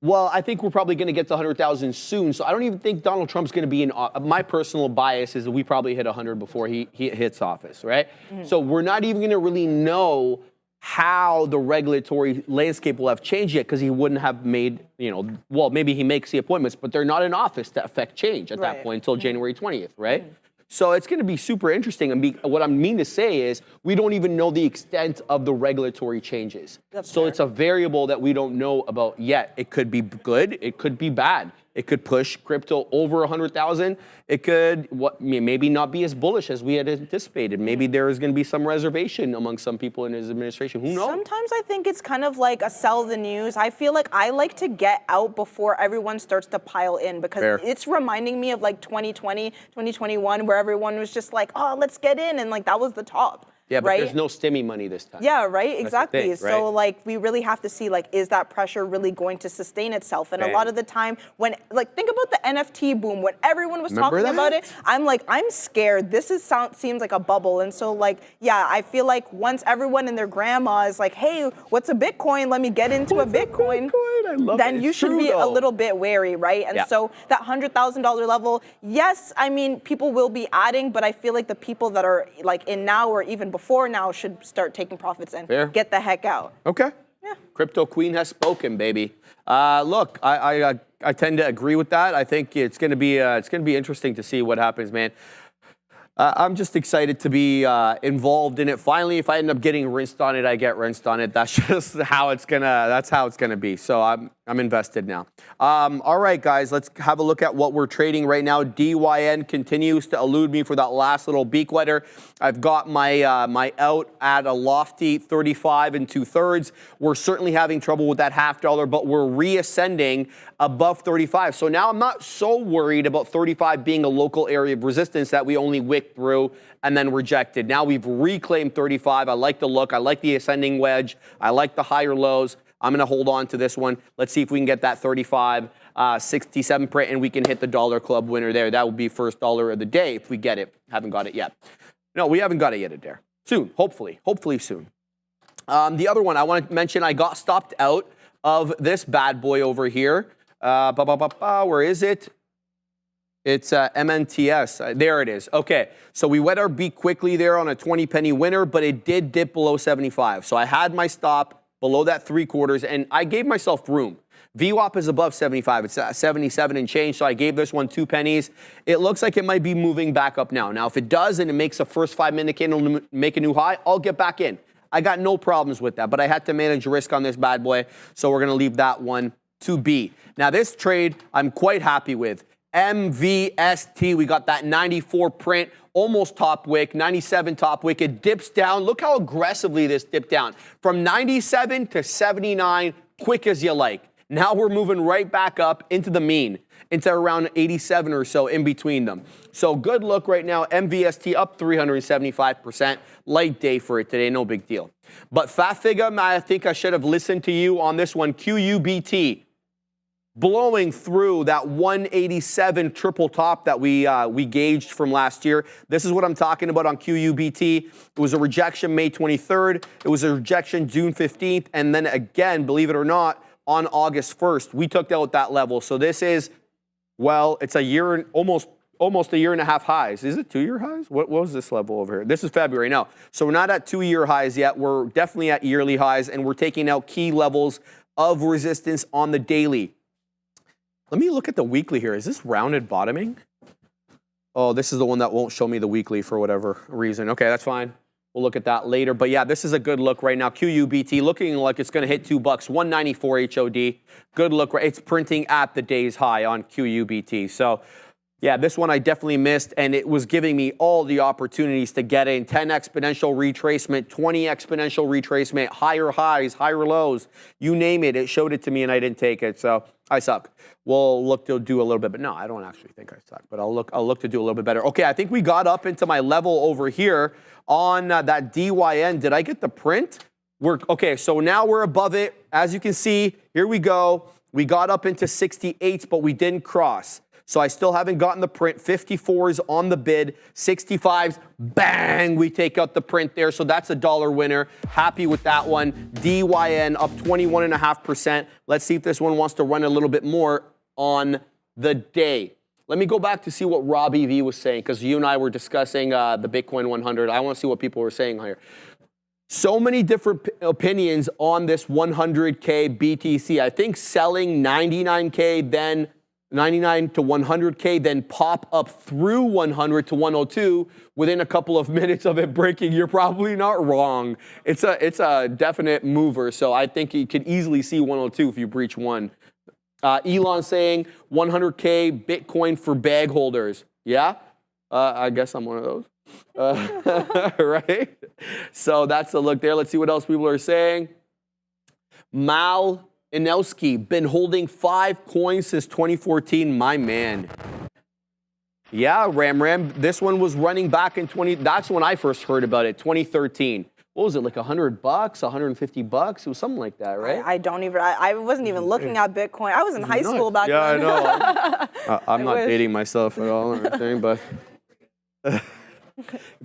Well, I think we're probably going to get to 100,000 soon, so I don't even think Donald Trump's going to be in. My personal bias is that we probably hit 100 before he hits office, right? Mm-hmm. So we're not even going to really know how the regulatory landscape will have changed yet, because he wouldn't have made, well, maybe he makes the appointments, but they're not in office to affect change at that point until January 20th, right? Mm-hmm. So it's going to be super interesting. And what I mean to say is we don't even know the extent of the regulatory changes. That's fair. It's a variable that we don't know about yet. It could be good. It could be bad. It could push crypto over 100,000. It could maybe not be as bullish as we had anticipated. Maybe there is going to be some reservation among some people in his administration. Who knows? Sometimes I think it's kind of like a sell the news. I feel like I like to get out before everyone starts to pile in, because it's reminding me of like 2020, 2021, where everyone was just like, oh, let's get in. And like that was the top. Yeah, but there's no stimmy money this time. Yeah, right, exactly. Thing, right? So like we really have to see like, is that pressure really going to sustain itself? And a lot of the time when, like, think about the NFT boom, when everyone was talking about it, I'm like, I'm scared. This seems like a bubble. And so like, yeah, I feel like once everyone and their grandma is like, hey, what's a Bitcoin? Let me get into a Bitcoin. I love then it. you should be a little bit wary, right? And so that $100,000 level, yes, I mean, people will be adding, but I feel like the people that are like in now or even before now should start taking profits and get the heck out. Okay. Yeah. Crypto queen has spoken, baby. Look, I tend to agree with that. I think it's going to be interesting to see what happens, man. I'm just excited to be involved in it. Finally, if I end up getting rinsed on it, I get rinsed on it. That's just how it's gonna be. So I'm invested now. All right, guys, let's have a look at what we're trading right now. DYN continues to elude me for that last little beak wetter. I've got my my out at a lofty 35 2/3. We're certainly having trouble with that $0.50, but we're reascending above 35. So now I'm not so worried about 35 being a local area of resistance that we only wicked through and then rejected. Now we've reclaimed 35. I like the look. I like the ascending wedge. I like the higher lows. I'm going to hold on to this one. Let's see if we can get that 35, 67 print, and we can hit the dollar club winner there. That will be first dollar of the day if we get it. Haven't got it yet. No, we haven't got it yet, Adair. Soon, hopefully soon. The other one I want to mention, I got stopped out of this bad boy over here. Where is it? It's MNTS. There it is. Okay, so we wet our beak quickly there on a 20 penny winner, but it did dip below 75. So I had my stop below that 3/4, and I gave myself room. VWAP is above 75. It's 77 and change, so I gave this one 2 pennies. It looks like it might be moving back up now. Now, if it does and it makes a first 5-minute candle make a new high, I'll get back in. I got no problems with that, but I had to manage risk on this bad boy, so we're going to leave that one to be. Now, this trade I'm quite happy with. MVST, we got that 94 print, almost top wick, 97 top wick. It dips down. Look how aggressively this dipped down. From 97 to 79, quick as you like. Now we're moving right back up into the mean, into around 87 or so in between them. So good look right now. MVST up 375%. Light day for it today, no big deal. But Fat Figure, I think I should have listened to you on this one. QUBT. Blowing through that 187 triple top that we gauged from last year. This is what I'm talking about on QUBT. It was a rejection May 23rd. It was a rejection June 15th. And then again, believe it or not, on August 1st, we took out that level. So this is, well, it's a year, almost a year and a half highs. Is it 2-year highs? What was this level over here? This is February now. So we're not at 2-year highs yet. We're definitely at yearly highs, and we're taking out key levels of resistance on the daily. Let me look at the weekly here. Is this rounded bottoming? Oh, this is the one that won't show me the weekly for whatever reason. Okay, that's fine. We'll look at that later. But yeah, this is a good look right now. QUBT looking like it's going to hit $2, 194 HOD. Good look. It's printing at the day's high on QUBT. So yeah, this one I definitely missed, and it was giving me all the opportunities to get in. 10 exponential retracement, 20 exponential retracement, higher highs, higher lows, you name it. It showed it to me, and I didn't take it, so I suck. We'll look to do a little bit, but no, I don't actually think I suck, but I'll look to do a little bit better. Okay, I think we got up into my level over here on that DYN. Did I get the print? Okay, so now we're above it. As you can see, here we go. We got up into 68s, but we didn't cross. So I still haven't gotten the print. 54s on the bid, 65s, bang, we take out the print there. So that's a $1 winner. Happy with that one. DYN up 21.5%. Let's see if this one wants to run a little bit more on the day. Let me go back to see what Robbie V was saying, because you and I were discussing the Bitcoin 100. I want to see what people were saying here. So many different opinions on this 100K BTC. I think selling 99K, then 99 to 100K, then pop up through 100 to 102 within a couple of minutes of it breaking. You're probably not wrong. It's a definite mover. So I think you could easily see 102 if you breach one. Elon saying 100K Bitcoin for bag holders. Yeah, I guess I'm one of those. Right? So that's the look there. Let's see what else people are saying. Mal Inelski, been holding 5 coins since 2014, my man. Yeah, Ram, this one was running back in that's when I first heard about it, 2013. What was it, like $100, $150? It was something like that, right? I wasn't even looking at Bitcoin. I was in high school back then. Yeah, I know. I'm not dating myself at all or anything, but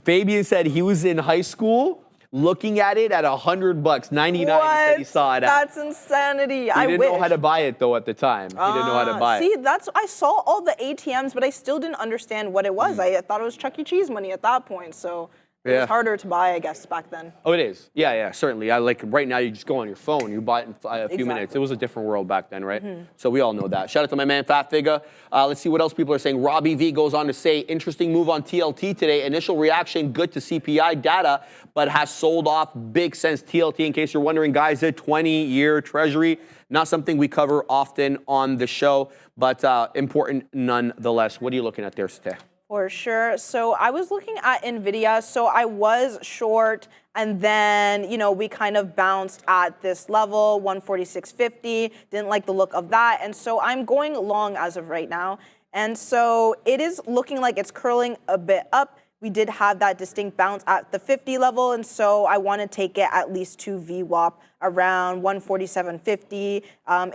Fabian said he was in high school looking at it at $100, 99. What? He said he saw it at. That's insanity. He didn't know how to buy it though at the time. He didn't know how to buy it. See, I saw all the ATMs, but I still didn't understand what it was. I thought it was Chuck E. Cheese money at that point, so it was harder to buy, I guess, back then. Oh, it is. Yeah, certainly. Right now, you just go on your phone, you buy it in a few minutes. It was a different world back then, right? So we all know that. Shout out to my man, Fat Figga. Let's see what else people are saying. Robbie V goes on to say, interesting move on TLT today. Initial reaction, good to CPI data, but has sold off big since TLT. In case you're wondering, guys, a 20-year treasury. Not something we cover often on the show, but important nonetheless. What are you looking at there, Ste? For sure. So I was looking at NVIDIA. So I was short, and then, we kind of bounced at this level, 146.50. Didn't like the look of that. And so I'm going long as of right now. And so it is looking like it's curling a bit up. We did have that distinct bounce at the 50 level. And so I want to take it at least to VWAP around 147.50.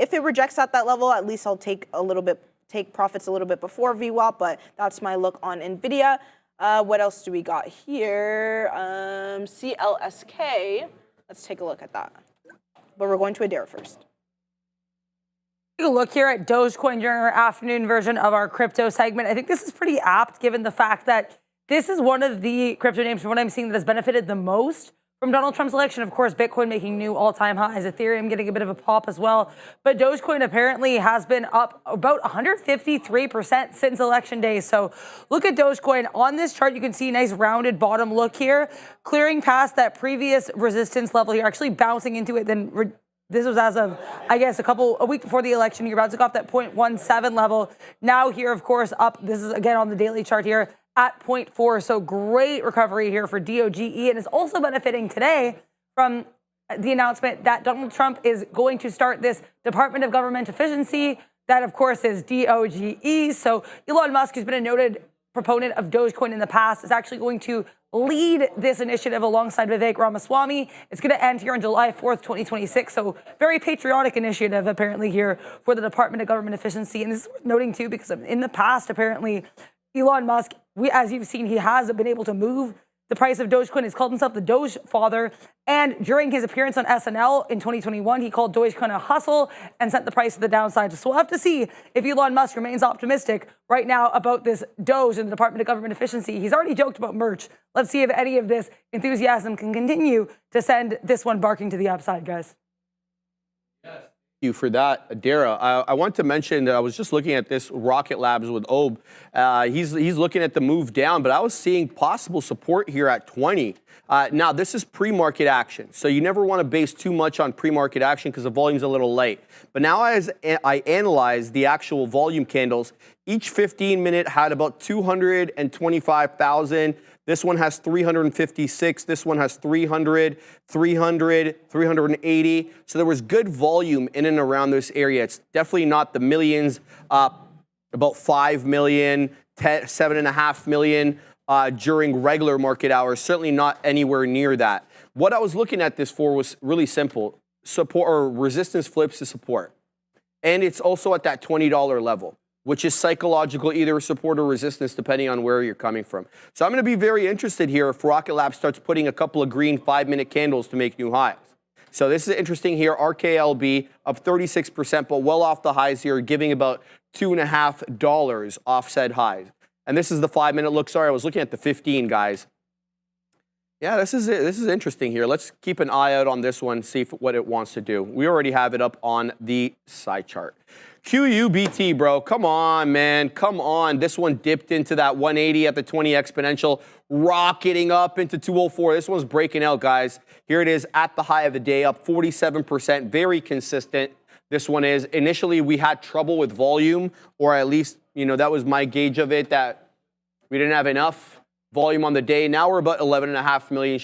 If it rejects at that level, at least I'll take profits a little bit before VWAP, but that's my look on NVIDIA. What else do we got here? CLSK. Let's take a look at that. But we're going to Adair first. Take a look here at Dogecoin during our afternoon version of our crypto segment. I think this is pretty apt given the fact that this is one of the crypto names from what I'm seeing that has benefited the most from Donald Trump's election. Of course, Bitcoin making new all-time highs, Ethereum getting a bit of a pop as well. But Dogecoin apparently has been up about 153% since election day. So look at Dogecoin. On this chart, you can see a nice rounded bottom look here, clearing past that previous resistance level here, actually bouncing into it. Then this was as of, I guess, a week before the election. You're bouncing off that 0.17 level. Now here, of course, up. This is, again, on the daily chart here, at 0.4, so great recovery here for DOGE, and is also benefiting today from the announcement that Donald Trump is going to start this Department of Government Efficiency. That, of course, is DOGE. So Elon Musk, who's been a noted proponent of Dogecoin in the past, is actually going to lead this initiative alongside Vivek Ramaswamy. It's going to end here on July 4th, 2026. So very patriotic initiative, apparently, here for the Department of Government Efficiency. And this is worth noting, too, because in the past, apparently, Elon Musk, as you've seen, he has been able to move the price of Dogecoin. He's called himself the Doge Father. And during his appearance on SNL in 2021, he called Dogecoin a hustle and sent the price to the downside. So we'll have to see if Elon Musk remains optimistic right now about this Doge and the Department of Government Efficiency. He's already joked about merch. Let's see if any of this enthusiasm can continue to send this one barking to the upside, guys. you for that, Adara. I want to mention that I was just looking at this Rocket Labs with Obe. He's looking at the move down, but I was seeing possible support here at 20. Now, this is pre-market action, so you never want to base too much on pre-market action because the volume's a little light. But now as I analyze the actual volume candles, each 15-minute had about 225,000. This one has 356. This one has 300, 300, 380. So there was good volume in and around this area. It's definitely not the millions, about 5 million, 7.5 million during regular market hours. Certainly not anywhere near that. What I was looking at this for was really simple. Support or resistance flips to support. And it's also at that $20 level, which is psychological, either support or resistance, depending on where you're coming from. So I'm going to be very interested here if Rocket Lab starts putting a couple of green 5-minute candles to make new highs. So this is interesting here. RKLB up 36%, but well off the highs here, giving about $2.50 offset highs. And this is the 5-minute look. Sorry, I was looking at the 15, guys. Yeah, this is interesting here. Let's keep an eye out on this one, see what it wants to do. We already have it up on the side chart. QUBT, bro. Come on, man. Come on. This one dipped into that 180 at the 20 exponential, rocketing up into 204. This one's breaking out, guys. Here it is at the high of the day, up 47%. Very consistent. This one is. Initially, we had trouble with volume, or at least, that was my gauge of it, that we didn't have enough volume on the day. Now we're about 11.5 million,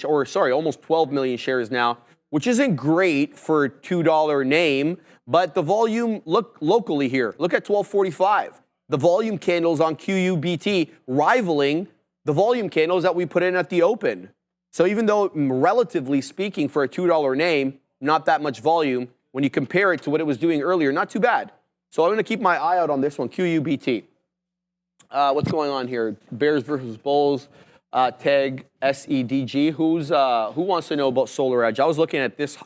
almost 12 million shares now, which isn't great for a $2 name. But the volume, look locally here. Look at 1245. The volume candles on QUBT rivaling the volume candles that we put in at the open. So even though, relatively speaking, for a $2 name, not that much volume, when you compare it to what it was doing earlier, not too bad. So I'm going to keep my eye out on this one, QUBT. What's going on here? Bears versus Bulls, TEG, SEDG. Who wants to know about Solar Edge? I was looking at this.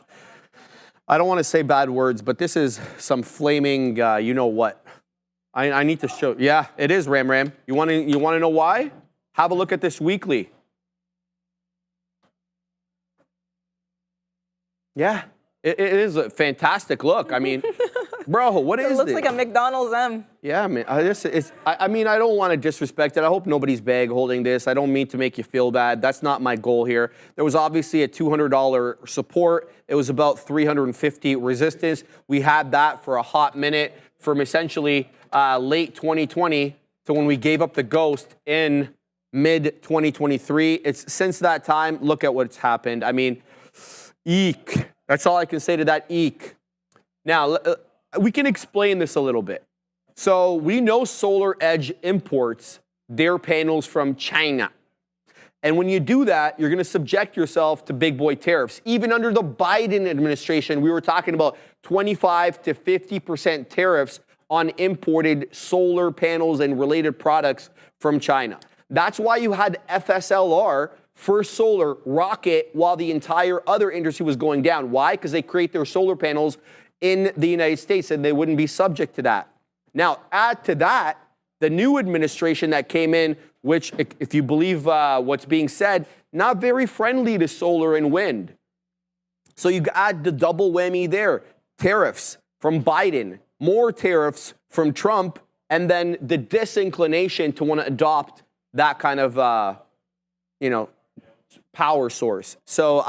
I don't want to say bad words, but this is some flaming, you know what. I need to show. Yeah, it is, Ram. You want to know why? Have a look at this weekly. Yeah, it is a fantastic look. I mean, bro, what is this? It looks like a McDonald's M. Yeah, man. I don't want to disrespect it. I hope nobody's bag holding this. I don't mean to make you feel bad. That's not my goal here. There was obviously a $200 support. It was about 350 resistance. We had that for a hot minute from essentially late 2020 to when we gave up the ghost in mid-2023. It's since that time, look at what's happened. I mean, eek. That's all I can say to that, eek. Now, we can explain this a little bit. So we know Solar Edge imports their panels from China. And when you do that, you're going to subject yourself to big boy tariffs. Even under the Biden administration, we were talking about 25 to 50% tariffs on imported solar panels and related products from China. That's why you had FSLR, First Solar, rocket while the entire other industry was going down. Why? Because they create their solar panels in the United States and they wouldn't be subject to that. Now, add to that, the new administration that came in, which, if you believe what's being said, not very friendly to solar and wind. So you add the double whammy there. Tariffs from Biden, more tariffs from Trump, and then the disinclination to want to adopt that kind of, power source. So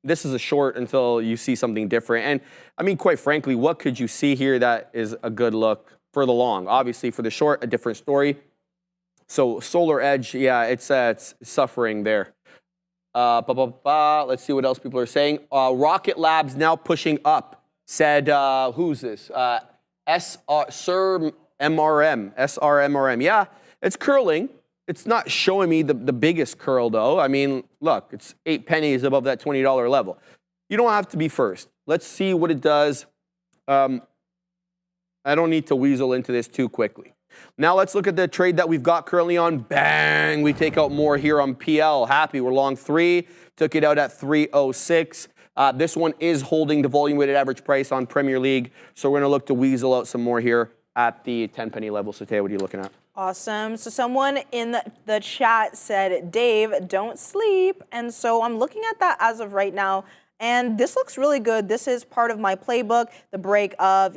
this is a short until you see something different. And I mean, quite frankly, what could you see here that is a good look for the long? Obviously, for the short, a different story. So Solar Edge, yeah, it's suffering there. Let's see what else people are saying. Rocket Labs now pushing up. Said, who's this? SRMRM. Yeah, it's curling. It's not showing me the biggest curl, though. I mean, look, it's 8 pennies above that $20 level. You don't have to be first. Let's see what it does. I don't need to weasel into this too quickly. Now let's look at the trade that we've got currently on. Bang! We take out more here on PL. Happy. We're long 3. Took it out at 306. This one is holding the volume-weighted average price on Premier League. So we're going to look to weasel out some more here at the 10-penny level. So, Tay, what are you looking at? Awesome. So someone in the chat said, Dave, don't sleep. And so I'm looking at that as of right now And this looks really good. This is part of my playbook, the break of,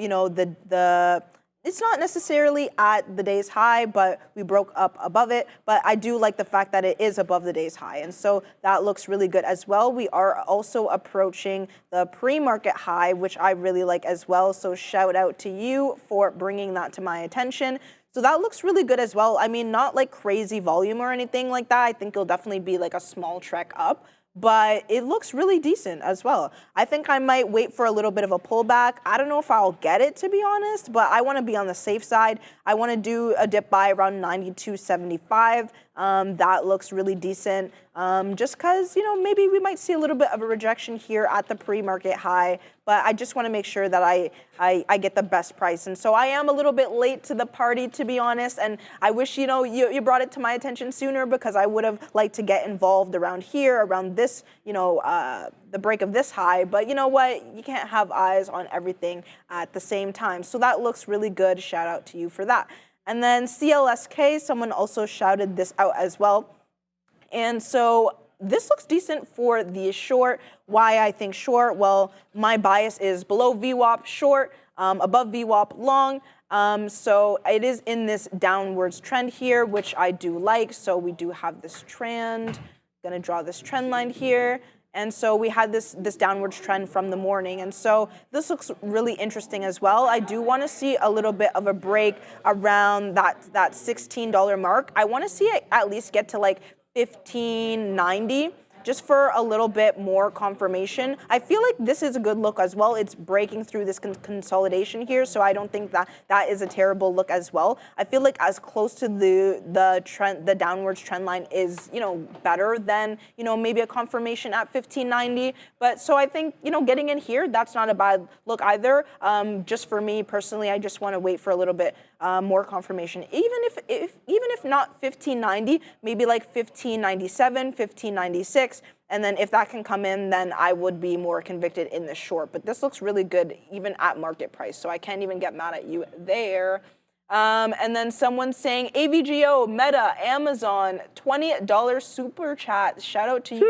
it's not necessarily at the day's high, but we broke up above it. But I do like the fact that it is above the day's high. And so that looks really good as well. We are also approaching the pre-market high, which I really like as well. So shout out to you for bringing that to my attention. So that looks really good as well. I mean, not like crazy volume or anything like that. I think it'll definitely be like a small trek up, but it looks really decent as well. I think I might wait for a little bit of a pullback. I don't know if I'll get it, to be honest, but I want to be on the safe side. I want to do a dip buy around 92.75. That looks really decent. Just because, maybe we might see a little bit of a rejection here at the pre-market high, but I just want to make sure that I get the best price. And so I am a little bit late to the party, to be honest, and I wish, you brought it to my attention sooner, because I would have liked to get involved around here, around this, the break of this high. But you know what? You can't have eyes on everything at the same time. So that looks really good. Shout out to you for that. And then CLSK, someone also shouted this out as well. And so this looks decent for the short. Why I think short? Well, my bias is below VWAP short, above VWAP long. So it is in this downwards trend here, which I do like. So we do have this trend. Gonna draw this trend line here. And so we had this downwards trend from the morning. And so this looks really interesting as well. I do want to see a little bit of a break around that $16 mark. I want to see it at least get to like $15.90. Just for a little bit more confirmation. I feel like this is a good look as well. It's breaking through this consolidation here, so I don't think that is a terrible look as well. I feel like as close to the trend, the downwards trend line is, better than, maybe a confirmation at 15.90. But so I think, getting in here, that's not a bad look either. Just for me personally, I just want to wait for a little bit more confirmation. Even if not 15.90, maybe like 15.97, 15.96. And then if that can come in, then I would be more convicted in the short. But this looks really good even at market price, so I can't even get mad at you there. And then someone saying AVGO, Meta, Amazon, $20 super chat. Shout out to you for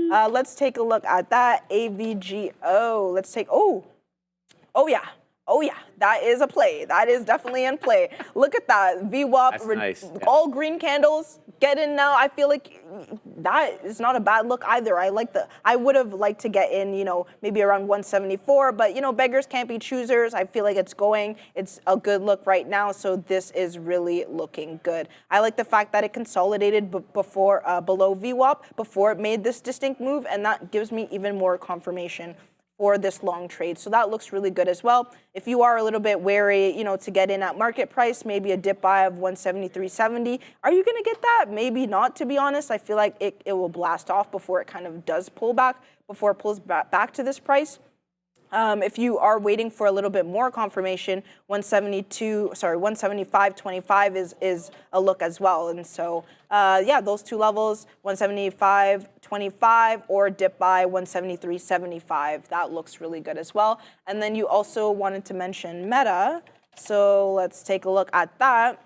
that. Let's take a look at that. AVGO. Let's take, oh yeah. Oh yeah, that is a play. That is definitely in play. Look at that, VWAP, nice. all green candles. Get in now. I feel like that is not a bad look either. I would have liked to get in, maybe around 174, but beggars can't be choosers. I feel like it's a good look right now. So this is really looking good. I like the fact that it consolidated before below VWAP before it made this distinct move, and that gives me even more confirmation for this long trade. So that looks really good as well. If you are a little bit wary, to get in at market price, maybe a dip buy of 173.70. Are you going to get that? Maybe not, to be honest. I feel like it will blast off before it kind of does pull back, before it pulls back to this price. If you are waiting for a little bit more confirmation, 175.25 is a look as well. And so, those two levels, 175.25 or dip by 173.75. That looks really good as well. And then you also wanted to mention Meta. So let's take a look at that.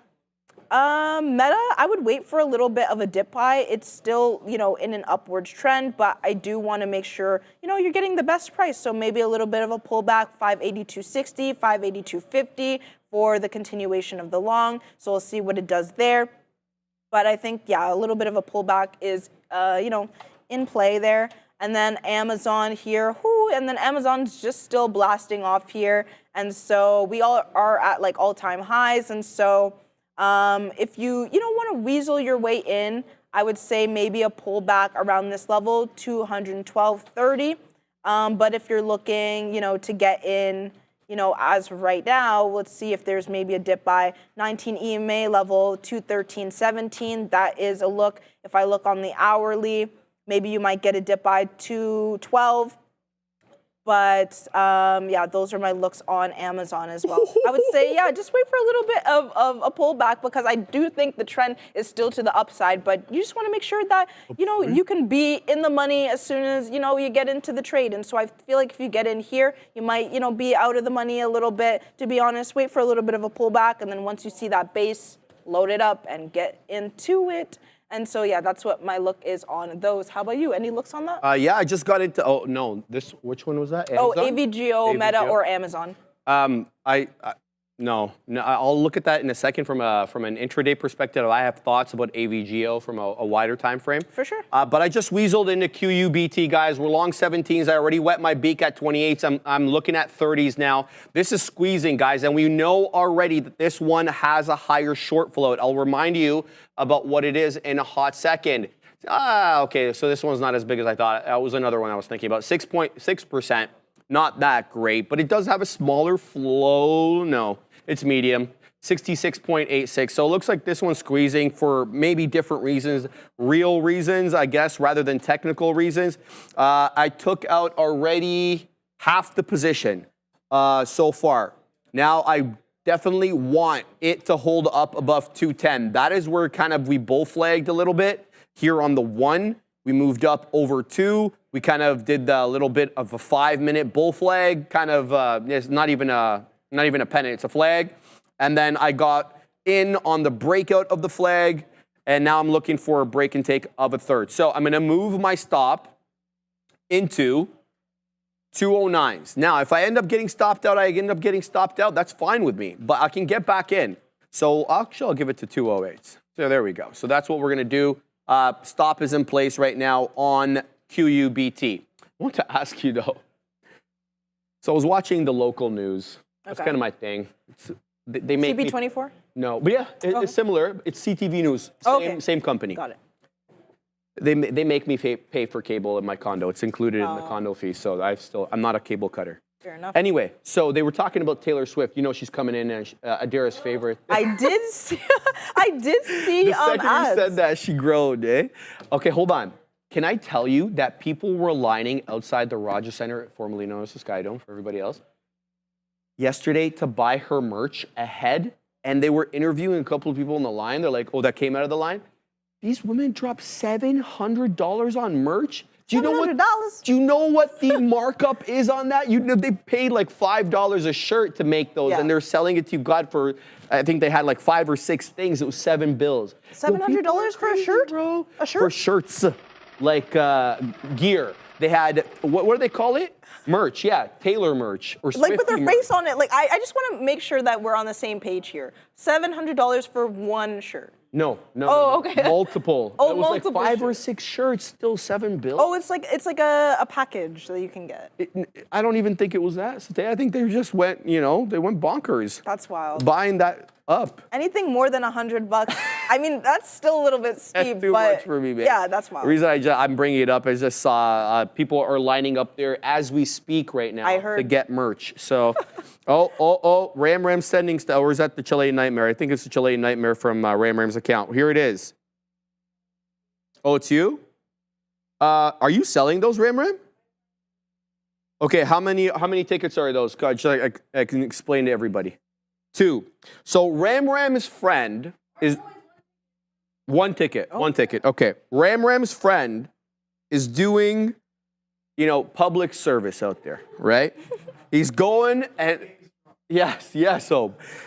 Meta, I would wait for a little bit of a dip buy. It's still, in an upwards trend, but I do want to make sure, you're getting the best price. So maybe a little bit of a pullback, 582.60, 582.50 for the continuation of the long. So we'll see what it does there. But I think, a little bit of a pullback is, in play there. And then Amazon here, and then Amazon's just still blasting off here. And so we all are at like all-time highs. And so if you don't want to weasel your way in, I would say maybe a pullback around this level, 212.30. But if you're looking, to get in, as of right now, let's see if there's maybe a dip by 19 EMA level, 213.17. That is a look. If I look on the hourly, maybe you might get a dip by 212. But those are my looks on Amazon as well. I would say, just wait for a little bit of a pullback, because I do think the trend is still to the upside. But you just want to make sure that, you can be in the money as soon as, you get into the trade. And so I feel like if you get in here, you might, be out of the money a little bit, to be honest. Wait for a little bit of a pullback. And then once you see that base, load it up and get into it. And so, yeah, that's what my look is on those. How about you? Any looks on that? Yeah, I just got into, oh, no, which one was that? Amazon? Oh, AVGO, Meta, or Amazon? No, I'll look at that in a second from an intraday perspective. I have thoughts about AVGO from a wider time frame. For sure. But I just weaseled into QUBT, guys. We're long 17s. I already wet my beak at 28s. I'm looking at 30s now. This is squeezing, guys, and we know already that this one has a higher short float. I'll remind you about what it is in a hot second. Okay, so this one's not as big as I thought. That was another one I was thinking about. 6.6%. Not that great, but it does have a smaller flow. No, it's medium, 66.86. So it looks like this one's squeezing for maybe different reasons, real reasons, I guess, rather than technical reasons. I took out already half the position so far. Now I definitely want it to hold up above 210. That is where kind of we bull flagged a little bit. Here on the 1, we moved up over 2. We kind of did a little bit of a 5-minute bull flag, kind of, it's not even a pennant, it's a flag. And then I got in on the breakout of the flag, and now I'm looking for a break and take of a third. So I'm gonna move my stop into 209s. Now, if I end up getting stopped out, that's fine with me, but I can get back in. So actually, I'll give it to 208s. So there we go. So that's what we're gonna do. Stop is in place right now on QUBT. I want to ask you though. So I was watching the local news. That's kind of my thing. They make CB24? No, but yeah, it's similar. It's CTV News. Same company. Got it. They make me pay for cable in my condo. It's included in the condo fee. So I'm not a cable cutter. Fair enough. Anyway, so they were talking about Taylor Swift. You know she's coming in as Adira's favorite. I did see. The second ads. you said that, she groaned, eh? Okay, hold on. Can I tell you that people were lining outside the Rogers Center, formerly known as the Sky Dome for everybody else, yesterday to buy her merch ahead, and they were interviewing a couple of people in the line. They're like, oh, that came out of the line? These women dropped $700 on merch? Do you know what the markup is on that? They paid like $5 a shirt to make those, and they're selling it to you, God, for, I think they had like 5 or 6 things. It was 7 bills. $700 for a shirt? Bro. A shirt? For shirts, like gear. They had, what do they call it? Merch, yeah, Taylor merch. Or like with Swiftie her face on it. Like, I just want to make sure that we're on the same page here. $700 for one shirt. No. Okay. Multiple. Oh, it was multiple like 5 or shirts. 6 shirts, still 7 bills. Oh, it's like a package that you can get. I don't even think it was that. I think they just went, they went bonkers. That's wild. Buying that up. Anything more than $100, I mean, that's still a little bit steep. That's too much for me, man. Yeah, that's wild. The reason I'm bringing it up is I just saw people are lining up there as we speak right now to get merch. So, Ram sending stuff. Or is that the Chilean Nightmare? I think it's the Chilean Nightmare from Ram's account. Here it is. Oh, it's you? Are you selling those, Ram? Okay, how many tickets are those? God, I can explain to everybody. 2. So Ram's friend is 1 ticket. 1 ticket. Okay. Ram's friend is doing, public service out there, right? He's going and yes.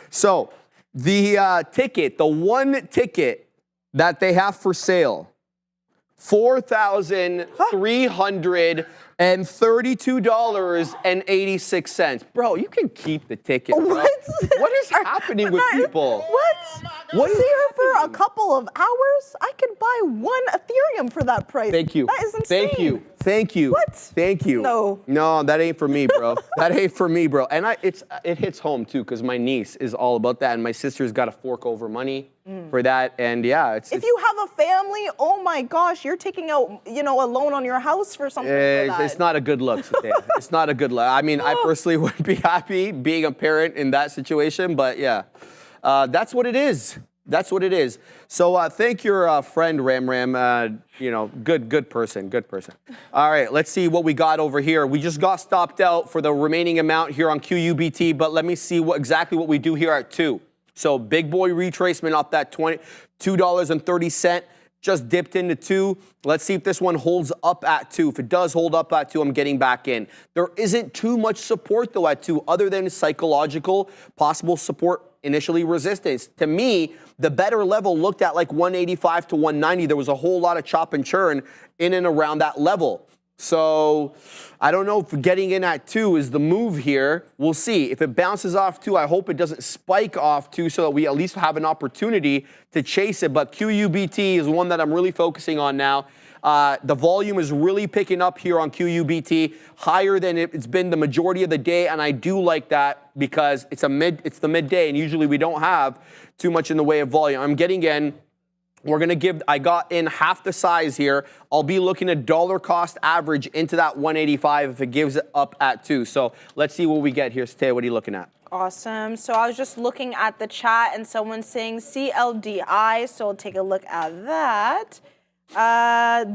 So the ticket, the 1 ticket that they have for sale, $4,332.86. Bro, you can keep the ticket. Bro. What is happening with people? What? What is here for a couple of hours? I could buy 1 Ethereum for that price. Thank you. That is insane. Thank you. What? Thank you. No, that ain't for me, bro. That ain't for me, bro. And it hits home too, because my niece is all about that, and my sister's got to fork over money for that. And yeah, if you have a family, oh my gosh, you're taking out, a loan on your house for something like that. It's not a good look, Satya. It's not a good look. I mean, I personally wouldn't be happy being a parent in that situation, but yeah, that's what it is. That's what it is. So thank your friend, Ram. Good person. All right, let's see what we got over here. We just got stopped out for the remaining amount here on QUBT, but let me see exactly what we do here at 2. So big boy retracement off that $2.30. Just dipped into 2. Let's see if this one holds up at 2. If it does hold up at 2, I'm getting back in. There isn't too much support though at 2 other than psychological possible support initially resistance. To me, the better level looked at like 185 to 190. There was a whole lot of chop and churn in and around that level. So I don't know if getting in at 2 is the move here. We'll see. If it bounces off 2, I hope it doesn't spike off 2 so that we at least have an opportunity to chase it. But QUBT is one that I'm really focusing on now. The volume is really picking up here on QUBT, higher than it's been the majority of the day, and I do like that because it's the midday, and usually we don't have too much in the way of volume. I'm getting in. I got in half the size here. I'll be looking at dollar cost average into that 185 if it gives it up at 2. So let's see what we get here. Stay, what are you looking at? Awesome. So I was just looking at the chat and someone's saying CLDI, so I'll take a look at that.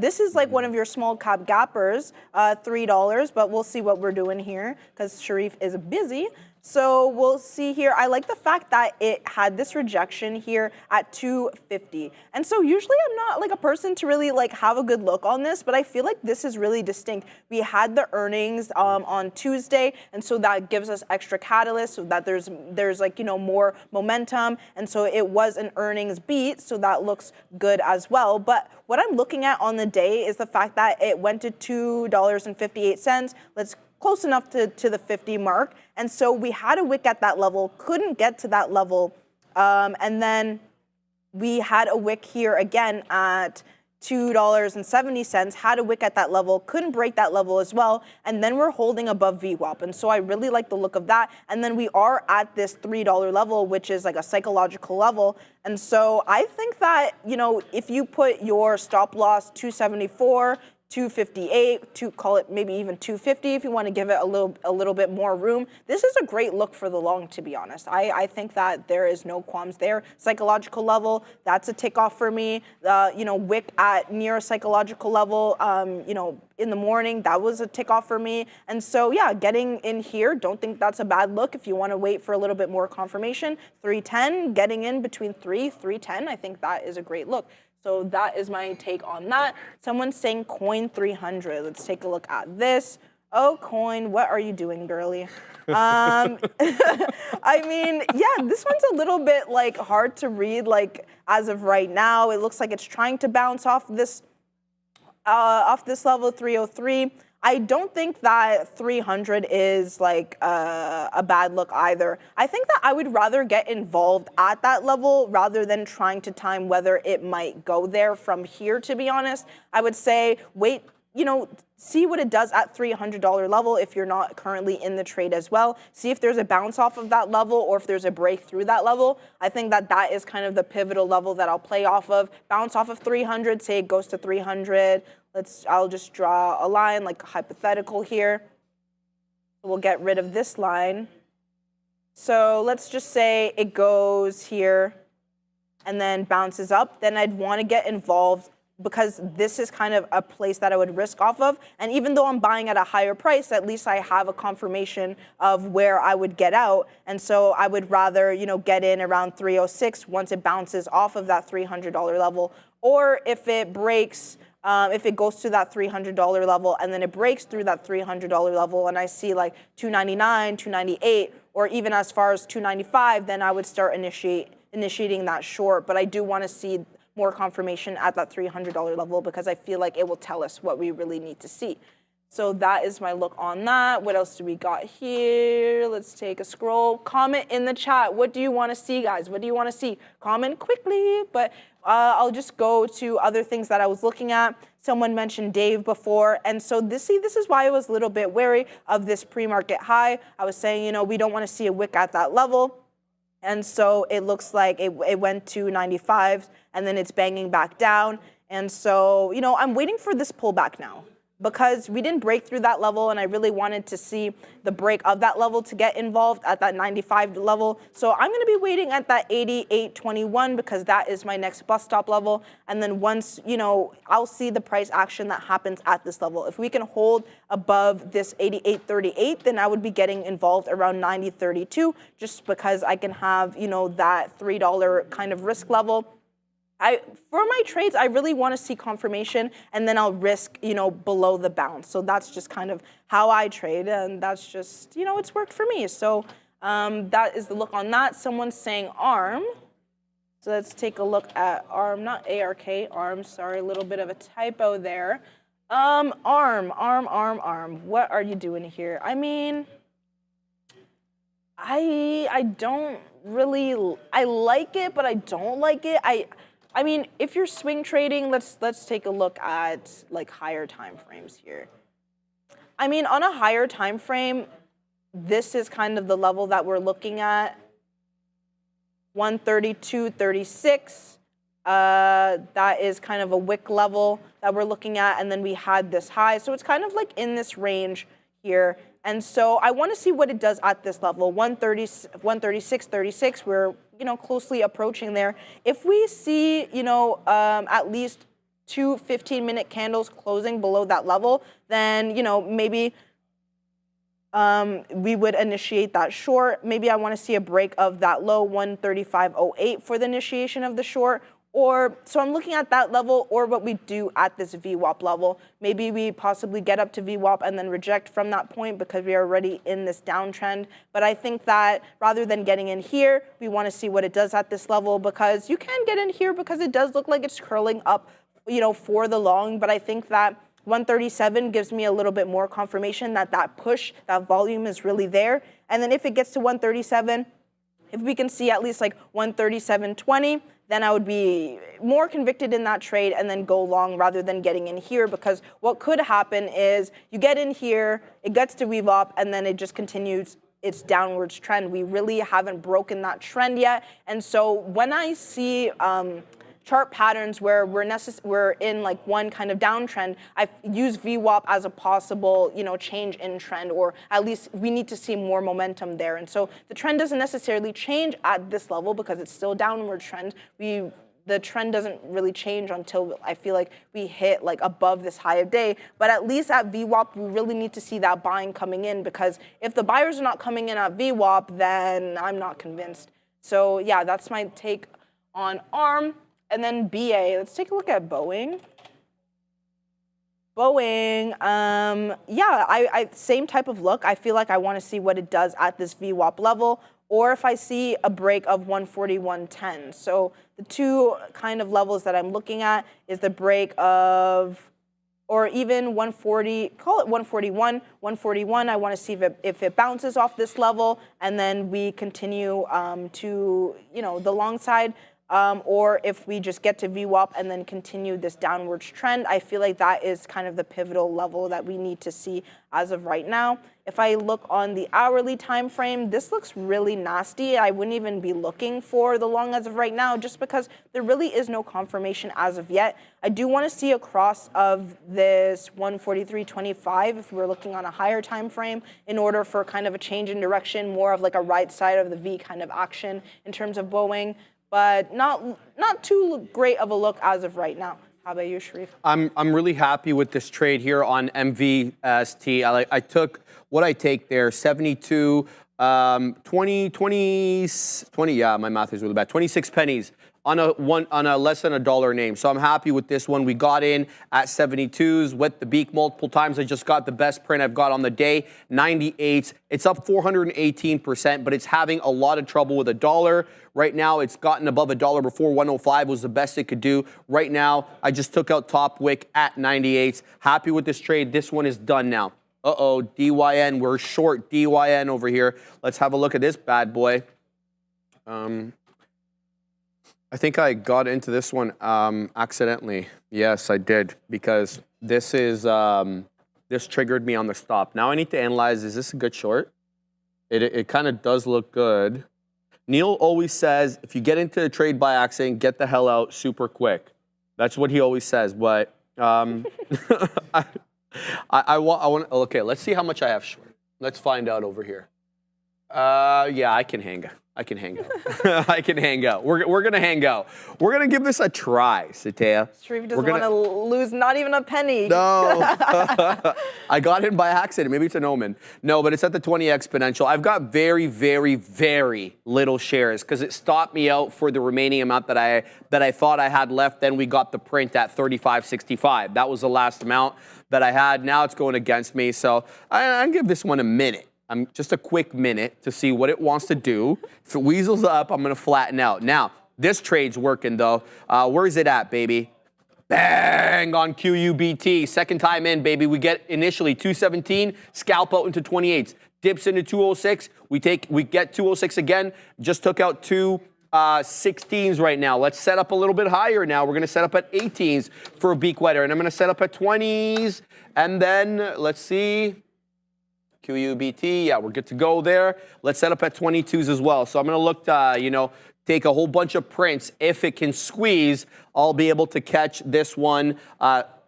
This is like one of your small cap gappers, $3, but we'll see what we're doing here because Sharif is busy. So we'll see here. I like the fact that it had this rejection here at 250. And so usually I'm not like a person to really like have a good look on this, but I feel like this is really distinct. We had the earnings on Tuesday, and so that gives us extra catalyst so that there's like, you know, more momentum. And so it was an earnings beat, so that looks good as well. But what I'm looking at on the day is the fact that it went to $2.58. Let's close enough to the 50 mark. And so we had a wick at that level, couldn't get to that level. And then we had a wick here again at $2.70, had a wick at that level, couldn't break that level as well. And then we're holding above VWAP. And so I really like the look of that. And then we are at this $3 level, which is like a psychological level. And so I think that, you know, if you put your stop loss 274, 258, to call it maybe even 250 if you want to give it a little bit more room. This is a great look for the long, to be honest. I think that there is no qualms there. Psychological level, that's a tick off for me. You know, wick at near a psychological level, you know, in the morning, that was a tick off for me. And so, yeah, getting in here, don't think that's a bad look if you want to wait for a little bit more confirmation. 310, getting in between 310, I think that is a great look. So that is my take on that. Someone's saying coin 300. Let's take a look at this. Oh, coin, what are you doing, girly? I mean, yeah, this one's a little bit like hard to read. Like as of right now, it looks like it's trying to bounce off this level 303. I don't think that 300 is like a bad look either. I think that I would rather get involved at that level rather than trying to time whether it might go there from here, to be honest. I would say wait, you know, see what it does at $300 level if you're not currently in the trade as well. See if there's a bounce off of that level or if there's a break through that level. I think that that is kind of the pivotal level that I'll play off of. Bounce off of 300, say it goes to 300. I'll just draw a line, like a hypothetical here. We'll get rid of this line. So let's just say it goes here and then bounces up. Then I'd want to get involved because this is kind of a place that I would risk off of. And even though I'm buying at a higher price, at least I have a confirmation of where I would get out. And so I would rather, you know, get in around 306 once it bounces off of that $300 level. Or if it breaks, if it goes to that $300 level and then it breaks through that $300 level and I see like 299, 298, or even as far as 295, then I would start initiating that short. But I do want to see more confirmation at that $300 level because I feel like it will tell us what we really need to see. So that is my look on that. What else do we got here? Let's take a scroll. Comment in the chat. What do you want to see, guys? What do you want to see? Comment quickly. But I'll just go to other things that I was looking at. Someone mentioned Dave before. And so this is why I was a little bit wary of this pre-market high. I was saying, you know, we don't want to see a wick at that level. And so it looks like it went to 95 and then it's banging back down. And so, you know, I'm waiting for this pullback now because we didn't break through that level and I really wanted to see the break of that level to get involved at that 95 level. So I'm going to be waiting at that 88.21 because that is my next bus stop level. And then once, you know, I'll see the price action that happens at this level. If we can hold above this 88.38, then I would be getting involved around 90.32 just because I can have, you know, that $3 kind of risk level. For my trades, I really want to see confirmation, and then I'll risk, you know, below the bounce. So that's just kind of how I trade, and that's just, you know, it's worked for me. So That is the look on that. Someone's saying ARM. So let's take a look at ARM, not ARK, ARM, sorry, a little bit of a typo there. ARM. What are you doing here? I mean, I don't really, I like it, but I don't like it. I mean, if you're swing trading, let's take a look at like higher time frames here. I mean, on a higher time frame, this is kind of the level that we're looking at. 132.36. That is kind of a wick level that we're looking at, and then we had this high. So it's kind of like in this range here. And so I want to see what it does at this level, 136.36. We're, you know, closely approaching there. If we see, you know, at least 2 15-minute candles closing below that level, then, you know, maybe we would initiate that short. Maybe I want to see a break of that low 135.08 for the initiation of the short. Or so I'm looking at that level, or what we do at this VWAP level. Maybe we possibly get up to VWAP and then reject from that point because we are already in this downtrend. But I think that rather than getting in here, we want to see what it does at this level, because you can get in here because it does look like it's curling up, you know, for the long. But I think that 137 gives me a little bit more confirmation that that push, that volume is really there. And then if it gets to 137, if we can see at least like 137.20, then I would be more convicted in that trade and then go long rather than getting in here, because what could happen is you get in here, it gets to VWAP, and then it just continues its downwards trend. We really haven't broken that trend yet. And so when I see chart patterns where we're in like one kind of downtrend, I use VWAP as a possible, you know, change in trend, or at least we need to see more momentum there. And so the trend doesn't necessarily change at this level because it's still a downward trend. The trend doesn't really change until I feel like we hit like above this high of day. But at least at VWAP, we really need to see that buying coming in, because if the buyers are not coming in at VWAP, then I'm not convinced. So yeah, that's my take on ARM. And then BA, let's take a look at Boeing. Boeing, yeah, I same type of look. I feel like I want to see what it does at this VWAP level, or if I see a break of 141.10. So the two kind of levels that I'm looking at is the break of, or even 140, call it 141. 141, I want to see if it bounces off this level, and then we continue to, you know, the long side. Or if we just get to VWAP and then continue this downwards trend. I feel like that is kind of the pivotal level that we need to see as of right now. If I look on the hourly time frame, this looks really nasty. I wouldn't even be looking for the long as of right now, just because there really is no confirmation as of yet. I do want to see a cross of this 143.25 if we're looking on a higher time frame, in order for kind of a change in direction, more of like a right side of the V kind of action in terms of Boeing. But not too great of a look as of right now. How about you, Sharif? I'm really happy with this trade here on MVST. I took what I take there, 72, 20, yeah, my math is really bad, 26 pennies on a less than $1 name. So I'm happy with this one. We got in at 72s, wet the beak multiple times. I just got the best print I've got on the day, 98s. It's up 418%, but it's having a lot of trouble with $1. Right now, it's gotten above $1 before. 105 was the best it could do. Right now, I just took out top wick at 98s. Happy with this trade. This one is done now. Uh-oh, DYN. We're short DYN over here. Let's have a look at this bad boy. I think I got into this one accidentally. Yes, I did, because this is this triggered me on the stop. Now I need to analyze, is this a good short? It kind of does look good. Neil always says, if you get into a trade by accident, get the hell out super quick. That's what he always says, but I want, okay, let's see how much I have short. Let's find out over here. Yeah, I can hang out. I can hang out. We're gonna hang out. We're gonna give this a try, Satea. Sharif doesn't want to lose not even a penny. No. I got in by accident. Maybe it's an omen. No, but it's at the 20 exponential. I've got very, very, very little shares because it stopped me out for the remaining amount that I thought I had left. Then we got the print at 35.65. That was the last amount that I had. Now it's going against me. So I give this one a minute. I'm just a quick minute to see what it wants to do. If it weasels up, I'm going to flatten out. Now, this trade's working, though. Where is it at, baby? Bang on QUBT. Second time in, baby. We get initially 217, scalp out into 28s. Dips into 206. We get 206 again. Just took out two 16s right now. Let's set up a little bit higher now. We're going to set up at 18s for a beak wetter. And I'm going to set up at 20s. And then, let's see. QUBT, yeah, we're good to go there. Let's set up at 22s as well. So I'm going to look, take a whole bunch of prints. If it can squeeze, I'll be able to catch this one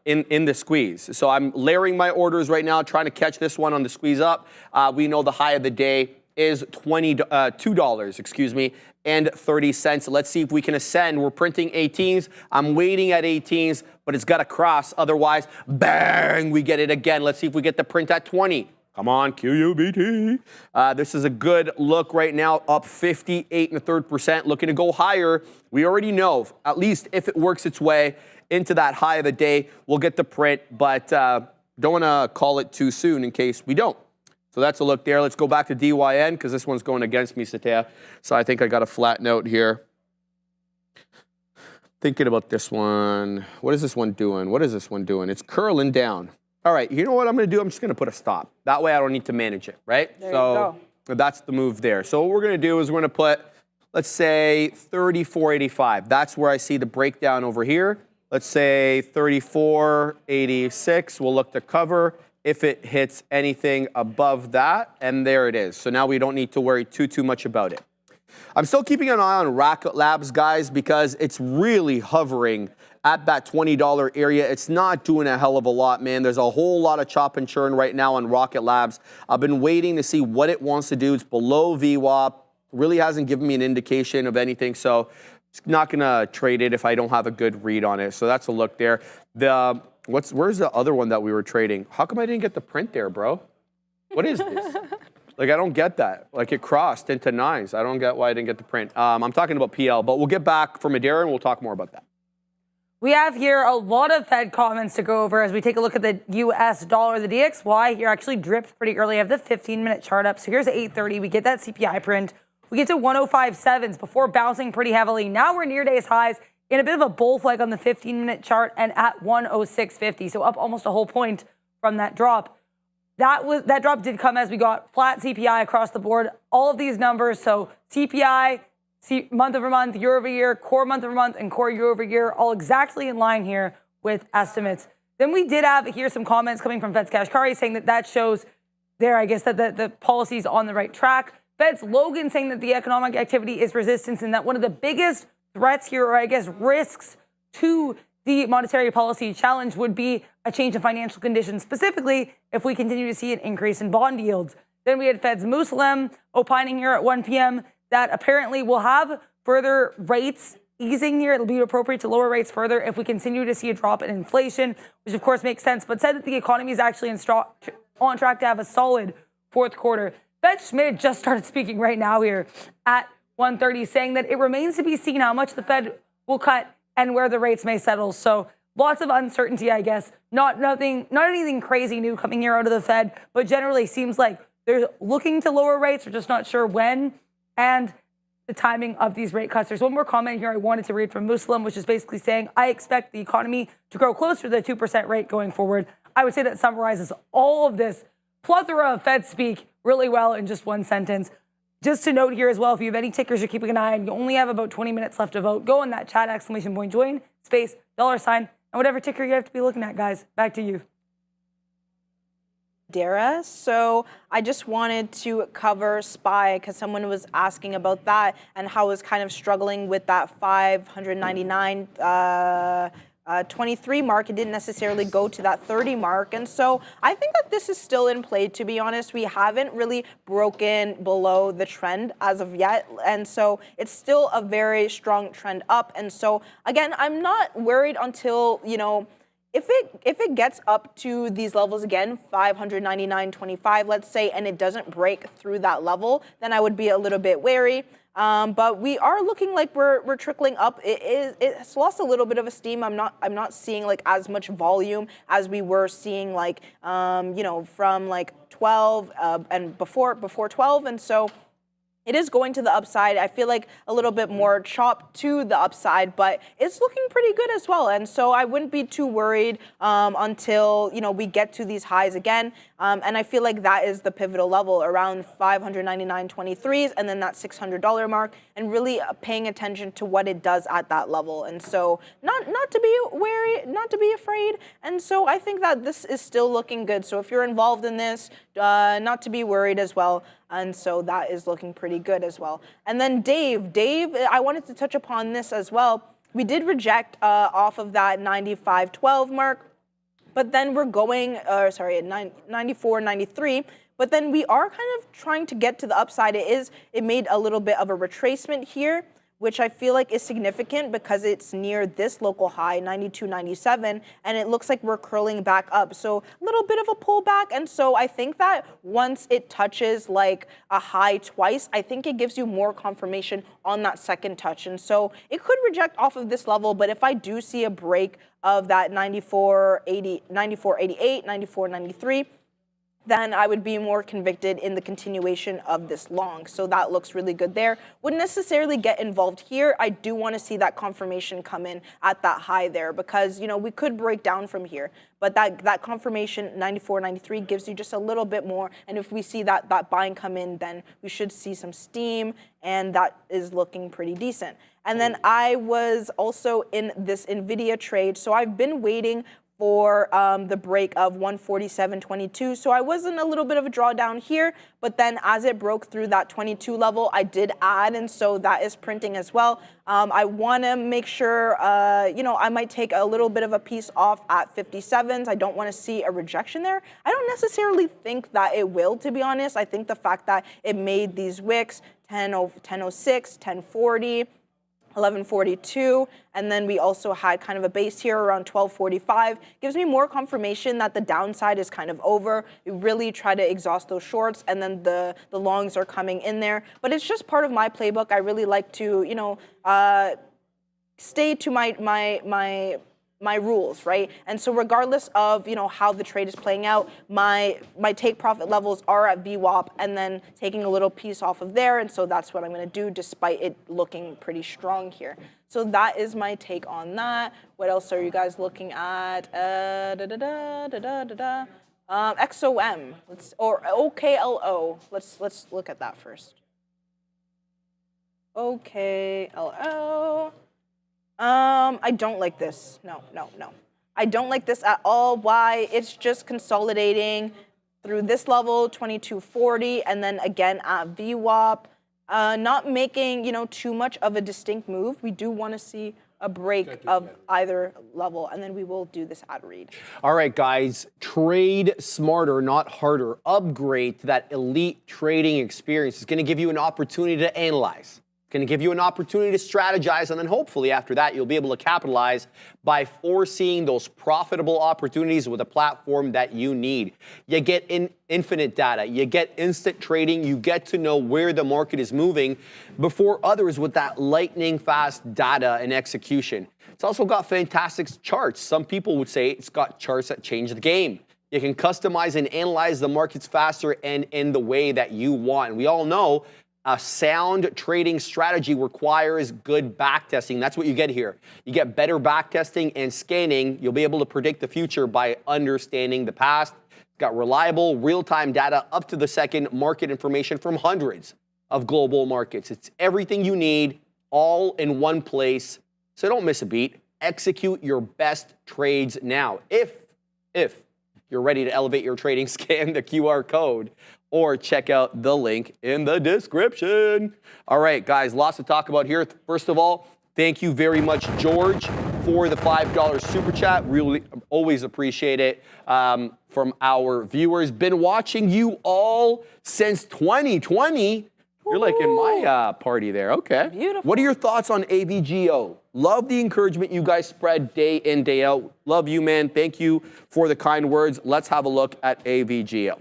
in the squeeze. So I'm layering my orders right now, trying to catch this one on the squeeze up. We know the high of the day is $2, and 30 cents. Let's see if we can ascend. We're printing 18s. I'm waiting at 18s, but it's got to cross. Otherwise, bang, we get it again. Let's see if we get the print at 20. Come on, QUBT. This is a good look right now, up 58.33%, looking to go higher. We already know, at least if it works its way into that high of the day, we'll get the print, but don't want to call it too soon in case we don't. So that's a look there. Let's go back to DYN because this one's going against me, Satea. So I think I got a flat note here. Thinking about this one. What is this one doing? What is this one doing? It's curling down. All right, you know what I'm going to do? I'm just going to put a stop. That way I don't need to manage it, right? There you go. That's the move there. So what we're going to do is we're going to put, let's say, 34.85. That's where I see the breakdown over here. Let's say 34.86. We'll look to cover if it hits anything above that, and there it is. So now we don't need to worry too much about it. I'm still keeping an eye on Rocket Labs, guys, because it's really hovering at that $20 area. It's not doing a hell of a lot, man. There's a whole lot of chop and churn right now on Rocket Labs. I've been waiting to see what it wants to do. It's below VWAP. Really hasn't given me an indication of anything, so it's not going to trade it if I don't have a good read on it. So that's a look there. Where's the other one that we were trading? How come I didn't get the print there, bro? What is this? Like, I don't get that. Like, it crossed into 9s. I don't get why I didn't get the print. I'm talking about PL, but we'll get back from Midday and we'll talk more about that. We have here a lot of Fed comments to go over as we take a look at the US dollar. The DXY here actually dripped pretty early. I have the 15-minute chart up. So here's 8:30. We get that CPI print. We get to 105.7s before bouncing pretty heavily. Now we're near day's highs in a bit of a bull flag on the 15-minute chart and at 106.50. So up almost a whole point from that drop. That drop did come as we got flat CPI across the board. All of these numbers, so CPI, month over month, year over year, core month over month, and core year over year, all exactly in line here with estimates. Then we did have here some comments coming from Fed's Kashkari saying that shows there, I guess, that the policy is on the right track. Fed's Logan saying that the economic activity is resistance and that one of the biggest threats here, or I guess risks to the monetary policy challenge would be a change in financial conditions, specifically if we continue to see an increase in bond yields. Then we had Fed's Muslim opining here at 1 p.m. that apparently will have further rates easing here. It'll be appropriate to lower rates further if we continue to see a drop in inflation, which of course makes sense, but said that the economy is actually on track to have a solid fourth quarter. Fed Schmidt just started speaking right now here at 1:30, saying that it remains to be seen how much the Fed will cut and where the rates may settle. So lots of uncertainty, I guess. Not anything crazy new coming here out of the Fed, but generally seems like they're looking to lower rates. We're just not sure when and the timing of these rate cuts. There's one more comment here I wanted to read from Muslim, which is basically saying, I expect the economy to grow closer to the 2% rate going forward. I would say that summarizes all of this plethora of Fed speak really well in just one sentence. Just to note here as well, if you have any tickers you're keeping an eye on, you only have about 20 minutes left to vote. Go in that chat, !, join, space, $, and whatever ticker you have to be looking at, guys. Back to you. Dara. So I just wanted to cover SPY because someone was asking about that and how it's kind of struggling with that 599 23 mark. It didn't necessarily go to that 30 mark. And so I think that this is still in play, to be honest. We haven't really broken below the trend as of yet. And so it's still a very strong trend up. And so, again, I'm not worried until, if it gets up to these levels again, 599.25, let's say, and it doesn't break through that level, then I would be a little bit wary. But we are looking like we're trickling up. It's lost a little bit of steam. I'm not seeing like as much volume as we were seeing like from like 12 and before 12, and so it is going to the upside. I feel like a little bit more chop to the upside, but it's looking pretty good as well. And so I wouldn't be too worried until we get to these highs again. And I feel like that is the pivotal level around 599.23s and then that $600 mark, and really paying attention to what it does at that level. And so not to be wary, not to be afraid. And so I think that this is still looking good. So if you're involved in this, not to be worried as well. And so that is looking pretty good as well. And then Dave, I wanted to touch upon this as well. We did reject off of that 95.12 mark, but then we're going, at 94.93. But then we are kind of trying to get to the upside. It made a little bit of a retracement here, which I feel like is significant because it's near this local high, 92.97, and it looks like we're curling back up. So a little bit of a pullback, and so I think that once it touches like a high twice, I think it gives you more confirmation on that second touch. And so it could reject off of this level, but if I do see a break of that 94.80, 94.88, 94.93, then I would be more convicted in the continuation of this long. So that looks really good there. Wouldn't necessarily get involved here. I do want to see that confirmation come in at that high there because, we could break down from here. But that confirmation, 94.93, gives you just a little bit more. And if we see that buying come in, then we should see some steam, and that is looking pretty decent. And then I was also in this NVIDIA trade. So I've been waiting for the break of 147.22. So I was in a little bit of a drawdown here, but then as it broke through that 22 level, I did add, and so that is printing as well. I want to make sure, I might take a little bit of a piece off at 57s. I don't want to see a rejection there. I don't necessarily think that it will, to be honest. I think the fact that it made these wicks, 10.06, 10.40, 11.42, and then we also had kind of a base here around 12.45. Gives me more confirmation that the downside is kind of over. You really try to exhaust those shorts, and then the longs are coming in there. But it's just part of my playbook. I really like to, stay to my rules, right? And so regardless of, how the trade is playing out, my take profit levels are at VWAP and then taking a little piece off of there. And so that's what I'm going to do despite it looking pretty strong here. So that is my take on that. What else are you guys looking at? XOM, or OKLO. Let's look at that first. OKLO. I don't like this. No. I don't like this at all. Why? It's just consolidating through this level, 22.40, and then again at VWAP. Not making, too much of a distinct move. We do want to see a break of either level, and then we will do this ad read. All right, guys, trade smarter, not harder. Upgrade to that elite trading experience. It's going to give you an opportunity to analyze. It's going to give you an opportunity to strategize, and then hopefully after that, you'll be able to capitalize by foreseeing those profitable opportunities with a platform that you need. You get infinite data. You get instant trading. You get to know where the market is moving before others with that lightning fast data and execution. It's also got fantastic charts. Some people would say it's got charts that change the game. You can customize and analyze the markets faster and in the way that you want. And we all know a sound trading strategy requires good backtesting. That's what you get here. You get better backtesting and scanning. You'll be able to predict the future by understanding the past. It's got reliable, real-time data, up to the second market information from hundreds of global markets. It's everything you need, all in one place. So don't miss a beat. Execute your best trades now. If you're ready to elevate your trading, scan the QR code or check out the link in the description. All right, guys, lots to talk about here. First of all, thank you very much, George, for the $5 super chat. Really, always appreciate it from our viewers. Been watching you all since 2020. You're like in my party there. Okay. Beautiful. What are your thoughts on AVGO? Love the encouragement you guys spread day in, day out. Love you, man. Thank you for the kind words. Let's have a look at AVGO.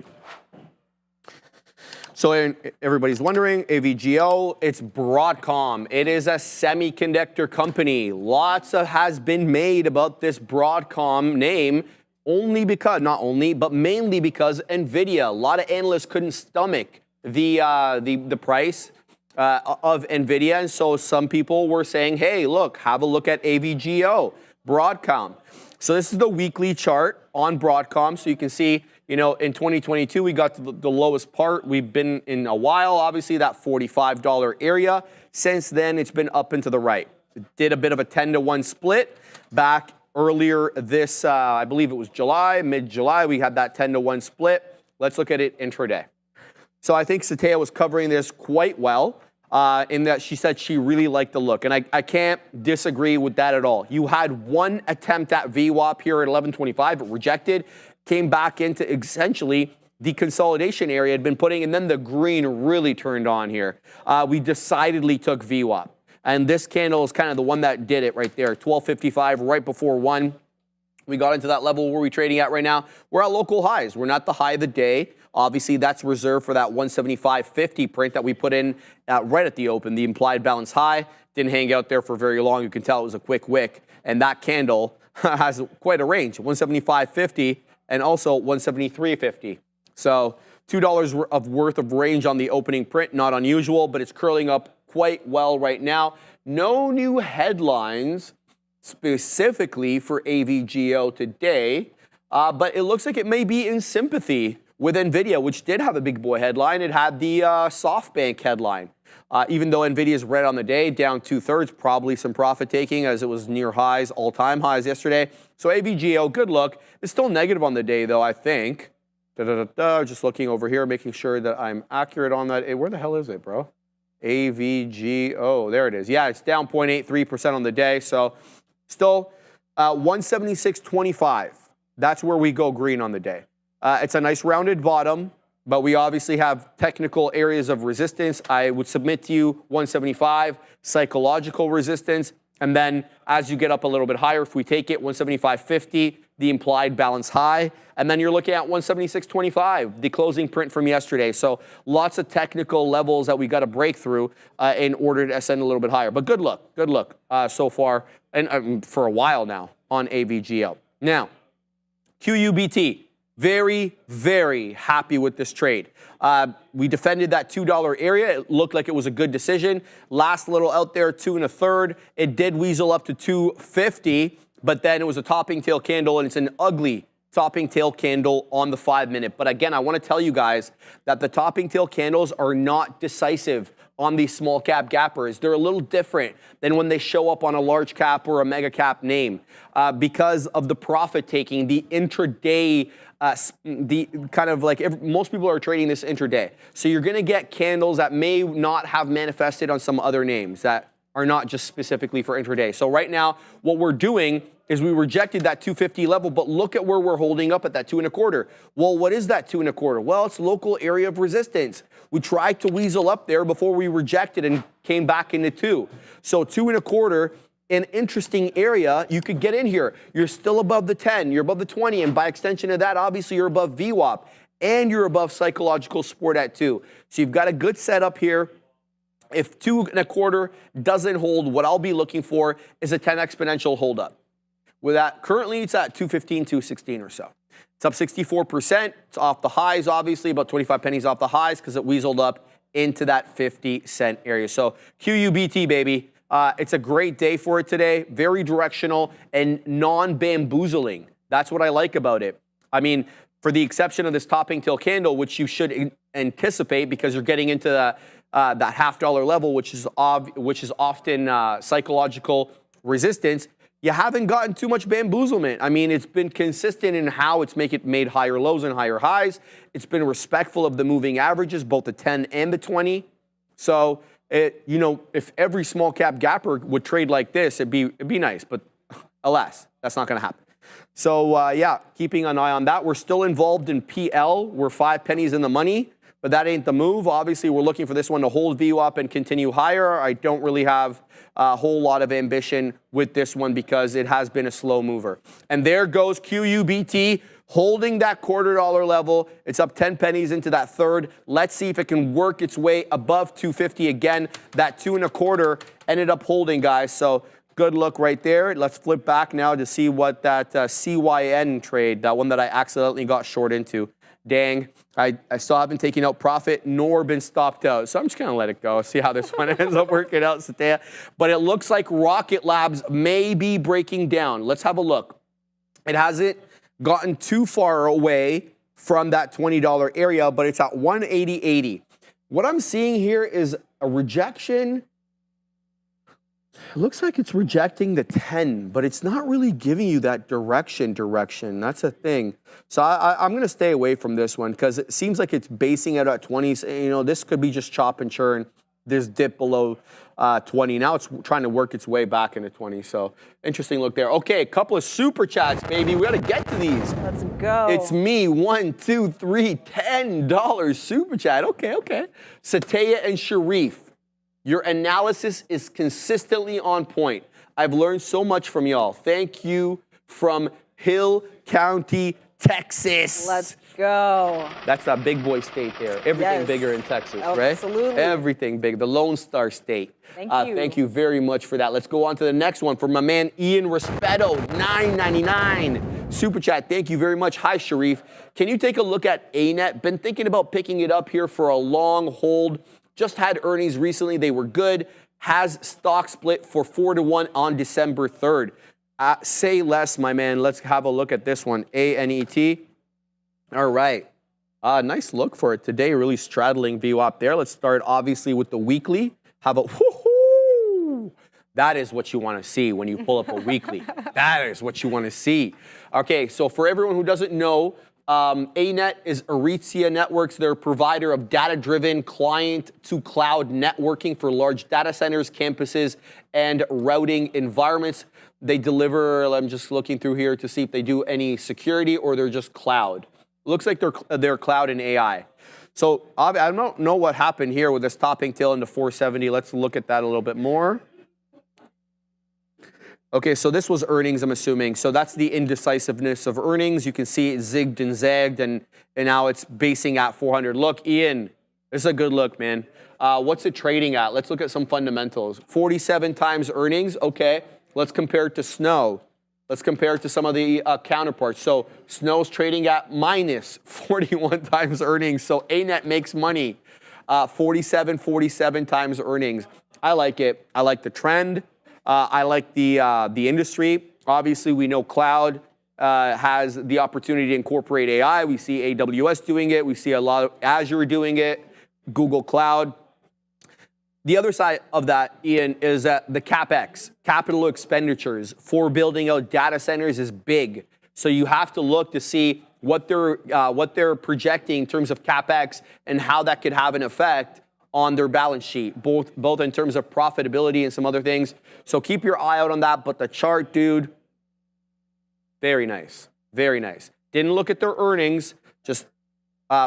So everybody's wondering, AVGO, it's Broadcom. It is a semiconductor company. Lots has been made about this Broadcom name. only because, not only, but mainly because NVIDIA, a lot of analysts couldn't stomach the price of NVIDIA. And so some people were saying, hey, look, have a look at AVGO, Broadcom. So this is the weekly chart on Broadcom. So you can see, in 2022, we got to the lowest part we've been in a while, obviously that $45 area. Since then, it's been up and to the right. It did a bit of a 10-to-1 split back earlier this, I believe it was July, mid-July, we had that 10-to-1 split. Let's look at it intraday. So I think Satya was covering this quite well in that she said she really liked the look. And I can't disagree with that at all. You had one attempt at VWAP here at 1125, but rejected, came back into essentially the consolidation area had been putting, and then the green really turned on here. We decidedly took VWAP. And this candle is kind of the one that did it right there, 1255, right before 1. We got into that level where we're trading at right now. We're at local highs. We're not the high of the day. Obviously, that's reserved for that 175.50 print that we put in right at the open, the implied balance high. Didn't hang out there for very long. You can tell it was a quick wick. And that candle has quite a range, 175.50 and also 173.50. So $2 of worth of range on the opening print, not unusual, but it's curling up quite well right now. No new headlines specifically for AVGO today, but it looks like it may be in sympathy with NVIDIA, which did have a big boy headline. It had the SoftBank headline. Even though NVIDIA is red on the day, down 2/3, probably some profit taking as it was near highs, all-time highs yesterday. So AVGO, good look. It's still negative on the day though, I think. Just looking over here, making sure that I'm accurate on that. Hey, where the hell is it, bro? AVGO, there it is. Yeah, it's down 0.83% on the day. So still 176.25. That's where we go green on the day. It's a nice rounded bottom, but we obviously have technical areas of resistance. I would submit to you 175, psychological resistance. And then as you get up a little bit higher, if we take it, 175.50, the implied balance high. And then you're looking at 176.25, the closing print from yesterday. So lots of technical levels that we got to break through in order to ascend a little bit higher. But good look so far, and for a while now on AVGO. Now, QUBT. Very, very happy with this trade. We defended that $2 area. It looked like it was a good decision. Last little out there, 2 1/3. It did weasel up to 250, but then it was a topping tail candle, and it's an ugly topping tail candle on the 5-minute. But again, I want to tell you guys that the topping tail candles are not decisive on these small cap gappers. They're a little different than when they show up on a large cap or a mega cap name because of the profit taking, the intraday, the kind of like most people are trading this intraday. So you're going to get candles that may not have manifested on some other names that are not just specifically for intraday. So right now, what we're doing is we rejected that 250 level, but look at where we're holding up at that 2 1/4. Well, what is that 2 1/4? Well, it's local area of resistance. We tried to weasel up there before we rejected and came back into 2. So 2 1/4, an interesting area. You could get in here. You're still above the 10, you're above the 20, and by extension of that, obviously you're above VWAP, and you're above psychological support at 2. So you've got a good setup here. If 2 1/4 doesn't hold, what I'll be looking for is a 10 exponential hold up. With that, currently it's at 215, 216 or so. It's up 64%. It's off the highs, obviously, about 25 pennies off the highs because it weaseled up into that 50-cent area. So QUBT, baby. It's a great day for it today. Very directional and non-bamboozling. That's what I like about it. I mean, for the exception of this topping tail candle, which you should anticipate because you're getting into that $1/2 level, which is often psychological resistance. You haven't gotten too much bamboozlement. I mean, it's been consistent in how it's made higher lows and higher highs. It's been respectful of the moving averages, both the 10 and the 20. So, if every small cap gapper would trade like this, it'd be nice. But alas, that's not going to happen. So, yeah, keeping an eye on that. We're still involved in PL. We're 5 pennies in the money, but that ain't the move. Obviously, we're looking for this one to hold VWAP and continue higher. I don't really have a whole lot of ambition with this one because it has been a slow mover. And there goes QUBT holding that $1/4 level. It's up 10 pennies into that third. Let's see if it can work its way above 250 again. That 2 1/4 ended up holding, guys. So Good look right there. Let's flip back now to see what that CYN trade, that one that I accidentally got short into. Dang, I still haven't taken out profit nor been stopped out. So I'm just going to let it go, see how this one ends up working out, Satya. But it looks like Rocket Labs may be breaking down. Let's have a look. It hasn't gotten too far away from that $20 area, but it's at 180.80. What I'm seeing here is a rejection. It looks like it's rejecting the 10, but it's not really giving you that direction. That's a thing. So I'm going to stay away from this one because it seems like it's basing it at 20. So, you know, this could be just chop and churn. This dip below 20. Now it's trying to work its way back into 20. So interesting look there. Okay, a couple of super chats, baby. We got to get to these. Let's go. It's me. 1, 2, 3, $10 super chat. Okay. Satya and Sharif. Your analysis is consistently on point. I've learned so much from y'all. Thank you from Hill County, Texas. Let's go. That's a big boy state there. Everything bigger in Texas, right? Absolutely. Everything big. The Lone Star State. Thank you. Thank you very much for that. Let's go on to the next one from my man Ian Respeto, $9.99. Super chat. Thank you very much. Hi, Sharif. Can you take a look at ANET? Been thinking about picking it up here for a long hold. Just had earnings recently. They were good. Has stock split for 4-to-1 on December 3rd. Say less, my man. Let's have a look at this one. ANET. All right. Nice look for it today. Really straddling VWAP there. Let's start obviously with the weekly. How about whoo-hoo? That is what you want to see when you pull up a weekly. That is what you want to see. Okay, so for everyone who doesn't know, ANET is Aritzia Networks. They're a provider of data-driven client-to-cloud networking for large data centers, campuses, and routing environments. They deliver, I'm just looking through here to see if they do any security or they're just cloud. Looks like they're cloud and AI. So I don't know what happened here with this topping tail into 470. Let's look at that a little bit more. Okay, so this was earnings, I'm assuming. So that's the indecisiveness of earnings. You can see it zigged and zagged, and now it's basing at 400. Look, Ian, this is a good look, man. What's it trading at? Let's look at some fundamentals. 47 times earnings. Okay, let's compare it to Snow. Let's compare it to some of the counterparts. So Snow's trading at minus 41 times earnings. So ANET makes money. 47 times earnings. I like it. I like the trend. I like the industry. Obviously, we know cloud has the opportunity to incorporate AI. We see AWS doing it. We see a lot of Azure doing it, Google Cloud. The other side of that, Ian, is that the CapEx, capital expenditures for building out data centers is big. So you have to look to see what they're projecting in terms of CapEx and how that could have an effect on their balance sheet, both in terms of profitability and some other things. So keep your eye out on that. But the chart, dude, very nice, very nice. Didn't look at their earnings, just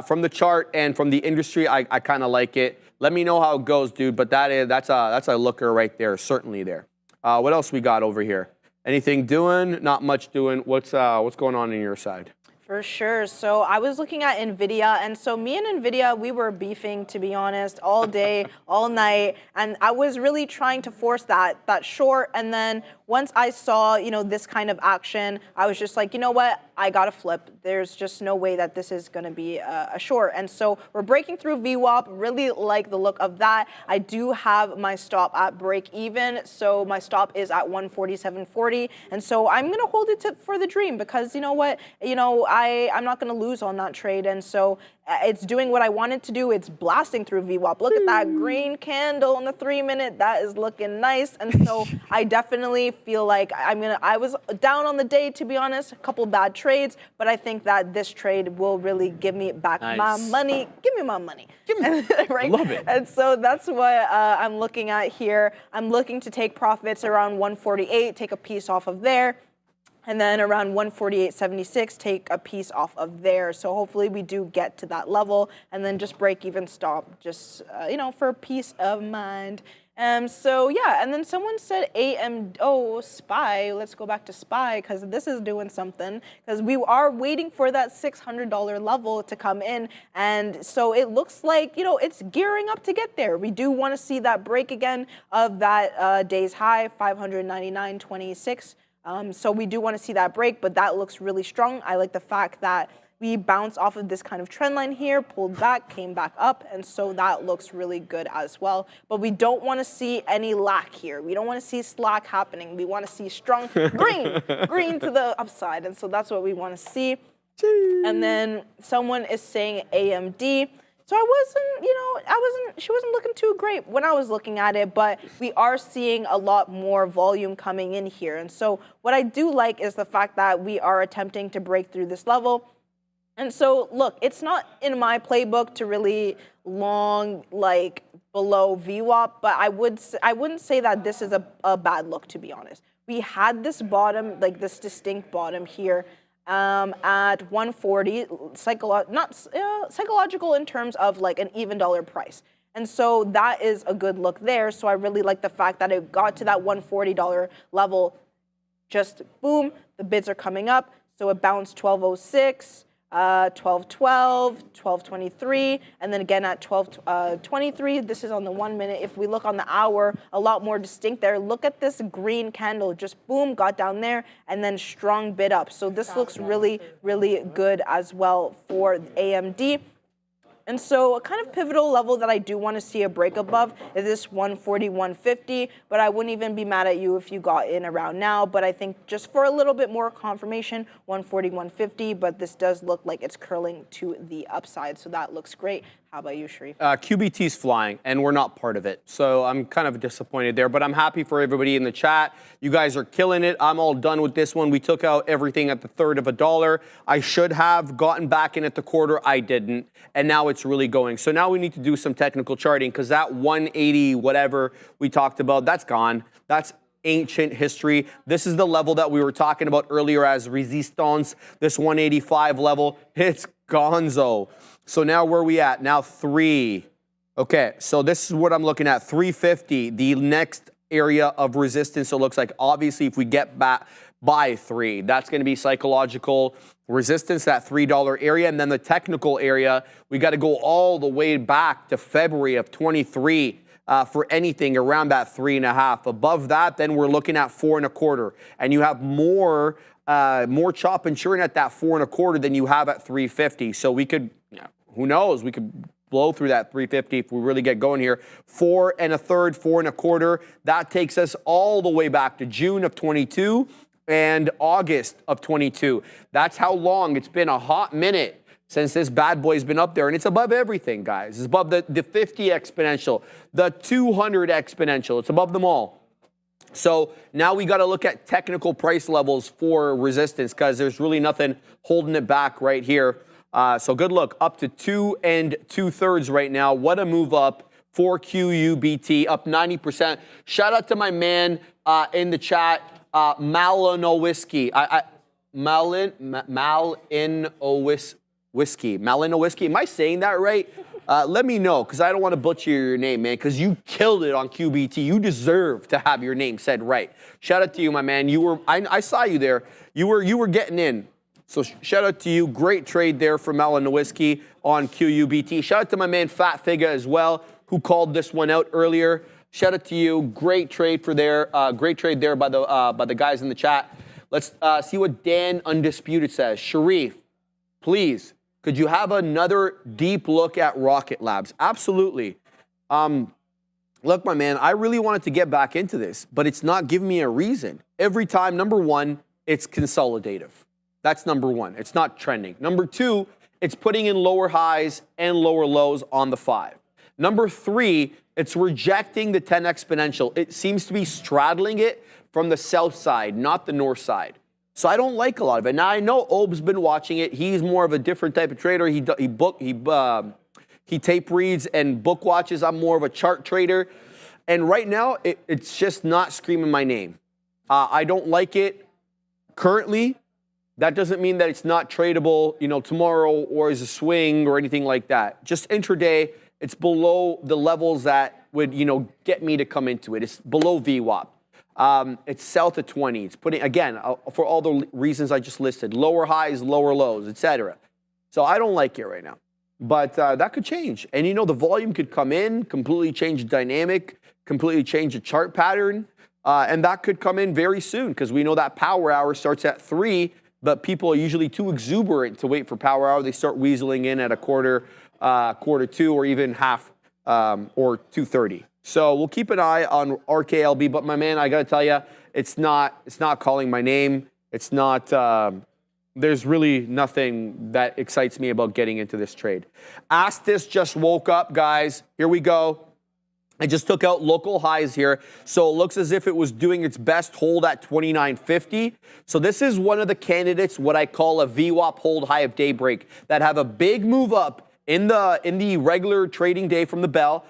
from the chart and from the industry, I kind of like it. Let me know how it goes, dude. But that's a looker right there, certainly there. What else we got over here? Anything doing? Not much doing. What's going on your side? For sure. So I was looking at NVIDIA, and so me and NVIDIA, we were beefing, to be honest, all day, all night, and I was really trying to force that short. And then once I saw, this kind of action, I was just like, you know what? I gotta flip. There's just no way that this is gonna be a short. And so we're breaking through VWAP. Really like the look of that. I do have my stop at break even, so my stop is at 147.40, and so I'm gonna hold it for the dream because you know what? I'm not going to lose on that trade. And so it's doing what I want it to do. It's blasting through VWAP. Look at that green candle in the 3-minute. That is looking nice. And so I definitely feel like I was down on the day, to be honest, a couple bad trades, but I think that this trade will really give me back my money. Give me my money. Right? Love it. And so that's what I'm looking at here. I'm looking to take profits around 148, take a piece off of there. And then around 148.76, take a piece off of there. So hopefully we do get to that level and then just break even stop, just, for peace of mind. So yeah, and then someone said SPY. Let's go back to SPY because this is doing something because we are waiting for that $600 level to come in. And so it looks like, it's gearing up to get there. We do want to see that break again of that day's high, 599.26. So we do want to see that break, but that looks really strong. I like the fact that we bounced off of this kind of trend line here, pulled back, came back up, and so that looks really good as well. But we don't want to see any lack here. We don't want to see slack happening. We want to see strong green to the upside, and so that's what we want to see. And then someone is saying AMD. So she wasn't looking too great when I was looking at it, but we are seeing a lot more volume coming in here. And so what I do like is the fact that we are attempting to break through this level. And so, look, it's not in my playbook to really long, below VWAP, but I wouldn't say that this is a bad look, to be honest. We had this bottom, this distinct bottom here, at 140, psychological in terms of an even dollar price. And so that is a good look there. So I really like the fact that it got to that $140 level. Just boom, the bids are coming up. So it bounced 1206, 1212, 1223, and then again at 1223. This is on the 1 minute. If we look on the hour, a lot more distinct there. Look at this green candle, just boom, got down there, and then strong bid up. So this looks really, really good as well for AMD. And so a kind of pivotal level that I do want to see a break above is this 140-150, but I wouldn't even be mad at you if you got in around now. But I think just for a little bit more confirmation, 140-150, but this does look like it's curling to the upside, so that looks great. How about you, Sharif? QBT's flying, and we're not part of it. So I'm kind of disappointed there, but I'm happy for everybody in the chat. You guys are killing it. I'm all done with this one. We took out everything at the third of a dollar. I should have gotten back in at the quarter. I didn't, and now it's really going. So now we need to do some technical charting because that 180 whatever we talked about, that's gone. That's ancient history. This is the level that we were talking about earlier as resistance. This 185 level, it's gonzo. So now where are we at? Now 3. Okay, so this is what I'm looking at, 350, the next area of resistance. So it looks like obviously if we get back by 3, that's going to be psychological resistance, that $3 area. And then the technical area, we got to go all the way back to February of 23 for anything around that 3.5. Above that, then we're looking at 4.25. And you have more chop and churn at that 4.25 than you have at 350. So we could, who knows, we could blow through that 350 if we really get going here. 4.33, 4.25. That takes us all the way back to June of 22 and August of 22. That's how long it's been, a hot minute since this bad boy's been up there. And it's above everything, guys. It's above the 50 exponential, the 200 exponential. It's above them all. So now we got to look at technical price levels for resistance because there's really nothing holding it back right here. So good look, up to 2 2/3 right now. What a move up for QUBT, up 90%. Shout out to my man in the chat, Malinowisky. Malinowisky. Am I saying that right? Let me know, because I don't want to butcher your name, man, because you killed it on QBT. You deserve to have your name said right. Shout out to you, my man. I saw you there. You were getting in. So shout out to you. Great trade there for Malinowisky on QUBT. Shout out to my man Fat Figa as well, who called this one out earlier. Shout out to you. Great trade for there. Great trade there by the guys in the chat. Let's see what Dan Undisputed says. Sharif, please, could you have another deep look at Rocket Labs? Absolutely. Look, my man, I really wanted to get back into this, but it's not giving me a reason. Every time, number one, it's consolidative. That's number one. It's not trending. Number two, it's putting in lower highs and lower lows on the 5. Number 3, it's rejecting the 10 exponential. It seems to be straddling it from the south side, not the north side. So I don't like a lot of it. Now I know Ob's been watching it. He's more of a different type of trader. He tape reads and book watches. I'm more of a chart trader. And right now, it's just not screaming my name. I don't like it. currently, that doesn't mean that it's not tradable, you know, tomorrow or as a swing or anything like that. Just intraday, it's below the levels that would, you know, get me to come into it. It's below VWAP. It's south of 20. It's putting, again, for all the reasons I just listed, lower highs, lower lows, etc. So I don't like it right now. But that could change. And, you know, the volume could come in, completely change the dynamic, completely change the chart pattern. And that could come in very soon because we know that power hour starts at 3, but people are usually too exuberant to wait for power hour. They start weaseling in at a quarter 2 or even half or 2:30. So we'll keep an eye on RKLB. But my man, I got to tell you, it's not calling my name. It's not... There's really nothing that excites me about getting into this trade. Astis just woke up, guys. Here we go. I just took out local highs here. So it looks as if it was doing its best hold at 29.50. So this is one of the candidates, what I call a VWAP hold high of daybreak, that have a big move up in the regular trading day from the bell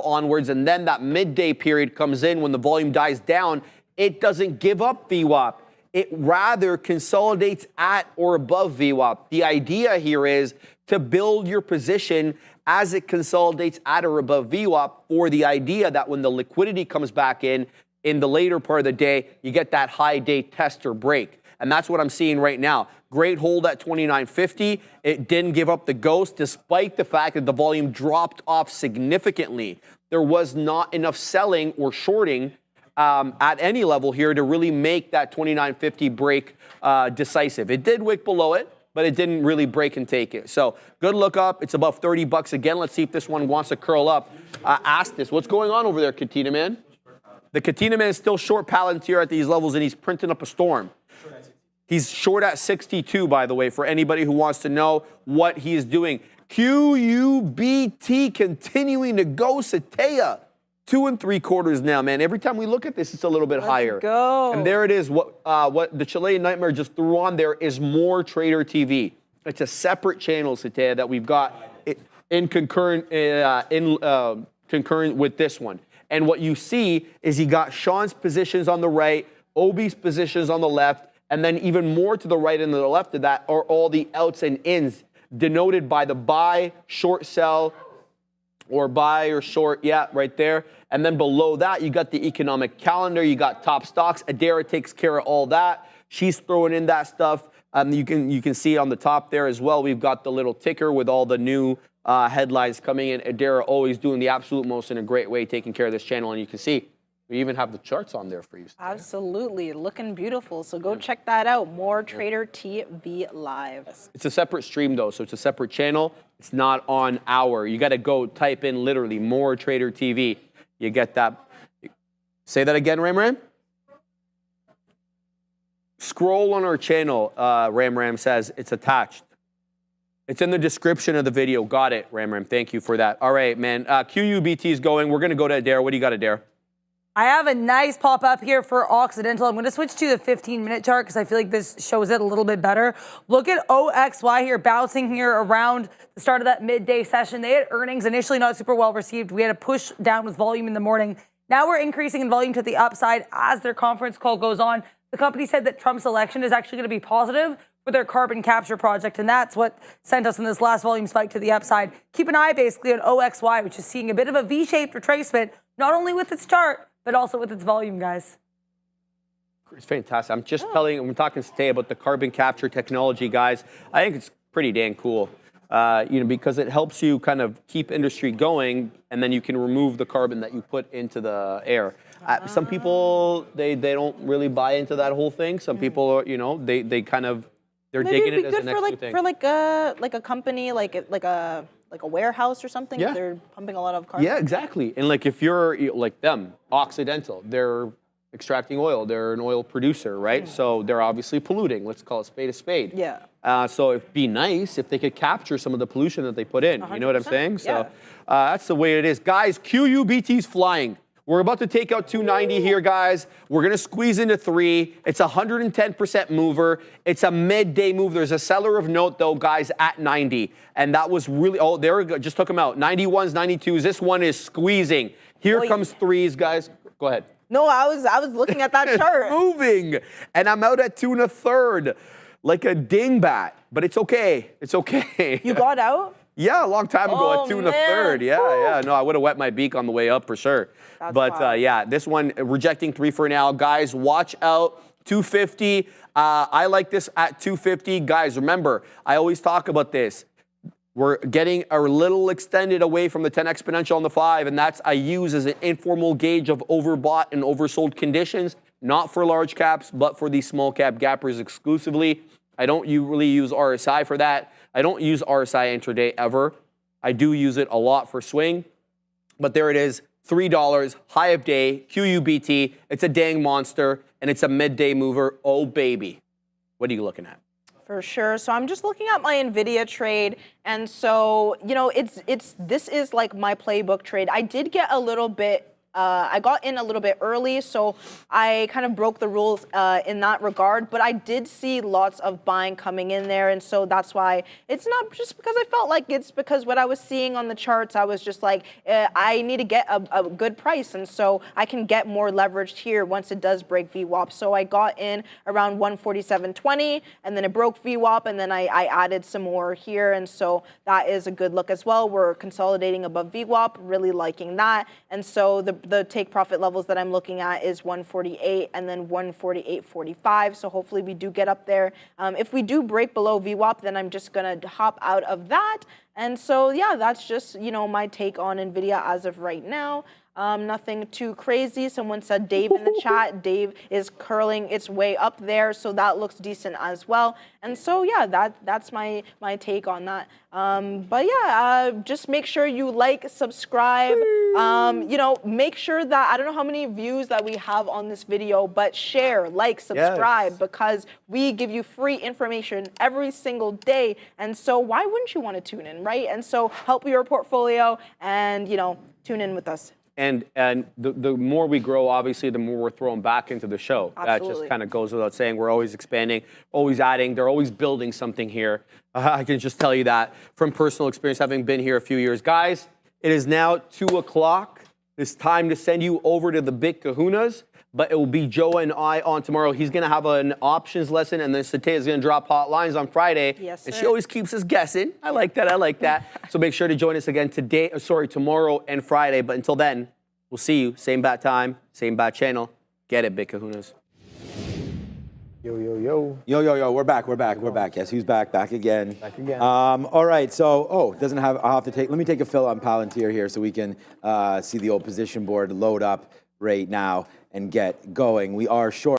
onwards. And then that midday period comes in when the volume dies down. It doesn't give up VWAP. It rather consolidates at or above VWAP. The idea here is to build your position as it consolidates at or above VWAP for the idea that when the liquidity comes back in the later part of the day, you get that high day test or break. And that's what I'm seeing right now. Great hold at 29.50. It didn't give up the ghost despite the fact that the volume dropped off significantly. There was not enough selling or shorting at any level here to really make that 29.50 break decisive. It did wick below it, but it didn't really break and take it. So good look up. It's above 30 bucks again. Let's see if this one wants to curl up. Ask this. What's going on over there, Katina Man? The Katina Man is still short Palantir at these levels, and he's printing up a storm. He's short at 62, by the way, for anybody who wants to know what he is doing. QUBT continuing to go. Satea. 2 3/4 now, man. Every time we look at this, it's a little bit higher. Go. And there it is. What the Chilean Nightmare just threw on there is more Trader TV. It's a separate channel, Satea, that we've got in concurrent with this one. And what you see is you got Sean's positions on the right, Obi's positions on the left, and then even more to the right and to the left of that are all the outs and ins denoted by the buy, short, sell, or buy or short, yeah, right there. And then below that, you got the economic calendar, you got top stocks. Adara takes care of all that. She's throwing in that stuff. You can see on the top there as well, we've got the little ticker with all the new headlines coming in. Adara always doing the absolute most in a great way, taking care of this channel. And you can see, we even have the charts on there for you. Absolutely, looking beautiful. So go check that out. More Trader TV Live. It's a separate stream though, so it's a separate channel. It's not on our. You got to go type in literally more Trader TV. You get that. Say that again, Ram. Scroll on our channel. Ram says it's attached. It's in the description of the video. Got it, Ram. Thank you for that. All right, man. QUBT is going. We're gonna go to Adair. What do you got, Adair? I have a nice pop-up here for Occidental. I'm going to switch to the 15-minute chart because I feel like this shows it a little bit better. Look at OXY here, bouncing here around the start of that midday session. They had earnings initially not super well received. We had a push down with volume in the morning. Now we're increasing in volume to the upside as their conference call goes on. The company said that Trump's election is actually going to be positive for their carbon capture project, and that's what sent us in this last volume spike to the upside. Keep an eye basically on OXY, which is seeing a bit of a V-shaped retracement, not only with its chart, but also with its volume, guys. It's fantastic. I'm just I'm talking today about the carbon capture technology, guys. I think it's pretty dang cool, because it helps you kind of keep industry going, and then you can remove the carbon that you put into the air. Some people, they don't really buy into that whole thing. Some people are, they kind of, they're digging it as an extra thing. For like a company, like a warehouse or something, if they're pumping a lot of carbon. Yeah, exactly. And like if you're like them, Occidental, they're extracting oil. They're an oil producer, right? So they're obviously polluting. Let's call it spade a spade. Yeah. So it'd be nice if they could capture some of the pollution that they put in. 100%. You know what I'm saying? So that's the way it is. Guys, QUBT's flying. We're about to take out 290 here, guys. We're going to squeeze into 3. It's a 110% mover. It's a midday move. There's a seller of note, though, guys, at 90. And that was really, there we go. Just took them out. 91s, 92s. This one is squeezing. Here comes 3s, guys. Go ahead. No, I was looking at that chart. Moving, and I'm out at 2 1/3, like a dingbat. But it's okay. It's okay. You got out? Yeah, a long time ago Oh, at 2 man. 1/3. Yeah. No, I would have wet my beak on the way up for sure. That's But wild. yeah, this one rejecting 3 for now. Guys, watch out. 250. I like this at 250. Guys, remember, I always talk about this. We're getting a little extended away from the 10 exponential on the 5, and that's I use as an informal gauge of overbought and oversold conditions, not for large caps, but for these small cap gappers exclusively. I don't really use RSI for that. I don't use RSI intraday ever. I do use it a lot for swing, but there it is, $3, high of day, QUBT. It's a dang monster, and it's a midday mover. Oh, baby. What are you looking at? For sure. So I'm just looking at my Nvidia trade, and so this is like my playbook trade. I did get a little bit. I got in a little bit early, so I kind of broke the rules in that regard. But I did see lots of buying coming in there, and so that's why it's not just because I felt like it's because what I was seeing on the charts. I was just like, I need to get a good price, and so I can get more leveraged here once it does break VWAP. So I got in around 147.20, and then it broke VWAP, and then I added some more here, and so that is a good look as well. We're consolidating above VWAP, really liking that, and so the take profit levels that I'm looking at is 148 and then 148.45. So hopefully we do get up there. If we do break below VWAP, then I'm just gonna hop out of that. And so yeah, that's just my take on Nvidia as of right now. Nothing too crazy. Someone said Dave in the chat. Dave is curling its way up there, so that looks decent as well. And so yeah, that's my take on that. But yeah, just make sure you like, subscribe. Make sure that I don't know how many views that we have on this video, but share, like, subscribe, because we give you free information every single day. And so why wouldn't you want to tune in, right? And so help your portfolio and tune in with us. And the more we grow, obviously, the more we're thrown back into the show. Absolutely. That just kind of goes without saying. We're always expanding, always adding. They're always building something here. I can just tell you that from personal experience, having been here a few years. Guys, it is now 2 o'clock. It's time to send you over to the Big Kahunas, but it will be Joe and I on tomorrow. He's going to have an options lesson, and then Sate is going to drop hot lines on Friday. Yes, and sir. she always keeps us guessing. I like that. So make sure to join us again tomorrow and Friday. But until then, we'll see you. Same bat time, same bat channel. Get it, Big Kahunas. Yo, we're back. Yes, who's back again. All right, so, I'll have to let me take a fill on Palantir here so we can see the old position board load up right now and get going. We are short.